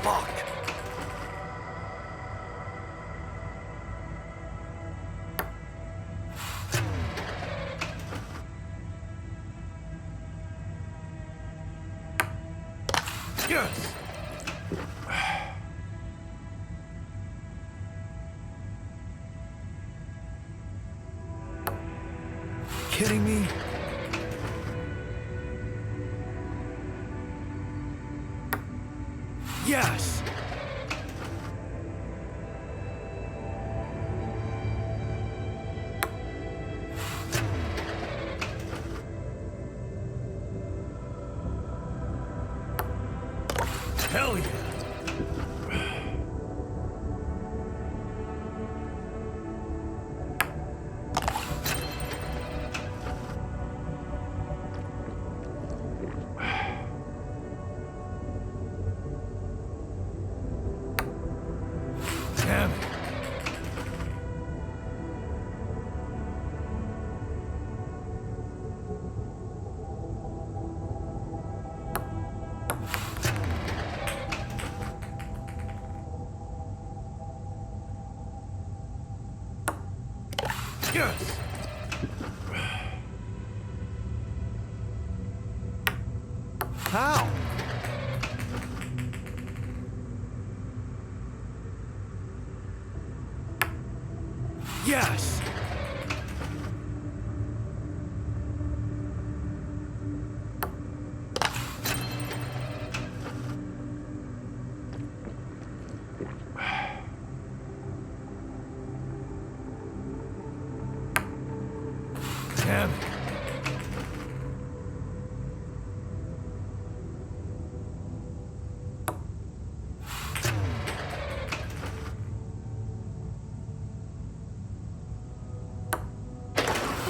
Speaker 1: Fuck. Yes! Kidding me? Yes! Hell yeah! Damn it. Yes!
Speaker 2: How?
Speaker 1: Yes! Damn it.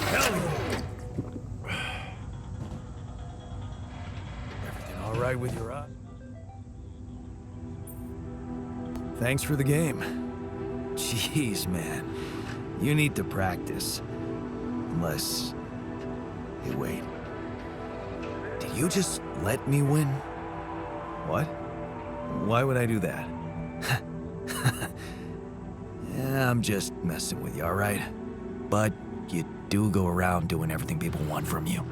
Speaker 1: Hell yeah. Everything all right with your eye? Thanks for the game. Jeez, man. You need to practice. Unless... Hey, wait. Did you just let me win? What? Why would I do that? Yeah, I'm just messing with you, alright? But you do go around doing everything people want from you.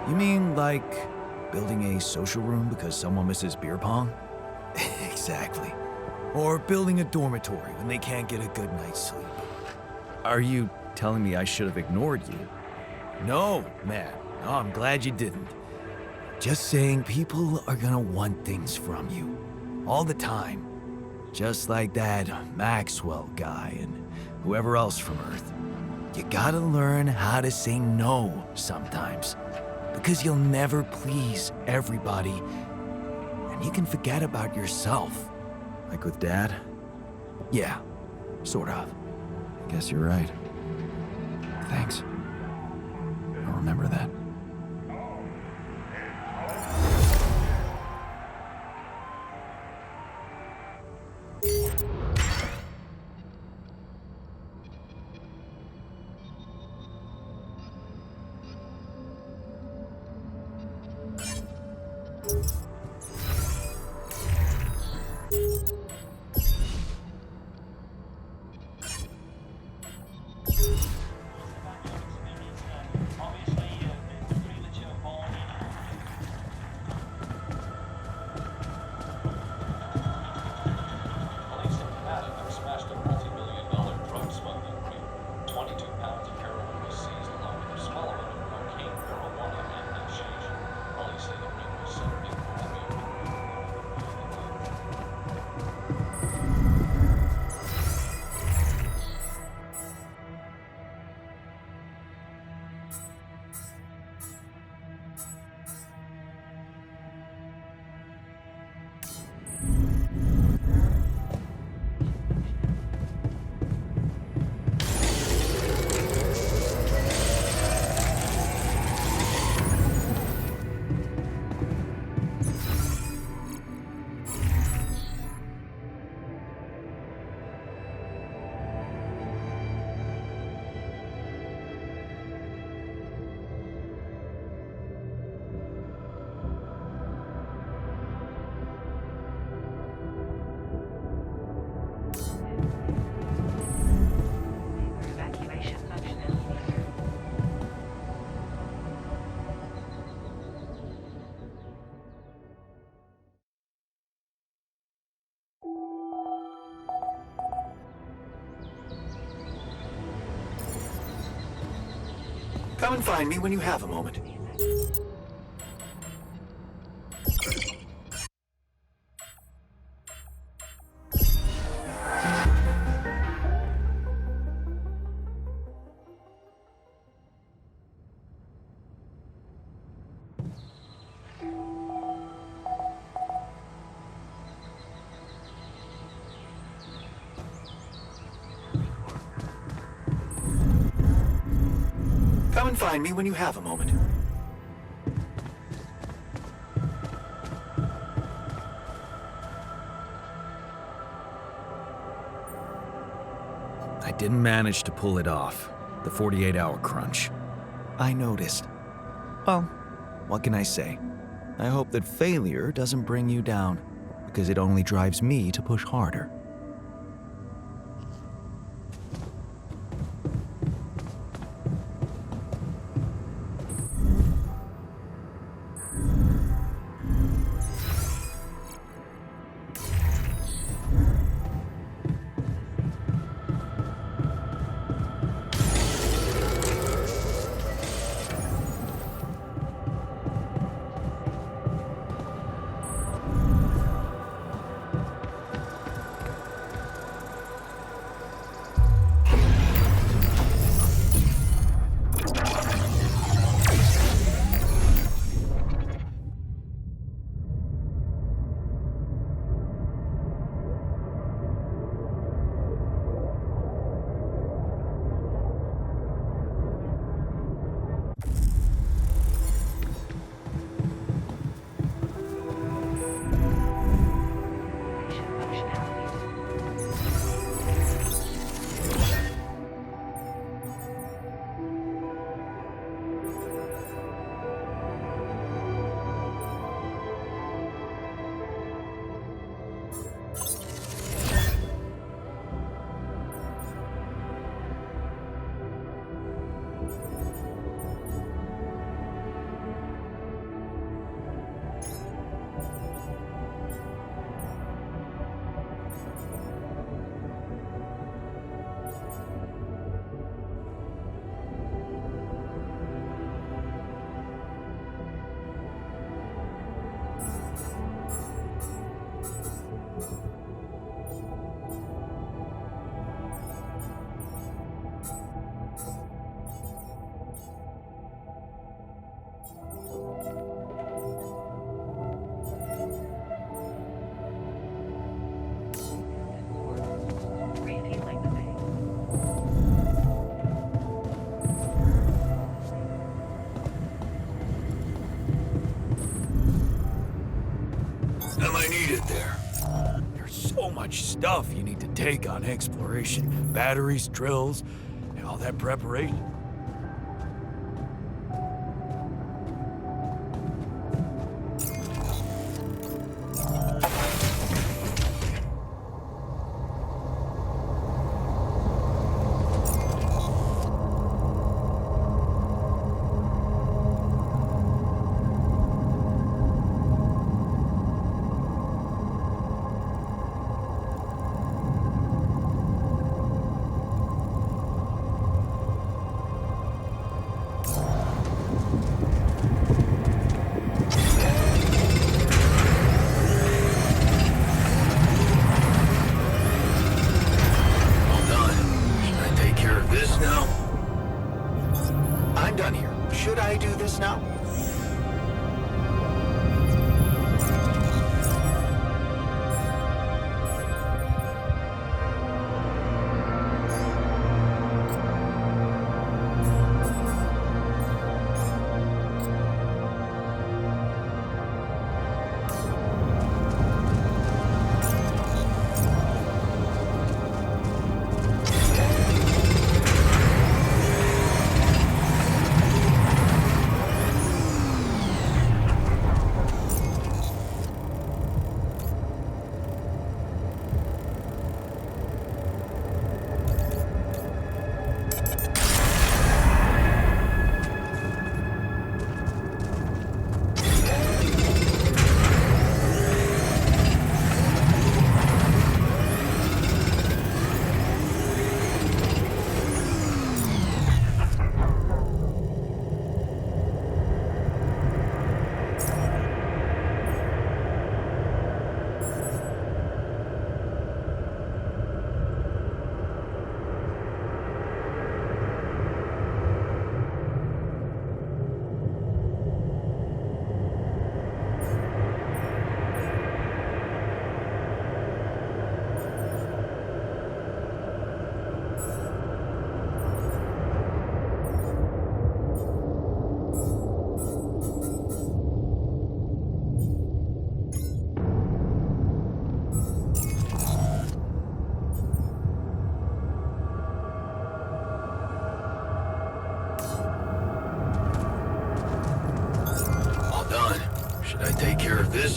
Speaker 1: You mean like building a social room because someone misses beer pong? Exactly. Or building a dormitory when they can't get a good night's sleep. Are you telling me I should have ignored you? No, man. No, I'm glad you didn't. Just saying people are gonna want things from you. All the time. Just like that Maxwell guy and whoever else from Earth. You gotta learn how to say no sometimes. Because you'll never please everybody. And you can forget about yourself. Like with Dad? Yeah, sort of. I guess you're right. Thanks. I'll remember that.
Speaker 2: Come and find me when you have a moment. Come and find me when you have a moment.
Speaker 1: I didn't manage to pull it off. The 48-hour crunch.
Speaker 2: I noticed. Well, what can I say? I hope that failure doesn't bring you down, because it only drives me to push harder.
Speaker 6: Refueling the bay.
Speaker 1: Am I needed there? There's so much stuff you need to take on exploration. Batteries, drills, and all that preparation.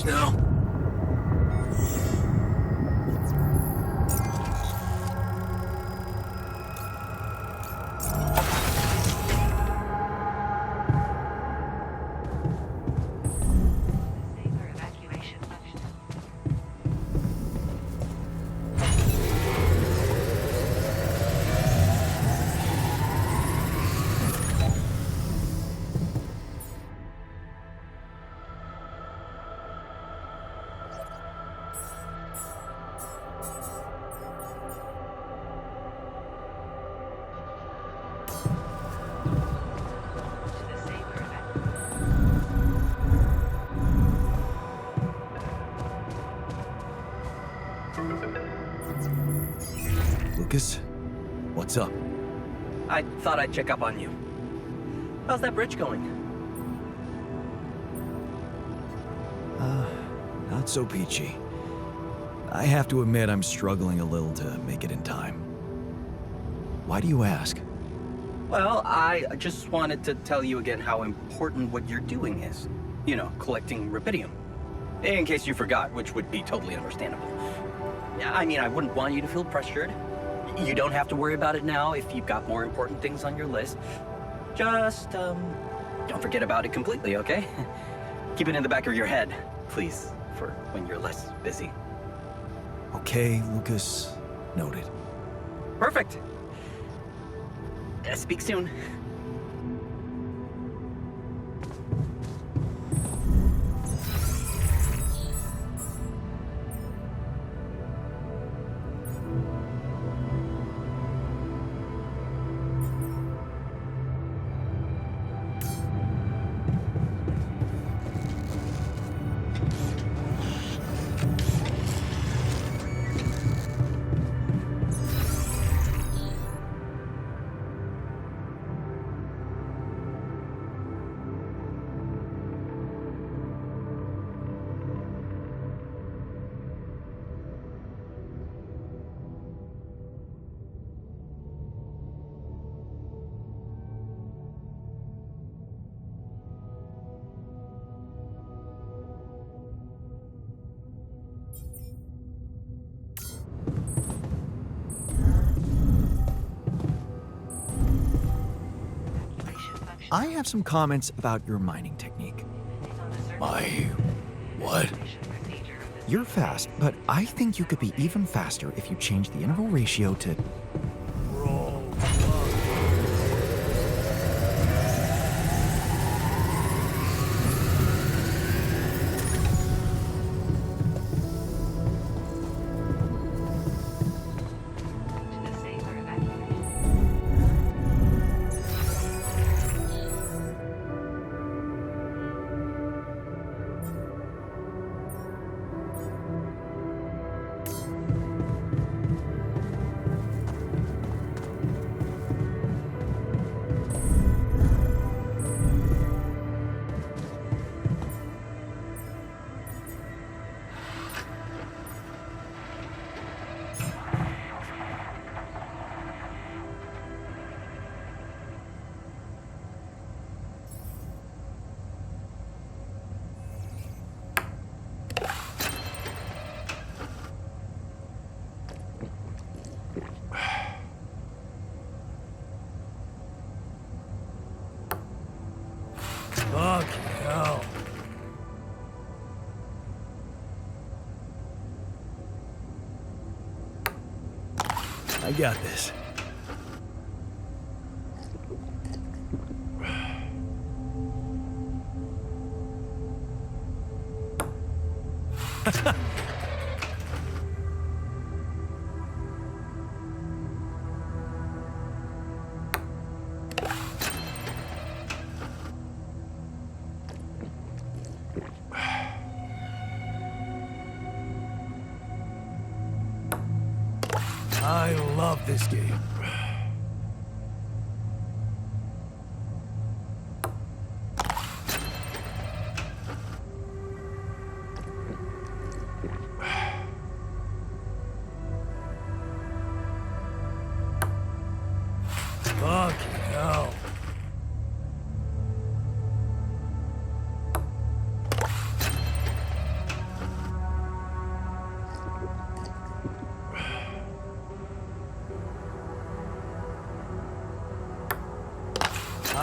Speaker 1: now?
Speaker 6: Safer evacuation function. To the safer evacuation.
Speaker 1: Lucas, what's up?
Speaker 4: I thought I'd check up on you. How's that bridge going?
Speaker 1: Not so peachy. I have to admit I'm struggling a little to make it in time. Why do you ask?
Speaker 4: Well, I just wanted to tell you again how important what you're doing is. You know, collecting rubidium. In case you forgot, which would be totally understandable. I mean, I wouldn't want you to feel pressured. You don't have to worry about it now if you've got more important things on your list. Just, don't forget about it completely, okay? Keep it in the back of your head, please, for when you're less busy.
Speaker 1: Okay, Lucas. Noted.
Speaker 4: Perfect. Speak soon.
Speaker 6: Evacuation function.
Speaker 2: I have some comments about your mining technique.
Speaker 6: Depending on the
Speaker 1: My... what?
Speaker 6: circulation procedure of this
Speaker 2: You're fast, but I think you could be even faster if you change the interval ratio to...
Speaker 6: to the safer evacuation.
Speaker 1: Fucking hell. I got this. I love this game. Fucking hell.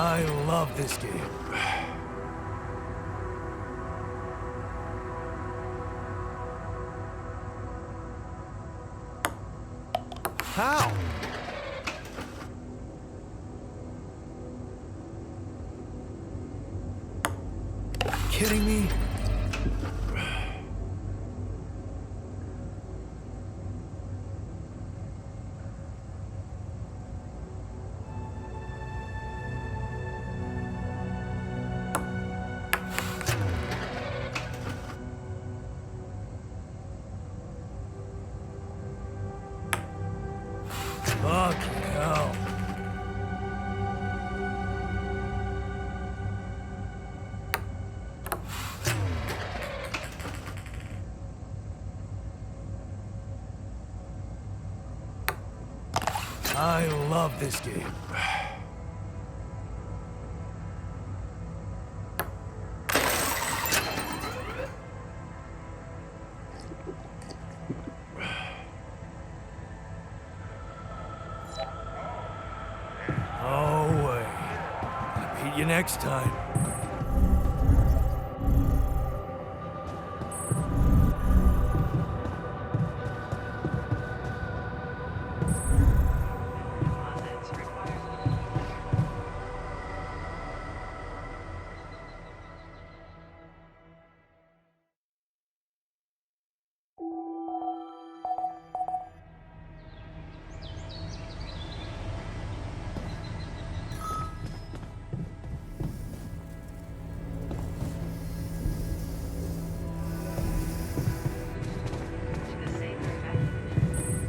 Speaker 1: I love this game.
Speaker 2: How?
Speaker 1: Kidding me? Fucking hell. I love this game. No way. I'll beat you next time.
Speaker 6: Deposits required. To the safer evacuation.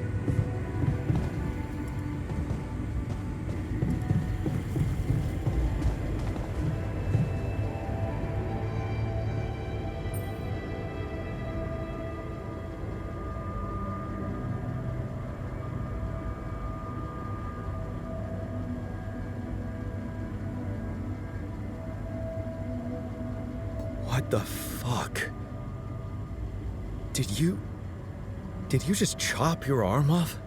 Speaker 2: What the fuck? Did you just chop your arm off?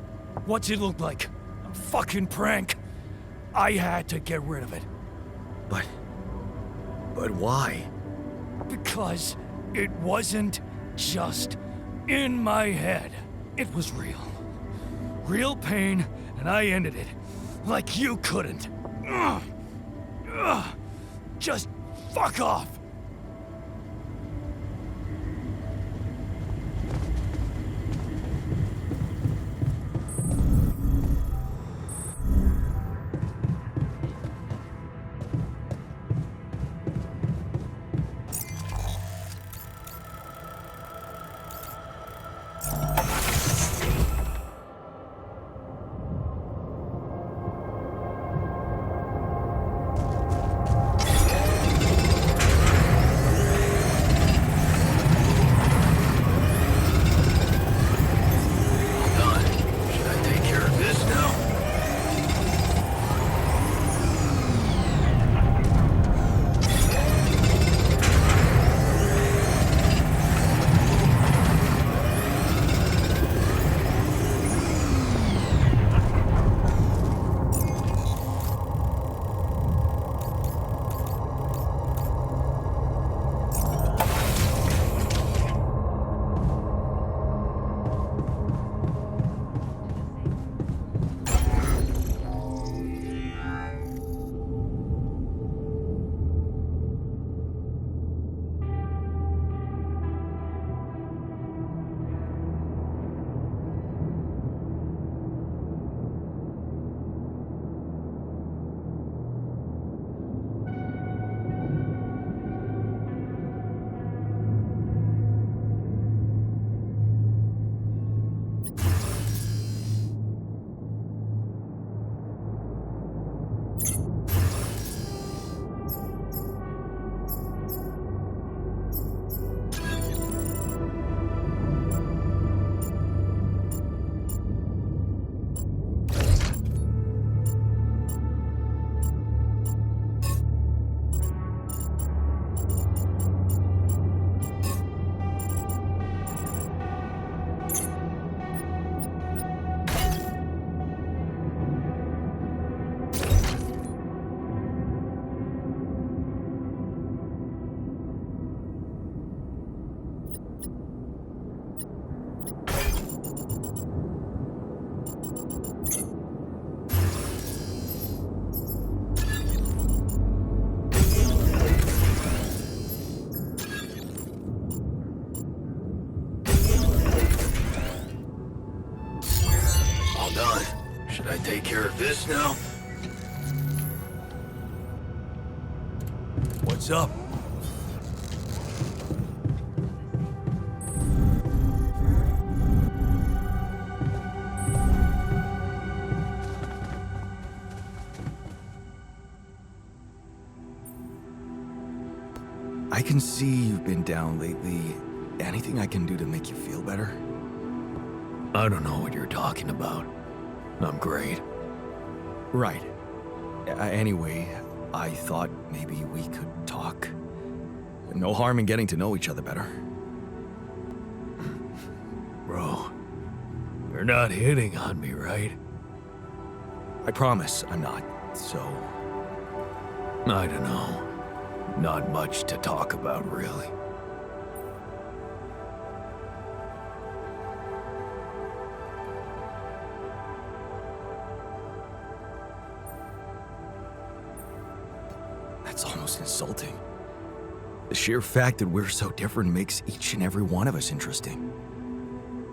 Speaker 1: What's it look like? A fucking prank. I had to get rid of it.
Speaker 2: But why?
Speaker 1: Because it wasn't just in my head. It was real. Real pain, and I ended it. Like you couldn't. Ugh. Ugh. Just fuck off. Should I take care of this now? What's up?
Speaker 2: I can see you've been down lately. Anything I can do to make you feel better?
Speaker 1: I don't know what you're talking about. I'm great.
Speaker 2: Right. Anyway, I thought maybe we could talk. No harm in getting to know each other better.
Speaker 1: Bro, you're not hitting on me, right?
Speaker 2: I promise I'm not, so...
Speaker 1: I don't know. Not much to talk about, really.
Speaker 2: That's almost insulting. The sheer fact that we're so different makes each and every one of us interesting.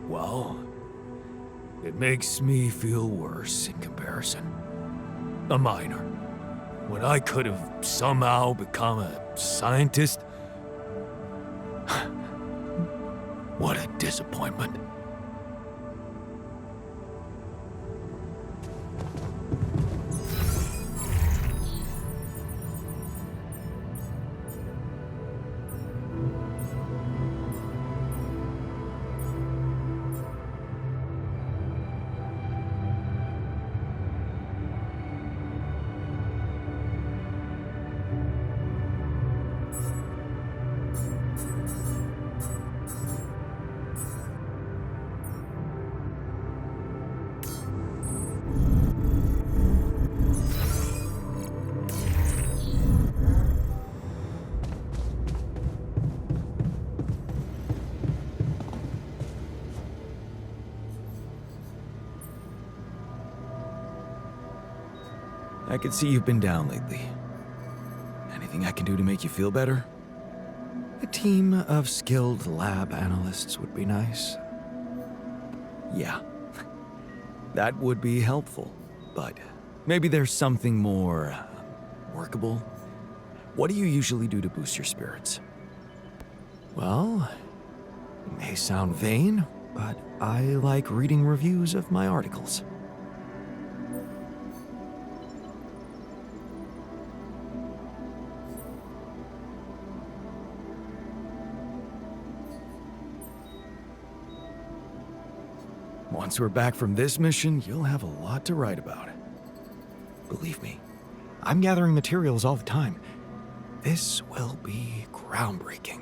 Speaker 1: Well, it makes me feel worse in comparison. A minor. When I could have somehow become a scientist. What a disappointment.
Speaker 2: I can see you've been down lately. Anything I can do to make you feel better? A team of skilled lab analysts would be nice. Yeah, that would be helpful, but maybe there's something more workable. What do you usually do to boost your spirits? Well, it may sound vain, but I like reading reviews of my articles. Once we're back from this mission, you'll have a lot to write about. Believe me, I'm gathering materials all the time. This will be groundbreaking.